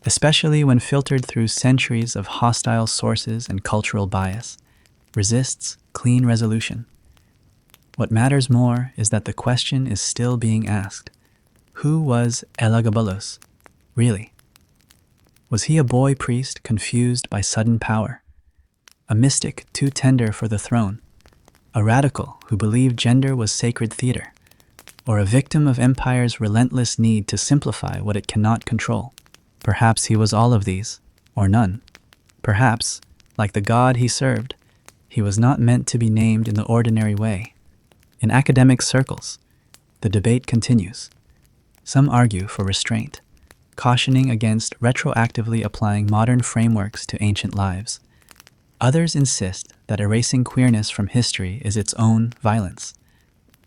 especially when filtered through centuries of hostile sources and cultural bias, resists clean resolution. What matters more is that the question is still being asked. Who was Elagabalus, really? Was he a boy priest confused by sudden power? A mystic too tender for the throne? A radical who believed gender was sacred theater? Or a victim of empire's relentless need to simplify what it cannot control? Perhaps he was all of these, or none. Perhaps, like the god he served, he was not meant to be named in the ordinary way. In academic circles, the debate continues. Some argue for restraint, cautioning against retroactively applying modern frameworks to ancient lives. Others insist that erasing queerness from history is its own violence,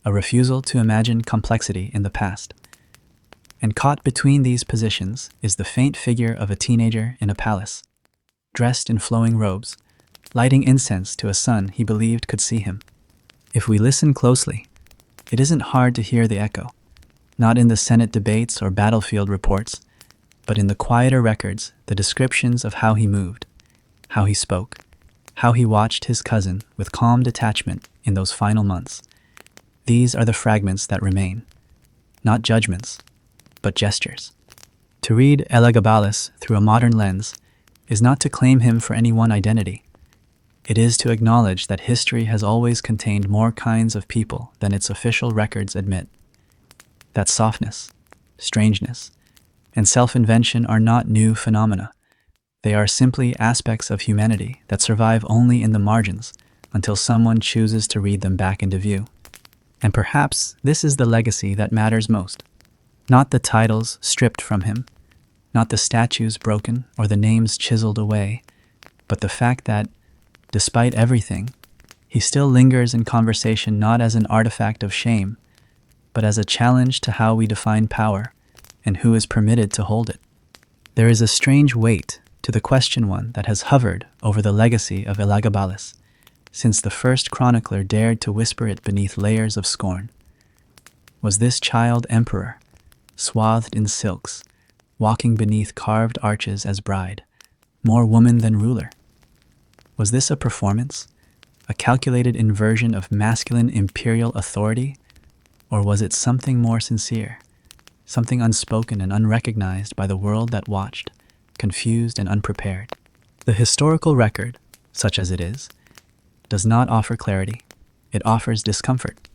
a refusal to imagine complexity in the past. And caught between these positions is the faint figure of a teenager in a palace, dressed in flowing robes, lighting incense to a son he believed could see him. If we listen closely, it isn't hard to hear the echo, not in the Senate debates or battlefield reports, but in the quieter records, the descriptions of how he moved, how he spoke, how he watched his cousin with calm detachment in those final months. These are the fragments that remain, not judgments, but gestures. To read Elagabalus through a modern lens is not to claim him for any one identity. It is to acknowledge that history has always contained more kinds of people than its official records admit. That softness, strangeness, and self-invention are not new phenomena. They are simply aspects of humanity that survive only in the margins until someone chooses to read them back into view. And perhaps this is the legacy that matters most. Not the titles stripped from him, not the statues broken or the names chiseled away, but the fact that, despite everything, he still lingers in conversation not as an artifact of shame, but as a challenge to how we define power and who is permitted to hold it. There is a strange weight to the question one that has hovered over the legacy of Elagabalus since the first chronicler dared to whisper it beneath layers of scorn. Was this child emperor, swathed in silks, walking beneath carved arches as bride, more woman than ruler? Was this a performance, a calculated inversion of masculine imperial authority, or was it something more sincere, something unspoken and unrecognized by the world that watched, confused and unprepared? The historical record, such as it is, does not offer clarity, it offers discomfort.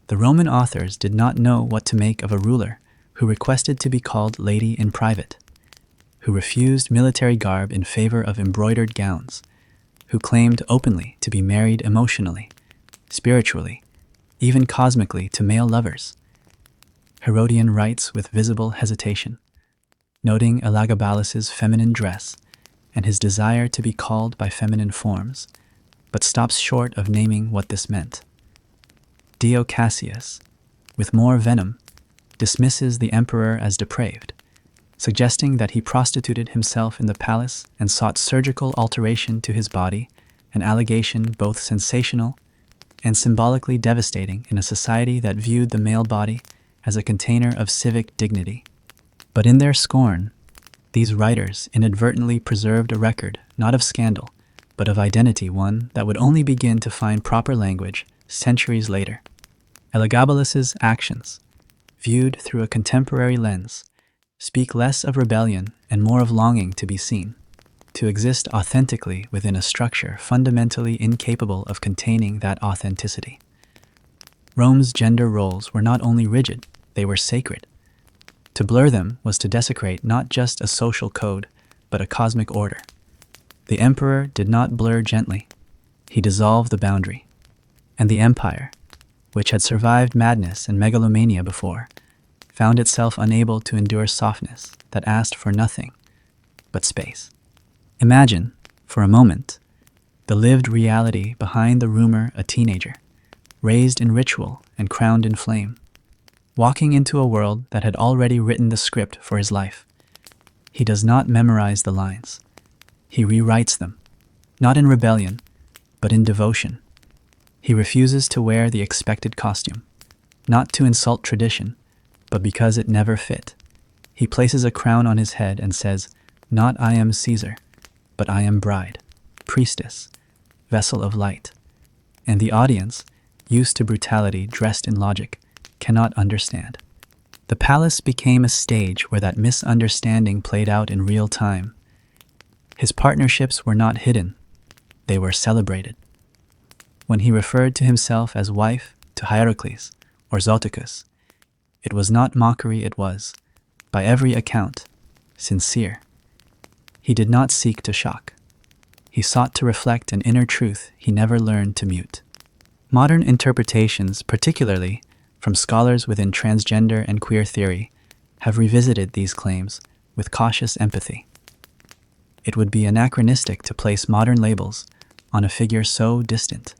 The Roman authors did not know what to make of a ruler who requested to be called lady in private, who refused military garb in favor of embroidered gowns, who claimed openly to be married emotionally, spiritually, even cosmically to male lovers. Herodian writes with visible hesitation, noting Elagabalus's feminine dress and his desire to be called by feminine forms, but stops short of naming what this meant. Dio Cassius, with more venom, dismisses the emperor as depraved, suggesting that he prostituted himself in the palace and sought surgical alteration to his body, an allegation both sensational and symbolically devastating in a society that viewed the male body as a container of civic dignity. But in their scorn, these writers inadvertently preserved a record not of scandal, but of identity, one that would only begin to find proper language centuries later. Elagabalus's actions, viewed through a contemporary lens, speak less of rebellion and more of longing to be seen, to exist authentically within a structure fundamentally incapable of containing that authenticity. Rome's gender roles were not only rigid, they were sacred. To blur them was to desecrate not just a social code, but a cosmic order. The emperor did not blur gently. He dissolved the boundary. And the empire, which had survived madness and megalomania before, found itself unable to endure softness that asked for nothing but space. Imagine, for a moment, the lived reality behind the rumor a teenager, raised in ritual and crowned in flame, walking into a world that had already written the script for his life. He does not memorize the lines. He rewrites them, not in rebellion, but in devotion. He refuses to wear the expected costume, not to insult tradition, but because it never fit. He places a crown on his head and says, "Not I am Caesar, but I am bride, priestess, vessel of light." And the audience, used to brutality dressed in logic, cannot understand. The palace became a stage where that misunderstanding played out in real time. His partnerships were not hidden, they were celebrated. When he referred to himself as wife to Hierocles or Zoticus, it was not mockery, it was, by every account, sincere. He did not seek to shock. He sought to reflect an inner truth he never learned to mute. Modern interpretations, particularly from scholars within transgender and queer theory, have revisited these claims with cautious empathy. It would be anachronistic to place modern labels on a figure so distant,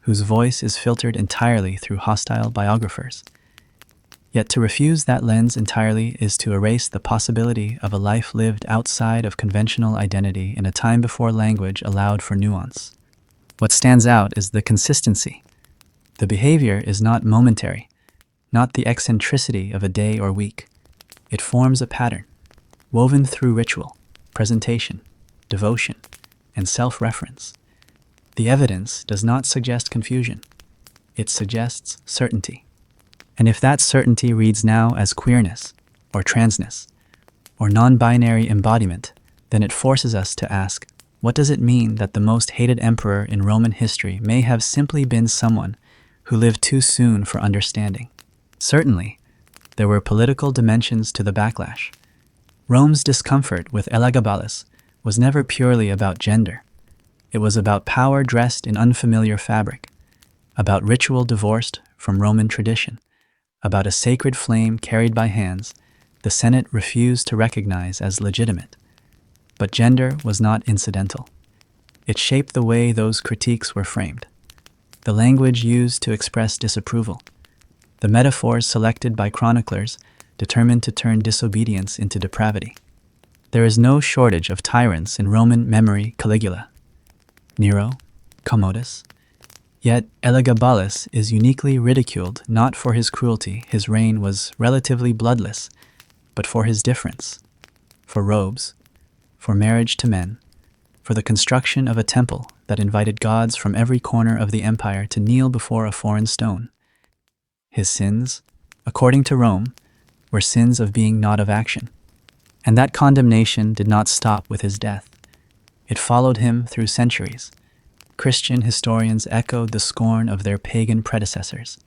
whose voice is filtered entirely through hostile biographers. Yet to refuse that lens entirely is to erase the possibility of a life lived outside of conventional identity in a time before language allowed for nuance. What stands out is the consistency. The behavior is not momentary, not the eccentricity of a day or week. It forms a pattern, woven through ritual, presentation, devotion, and self-reference. The evidence does not suggest confusion. It suggests certainty. And if that certainty reads now as queerness, or transness, or non-binary embodiment, then it forces us to ask, what does it mean that the most hated emperor in Roman history may have simply been someone who lived too soon for understanding? Certainly, there were political dimensions to the backlash. Rome's discomfort with Elagabalus was never purely about gender. It was about power dressed in unfamiliar fabric, about ritual divorced from Roman tradition, about a sacred flame carried by hands the Senate refused to recognize as legitimate. But gender was not incidental. It shaped the way those critiques were framed, the language used to express disapproval, the metaphors selected by chroniclers determined to turn disobedience into depravity. There is no shortage of tyrants in Roman memory: Caligula, Nero, Commodus. Yet Elagabalus is uniquely ridiculed not for his cruelty, his reign was relatively bloodless, but for his difference, for robes, for marriage to men, for the construction of a temple that invited gods from every corner of the empire to kneel before a foreign stone. His sins, according to Rome, were sins of being not of action. And that condemnation did not stop with his death. It followed him through centuries. Christian historians echoed the scorn of their pagan predecessors,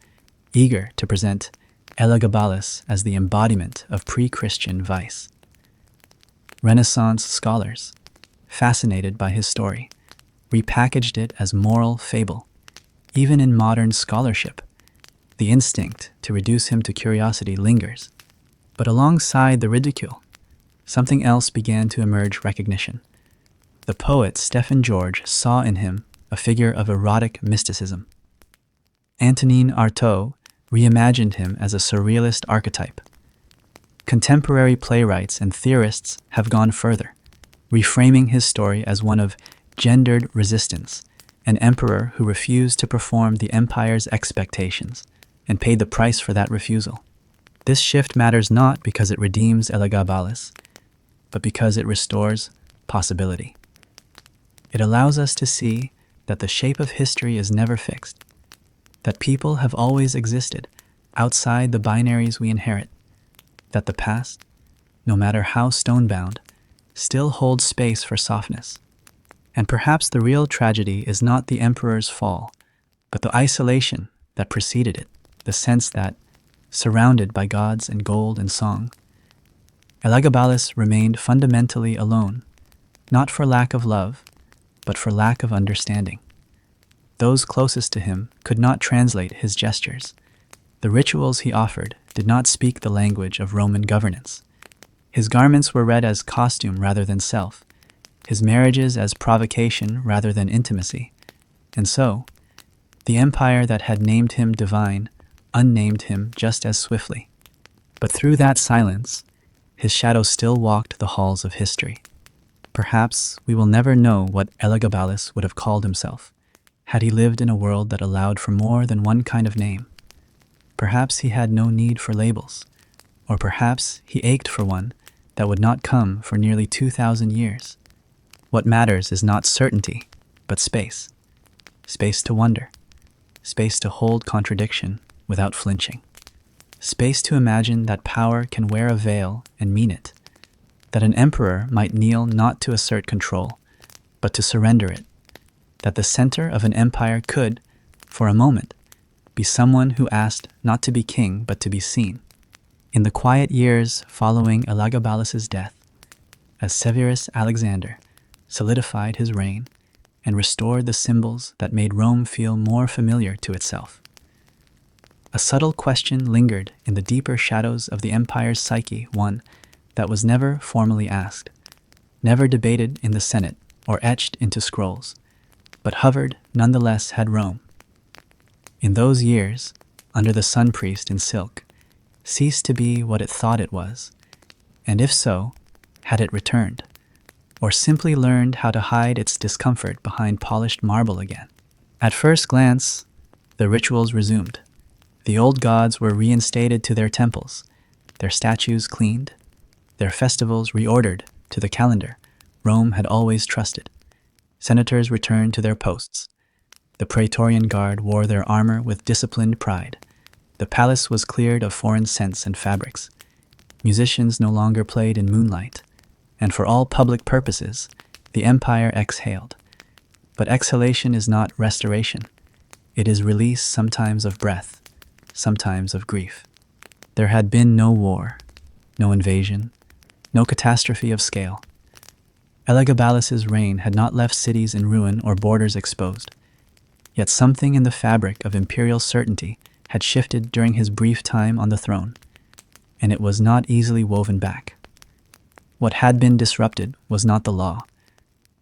eager to present Elagabalus as the embodiment of pre-Christian vice. Renaissance scholars, fascinated by his story, repackaged it as moral fable. Even in modern scholarship, the instinct to reduce him to curiosity lingers. But alongside the ridicule, something else began to emerge: recognition. The poet Stephen George saw in him a figure of erotic mysticism. Antonin Artaud reimagined him as a surrealist archetype. Contemporary playwrights and theorists have gone further, reframing his story as one of gendered resistance, an emperor who refused to perform the empire's expectations and paid the price for that refusal. This shift matters not because it redeems Elagabalus, but because it restores possibility. It allows us to see that the shape of history is never fixed, that people have always existed outside the binaries we inherit, that the past, no matter how stonebound, still holds space for softness. And perhaps the real tragedy is not the emperor's fall, but the isolation that preceded it, the sense that, surrounded by gods and gold and song, Elagabalus remained fundamentally alone, not for lack of love, but for lack of understanding. Those closest to him could not translate his gestures. The rituals he offered did not speak the language of Roman governance. His garments were read as costume rather than self, his marriages as provocation rather than intimacy. And so, the empire that had named him divine unnamed him just as swiftly. But through that silence, his shadow still walked the halls of history. Perhaps we will never know what Elagabalus would have called himself, had he lived in a world that allowed for more than one kind of name. Perhaps he had no need for labels, or perhaps he ached for one that would not come for nearly 2,000 years. What matters is not certainty, but space. Space to wonder. Space to hold contradiction without flinching. Space to imagine that power can wear a veil and mean it. That an emperor might kneel not to assert control, but to surrender it. That the center of an empire could, for a moment, be someone who asked not to be king but to be seen. In the quiet years following Elagabalus's death, as Severus Alexander solidified his reign and restored the symbols that made Rome feel more familiar to itself, a subtle question lingered in the deeper shadows of the empire's psyche, one that was never formally asked, never debated in the Senate or etched into scrolls, but hovered nonetheless. Had Rome, in those years, under the sun priest in silk, ceased to be what it thought it was? And if so, had it returned, or simply learned how to hide its discomfort behind polished marble again? At first glance, the rituals resumed. The old gods were reinstated to their temples, their statues cleaned, their festivals reordered to the calendar Rome had always trusted. Senators returned to their posts. The Praetorian Guard wore their armor with disciplined pride. The palace was cleared of foreign scents and fabrics. Musicians no longer played in moonlight, and for all public purposes, the empire exhaled. But exhalation is not restoration. It is release, sometimes of breath, sometimes of grief. There had been no war, no invasion, no catastrophe of scale. Elagabalus's reign had not left cities in ruin or borders exposed. Yet something in the fabric of imperial certainty had shifted during his brief time on the throne, and it was not easily woven back. What had been disrupted was not the law,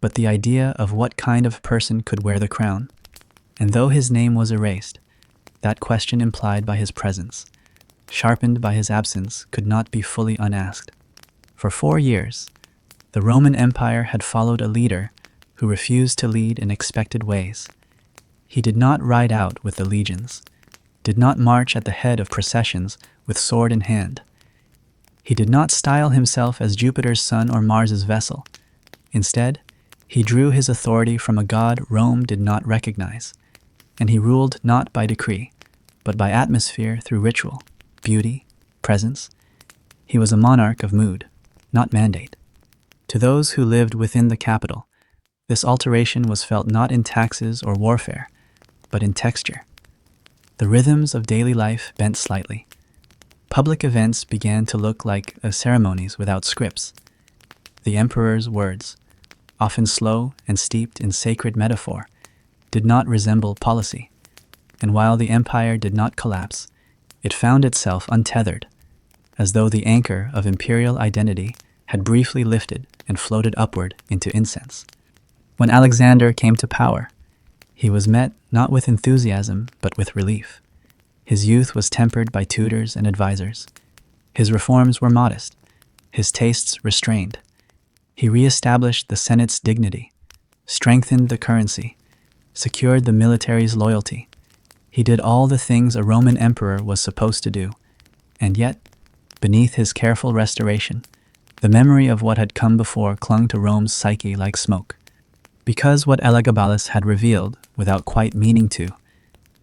but the idea of what kind of person could wear the crown. And though his name was erased, that question implied by his presence, sharpened by his absence, could not be fully unasked. For 4 years, the Roman Empire had followed a leader who refused to lead in expected ways. He did not ride out with the legions, did not march at the head of processions with sword in hand. He did not style himself as Jupiter's son or Mars's vessel. Instead, he drew his authority from a god Rome did not recognize, and he ruled not by decree, but by atmosphere through ritual, beauty, presence. He was a monarch of mood, not mandate. To those who lived within the capital, this alteration was felt not in taxes or warfare, but in texture. The rhythms of daily life bent slightly. Public events began to look like ceremonies without scripts. The emperor's words, often slow and steeped in sacred metaphor, did not resemble policy, and while the empire did not collapse, it found itself untethered, as though the anchor of imperial identity had briefly lifted and floated upward into incense. When Alexander came to power, he was met not with enthusiasm but with relief. His youth was tempered by tutors and advisors. His reforms were modest, his tastes restrained. He re-established the Senate's dignity, strengthened the currency, secured the military's loyalty. He did all the things a Roman emperor was supposed to do, and yet, beneath his careful restoration, the memory of what had come before clung to Rome's psyche like smoke. Because what Elagabalus had revealed, without quite meaning to,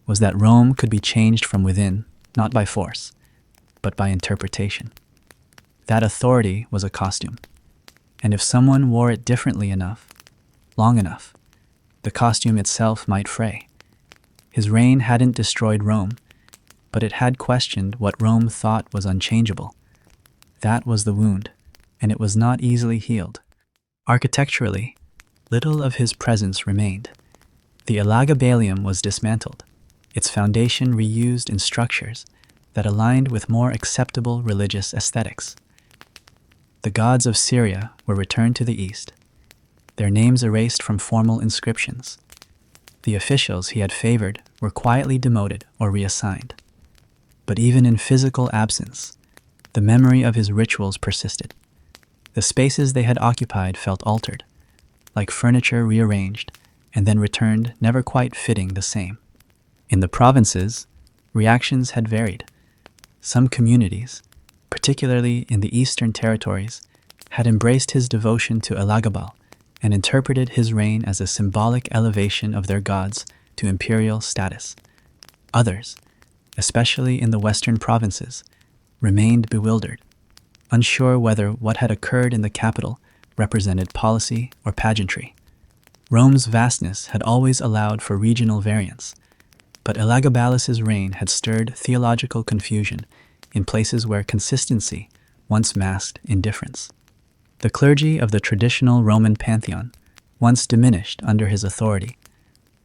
was that Rome could be changed from within, not by force, but by interpretation. That authority was a costume, and if someone wore it differently enough, long enough, the costume itself might fray. His reign hadn't destroyed Rome, but it had questioned what Rome thought was unchangeable. That was the wound, and it was not easily healed. Architecturally, little of his presence remained. The Elagabalium was dismantled, its foundation reused in structures that aligned with more acceptable religious aesthetics. The gods of Syria were returned to the east, their names erased from formal inscriptions. The officials he had favored were quietly demoted or reassigned. But even in physical absence, the memory of his rituals persisted. The spaces they had occupied felt altered, like furniture rearranged and then returned never quite fitting the same. In the provinces, reactions had varied. Some communities, particularly in the eastern territories, had embraced his devotion to Elagabal and interpreted his reign as a symbolic elevation of their gods to imperial status. Others, especially in the western provinces, remained bewildered, unsure whether what had occurred in the capital represented policy or pageantry. Rome's vastness had always allowed for regional variance, but Elagabalus's reign had stirred theological confusion in places where consistency once masked indifference. The clergy of the traditional Roman pantheon, once diminished under his authority,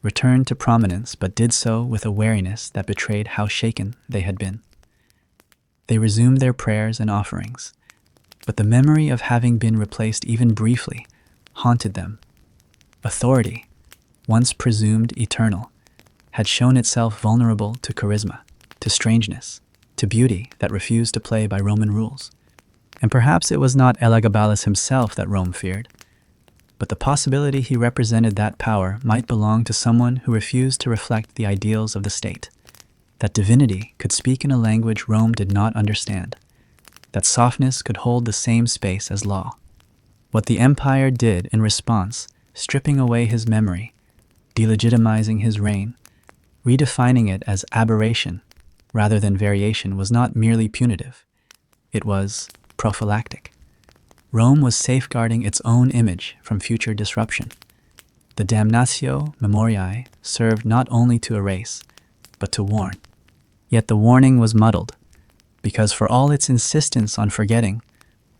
returned to prominence but did so with a wariness that betrayed how shaken they had been. They resumed their prayers and offerings, but the memory of having been replaced even briefly haunted them. Authority, once presumed eternal, had shown itself vulnerable to charisma, to strangeness, to beauty that refused to play by Roman rules. And perhaps it was not Elagabalus himself that Rome feared, but the possibility he represented that power might belong to someone who refused to reflect the ideals of the state, that divinity could speak in a language Rome did not understand, that softness could hold the same space as law. What the empire did in response, stripping away his memory, delegitimizing his reign, redefining it as aberration rather than variation, was not merely punitive. It was prophylactic. Rome was safeguarding its own image from future disruption. The damnatio memoriae served not only to erase, but to warn. Yet the warning was muddled, because for all its insistence on forgetting,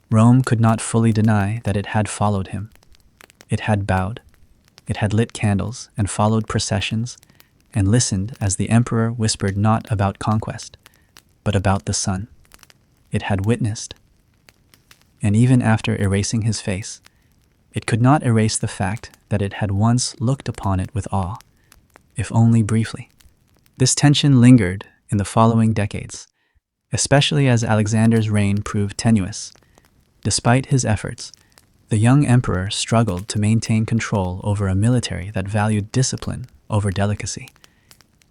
Rome could not fully deny that it had followed him. It had bowed, it had lit candles and followed processions, and listened as the emperor whispered not about conquest, but about the sun. It had witnessed. And even after erasing his face, it could not erase the fact that it had once looked upon it with awe, if only briefly. This tension lingered in the following decades, especially as Alexander's reign proved tenuous. Despite his efforts, the young emperor struggled to maintain control over a military that valued discipline over delicacy,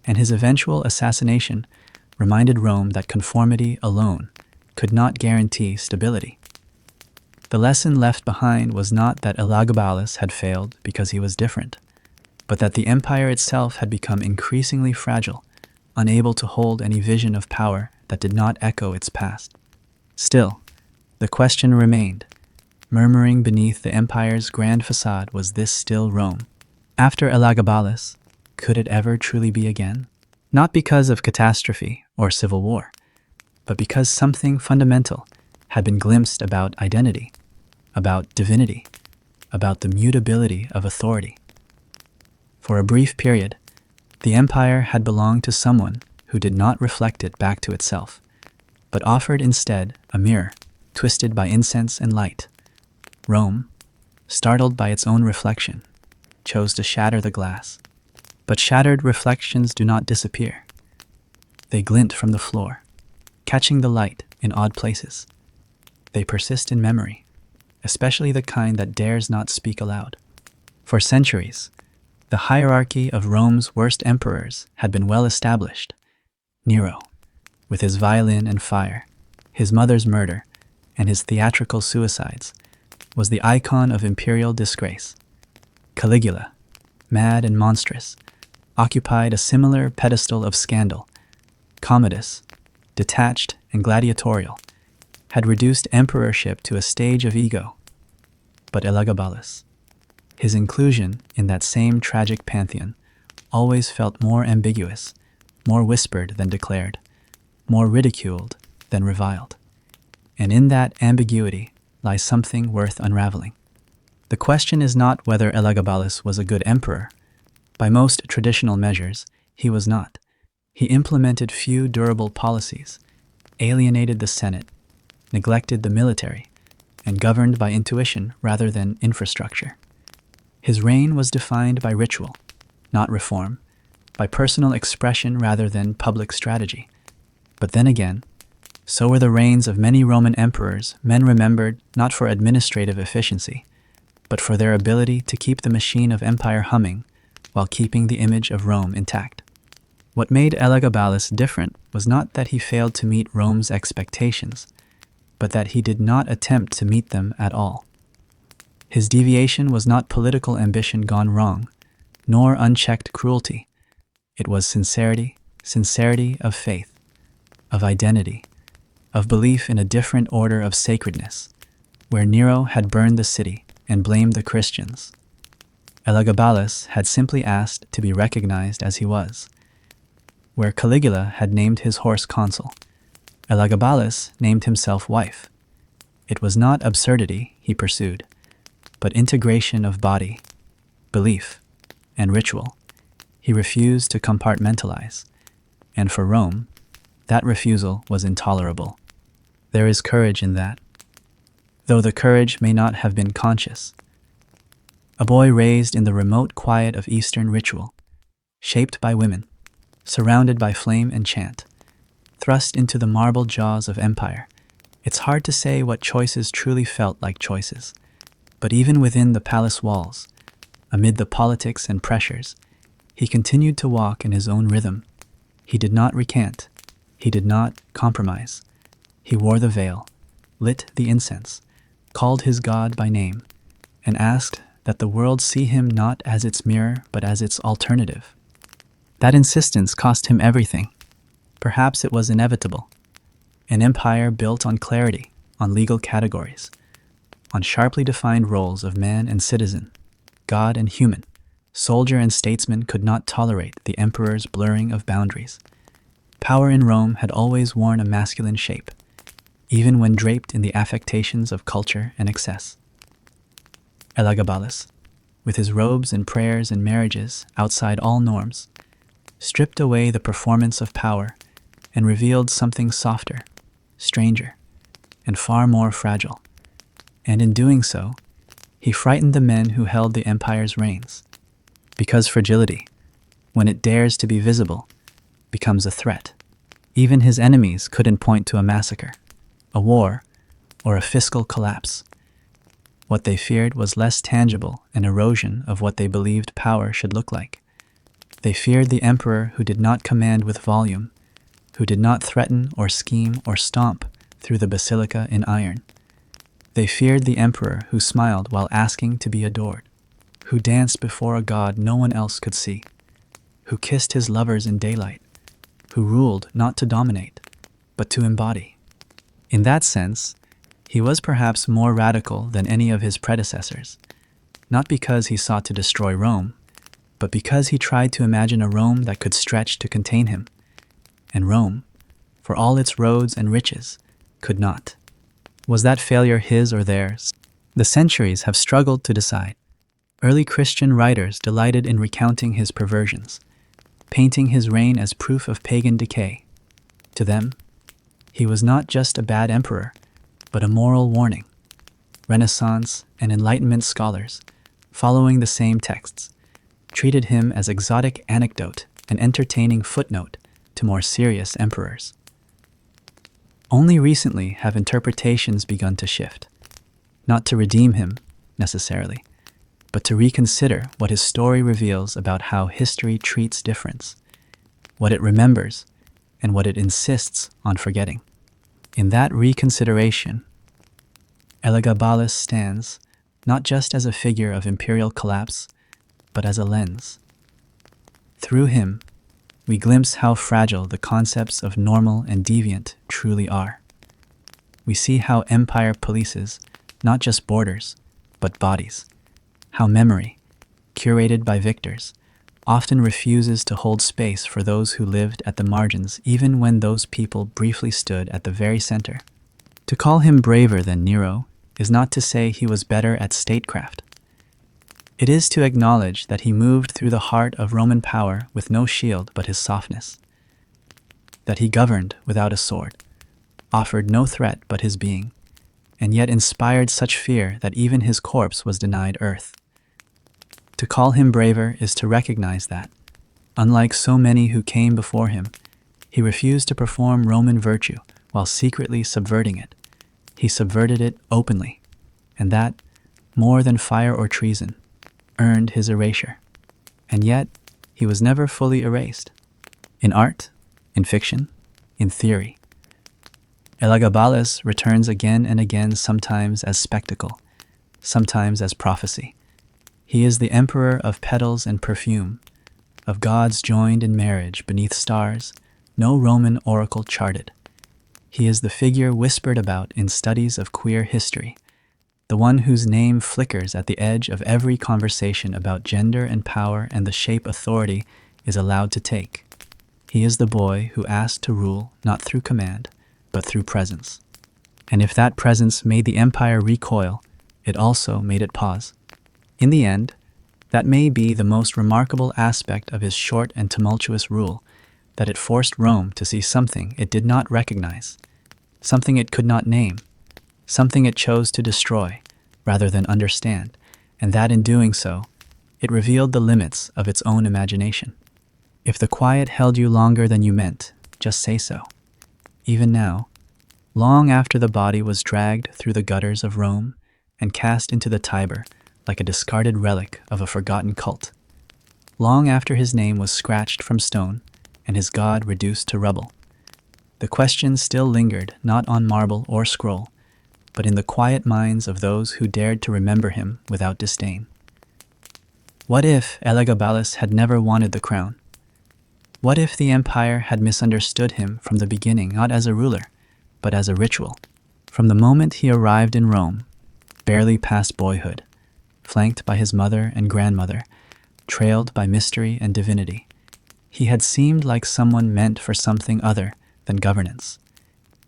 and his eventual assassination reminded Rome that conformity alone could not guarantee stability. The lesson left behind was not that Elagabalus had failed because he was different, but that the empire itself had become increasingly fragile, unable to hold any vision of power that did not echo its past. Still, the question remained, murmuring beneath the empire's grand facade: was this still Rome? After Elagabalus, could it ever truly be again? Not because of catastrophe or civil war, but because something fundamental had been glimpsed about identity, about divinity, about the mutability of authority. For a brief period, the empire had belonged to someone who did not reflect it back to itself, but offered instead a mirror twisted by incense and light. Rome, startled by its own reflection, chose to shatter the glass. But shattered reflections do not disappear. They glint from the floor, catching the light in odd places. They persist in memory, especially the kind that dares not speak aloud. For centuries, The hierarchy of Rome's worst emperors had been well established. Nero, with his violin and fire, his mother's murder, and his theatrical suicides, was the icon of imperial disgrace. Caligula, mad and monstrous, occupied a similar pedestal of scandal. Commodus, detached and gladiatorial, had reduced emperorship to a stage of ego. But Elagabalus, his inclusion in that same tragic pantheon, always felt more ambiguous, more whispered than declared, more ridiculed than reviled. And in that ambiguity lies something worth unraveling. The question is not whether Elagabalus was a good emperor. By most traditional measures, he was not. He implemented few durable policies, alienated the Senate, neglected the military, and governed by intuition rather than infrastructure. His reign was defined by ritual, not reform, by personal expression rather than public strategy. But then again, so were the reigns of many Roman emperors, men remembered not for administrative efficiency, but for their ability to keep the machine of empire humming while keeping the image of Rome intact. What made Elagabalus different was not that he failed to meet Rome's expectations, but that he did not attempt to meet them at all. His deviation was not political ambition gone wrong, nor unchecked cruelty. It was sincerity of faith, of identity, of belief in a different order of sacredness, where Nero had burned the city and blamed the Christians. Elagabalus had simply asked to be recognized as he was. Where Caligula had named his horse consul, Elagabalus named himself wife. It was not absurdity he pursued, but integration of body, belief, and ritual. He refused to compartmentalize, and for Rome, that refusal was intolerable. There is courage in that, though the courage may not have been conscious. A boy raised in the remote quiet of Eastern ritual, shaped by women, surrounded by flame and chant, thrust into the marble jaws of empire. It's hard to say what choices truly felt like choices, but even within the palace walls, amid the politics and pressures, he continued to walk in his own rhythm. He did not recant. He did not compromise. He wore the veil, lit the incense, called his God by name, and asked that the world see him not as its mirror but as its alternative. That insistence cost him everything. Perhaps it was inevitable. An empire built on clarity, on legal categories, on sharply defined roles of man and citizen, God and human, soldier and statesman could not tolerate the emperor's blurring of boundaries. Power in Rome had always worn a masculine shape, even when draped in the affectations of culture and excess. Elagabalus, with his robes and prayers and marriages outside all norms, stripped away the performance of power and revealed something softer, stranger, and far more fragile. And in doing so, he frightened the men who held the empire's reins, because fragility, when it dares to be visible, becomes a threat. Even his enemies couldn't point to a massacre, a war, or a fiscal collapse. What they feared was less tangible, an erosion of what they believed power should look like. They feared the emperor who did not command with volume, who did not threaten or scheme or stomp through the basilica in iron. They feared the emperor who smiled while asking to be adored, who danced before a god no one else could see, who kissed his lovers in daylight, who ruled not to dominate, but to embody. In that sense, he was perhaps more radical than any of his predecessors, not because he sought to destroy Rome, but because he tried to imagine a Rome that could stretch to contain him. And Rome, for all its roads and riches, could not. Was that failure his or theirs? The centuries have struggled to decide. Early Christian writers delighted in recounting his perversions, painting his reign as proof of pagan decay. To them, he was not just a bad emperor, but a moral warning. Renaissance and Enlightenment scholars, following the same texts, treated him as exotic anecdote and entertaining footnote to more serious emperors. Only recently have interpretations begun to shift, not to redeem him, necessarily, but to reconsider what his story reveals about how history treats difference, what it remembers, and what it insists on forgetting. In that reconsideration, Elagabalus stands not just as a figure of imperial collapse, but as a lens. Through him, we glimpse how fragile the concepts of normal and deviant truly are. We see how empire polices not just borders, but bodies. How memory, curated by victors, often refuses to hold space for those who lived at the margins even when those people briefly stood at the very center. To call him braver than Nero is not to say he was better at statecraft. It is to acknowledge that he moved through the heart of Roman power with no shield but his softness, that he governed without a sword, offered no threat but his being, and yet inspired such fear that even his corpse was denied earth. To call him braver is to recognize that, unlike so many who came before him, he refused to perform Roman virtue while secretly subverting it. He subverted it openly, and that, more than fire or treason, earned his erasure. And yet, he was never fully erased. In art, in fiction, in theory, Elagabalus returns again and again, sometimes as spectacle, sometimes as prophecy. He is the emperor of petals and perfume, of gods joined in marriage beneath stars no Roman oracle charted. He is the figure whispered about in studies of queer history, the one whose name flickers at the edge of every conversation about gender and power and the shape authority is allowed to take. He is the boy who asked to rule not through command, but through presence. And if that presence made the empire recoil, it also made it pause. In the end, that may be the most remarkable aspect of his short and tumultuous rule, that it forced Rome to see something it did not recognize, something it could not name, something it chose to destroy rather than understand, and that in doing so, it revealed the limits of its own imagination. If the quiet held you longer than you meant, just say so. Even now, long after the body was dragged through the gutters of Rome and cast into the Tiber like a discarded relic of a forgotten cult, long after his name was scratched from stone and his god reduced to rubble, the question still lingered not on marble or scroll, but in the quiet minds of those who dared to remember him without disdain. What if Elagabalus had never wanted the crown? What if the empire had misunderstood him from the beginning, not as a ruler, but as a ritual? From the moment he arrived in Rome, barely past boyhood, flanked by his mother and grandmother, trailed by mystery and divinity, he had seemed like someone meant for something other than governance.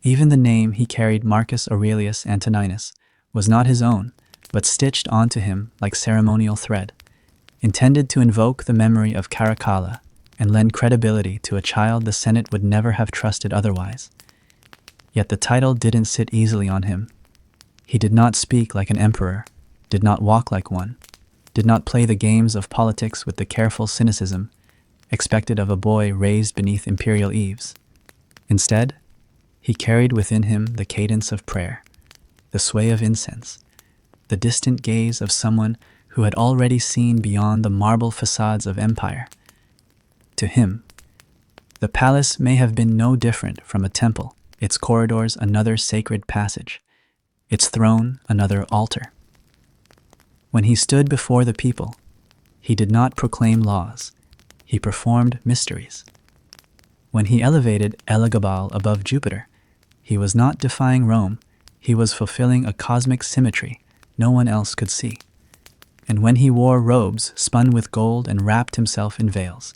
Even the name he carried, Marcus Aurelius Antoninus, was not his own, but stitched onto him like ceremonial thread, intended to invoke the memory of Caracalla and lend credibility to a child the Senate would never have trusted otherwise. Yet the title didn't sit easily on him. He did not speak like an emperor, did not walk like one, did not play the games of politics with the careful cynicism expected of a boy raised beneath imperial eaves. Instead, he carried within him the cadence of prayer, the sway of incense, the distant gaze of someone who had already seen beyond the marble facades of empire. To him, the palace may have been no different from a temple, its corridors another sacred passage, its throne another altar. When he stood before the people, he did not proclaim laws, he performed mysteries. When he elevated Elagabal above Jupiter, he was not defying Rome, he was fulfilling a cosmic symmetry no one else could see. And when he wore robes spun with gold and wrapped himself in veils,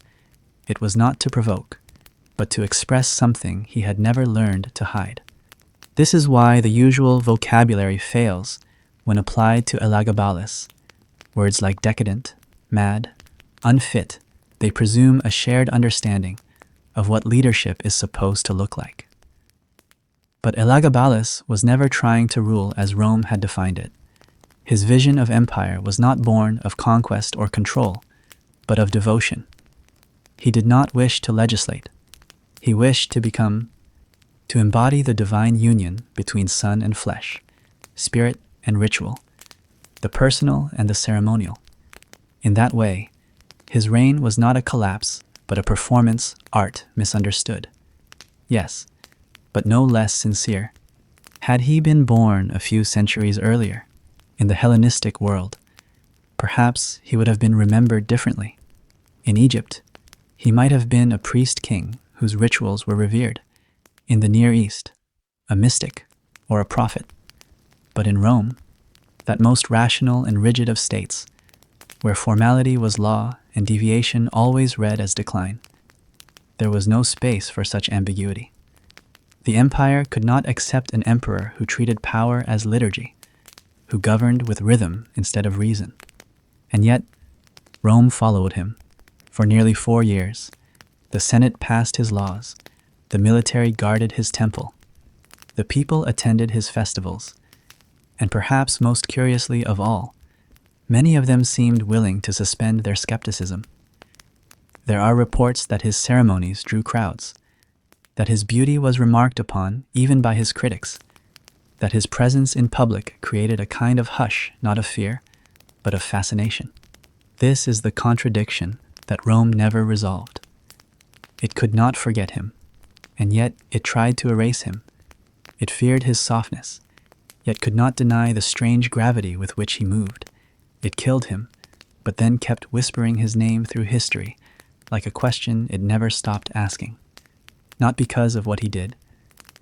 it was not to provoke, but to express something he had never learned to hide. This is why the usual vocabulary fails when applied to Elagabalus. Words like decadent, mad, unfit, they presume a shared understanding of what leadership is supposed to look like. But Elagabalus was never trying to rule as Rome had defined it. His vision of empire was not born of conquest or control, but of devotion. He did not wish to legislate. He wished to embody the divine union between sun and flesh, spirit and ritual, the personal and the ceremonial. In that way, his reign was not a collapse, but a performance art misunderstood. Yes, but no less sincere. Had he been born a few centuries earlier, in the Hellenistic world, perhaps he would have been remembered differently. In Egypt, he might have been a priest-king whose rituals were revered. In the Near East, a mystic or a prophet. But in Rome, that most rational and rigid of states, where formality was law and deviation always read as decline, there was no space for such ambiguity. The empire could not accept an emperor who treated power as liturgy, who governed with rhythm instead of reason. And yet, Rome followed him. For nearly 4 years, the Senate passed his laws, the military guarded his temple, the people attended his festivals, and perhaps most curiously of all, many of them seemed willing to suspend their skepticism. There are reports that his ceremonies drew crowds, that his beauty was remarked upon even by his critics, that his presence in public created a kind of hush, not of fear, but of fascination. This is the contradiction that Rome never resolved. It could not forget him, and yet it tried to erase him. It feared his softness, yet could not deny the strange gravity with which he moved. It killed him, but then kept whispering his name through history, like a question it never stopped asking. Not because of what he did,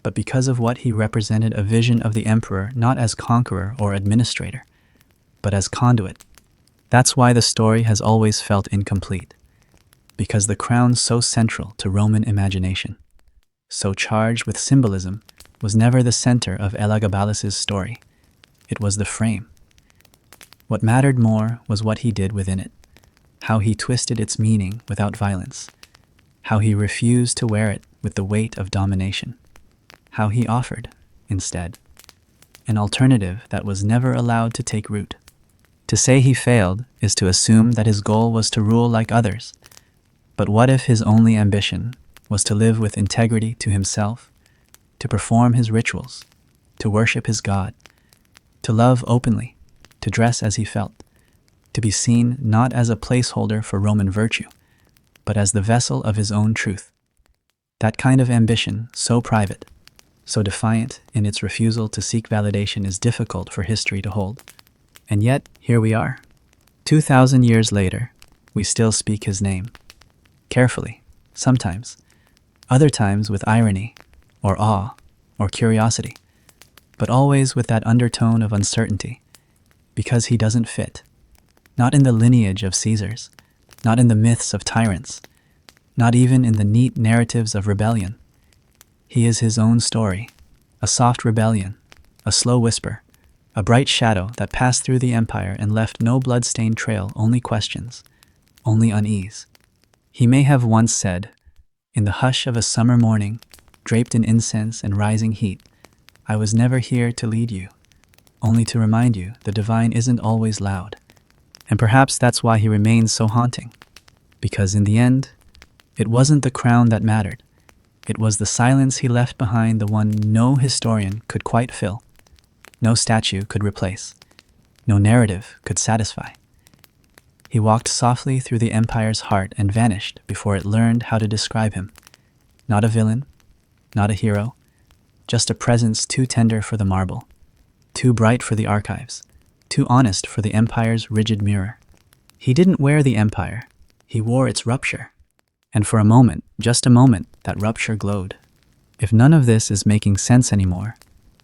but because of what he represented, a vision of the emperor not as conqueror or administrator, but as conduit. That's why the story has always felt incomplete, because the crown so central to Roman imagination, so charged with symbolism, was never the center of Elagabalus's story. It was the frame. What mattered more was what he did within it, how he twisted its meaning without violence, how he refused to wear it with the weight of domination, how he offered, instead, an alternative that was never allowed to take root. To say he failed is to assume that his goal was to rule like others. But what if his only ambition was to live with integrity to himself, to perform his rituals, to worship his God, to love openly, to dress as he felt, to be seen not as a placeholder for Roman virtue, but as the vessel of his own truth? That kind of ambition, so private, so defiant in its refusal to seek validation, is difficult for history to hold. And yet, here we are. 2,000 years later, we still speak his name. Carefully, sometimes. Other times with irony, or awe, or curiosity. But always with that undertone of uncertainty. Because he doesn't fit. Not in the lineage of Caesars. Not in the myths of tyrants. Not even in the neat narratives of rebellion. He is his own story. A soft rebellion. A slow whisper. A bright shadow that passed through the empire and left no blood-stained trail, only questions, only unease. He may have once said, in the hush of a summer morning, draped in incense and rising heat, I was never here to lead you, only to remind you the divine isn't always loud. And perhaps that's why he remains so haunting, because in the end, it wasn't the crown that mattered. It was the silence he left behind, the one no historian could quite fill. No statue could replace. No narrative could satisfy. He walked softly through the empire's heart and vanished before it learned how to describe him. Not a villain, not a hero, just a presence too tender for the marble, too bright for the archives, too honest for the empire's rigid mirror. He didn't wear the empire, he wore its rupture. And for a moment, just a moment, that rupture glowed. If none of this is making sense anymore,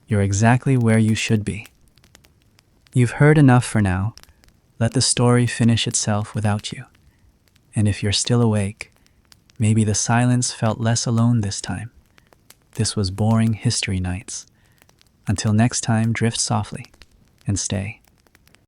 you're exactly where you should be. You've heard enough for now. Let the story finish itself without you. And if you're still awake, maybe the silence felt less alone this time. This was Boring History Nights. Until next time, drift softly and stay.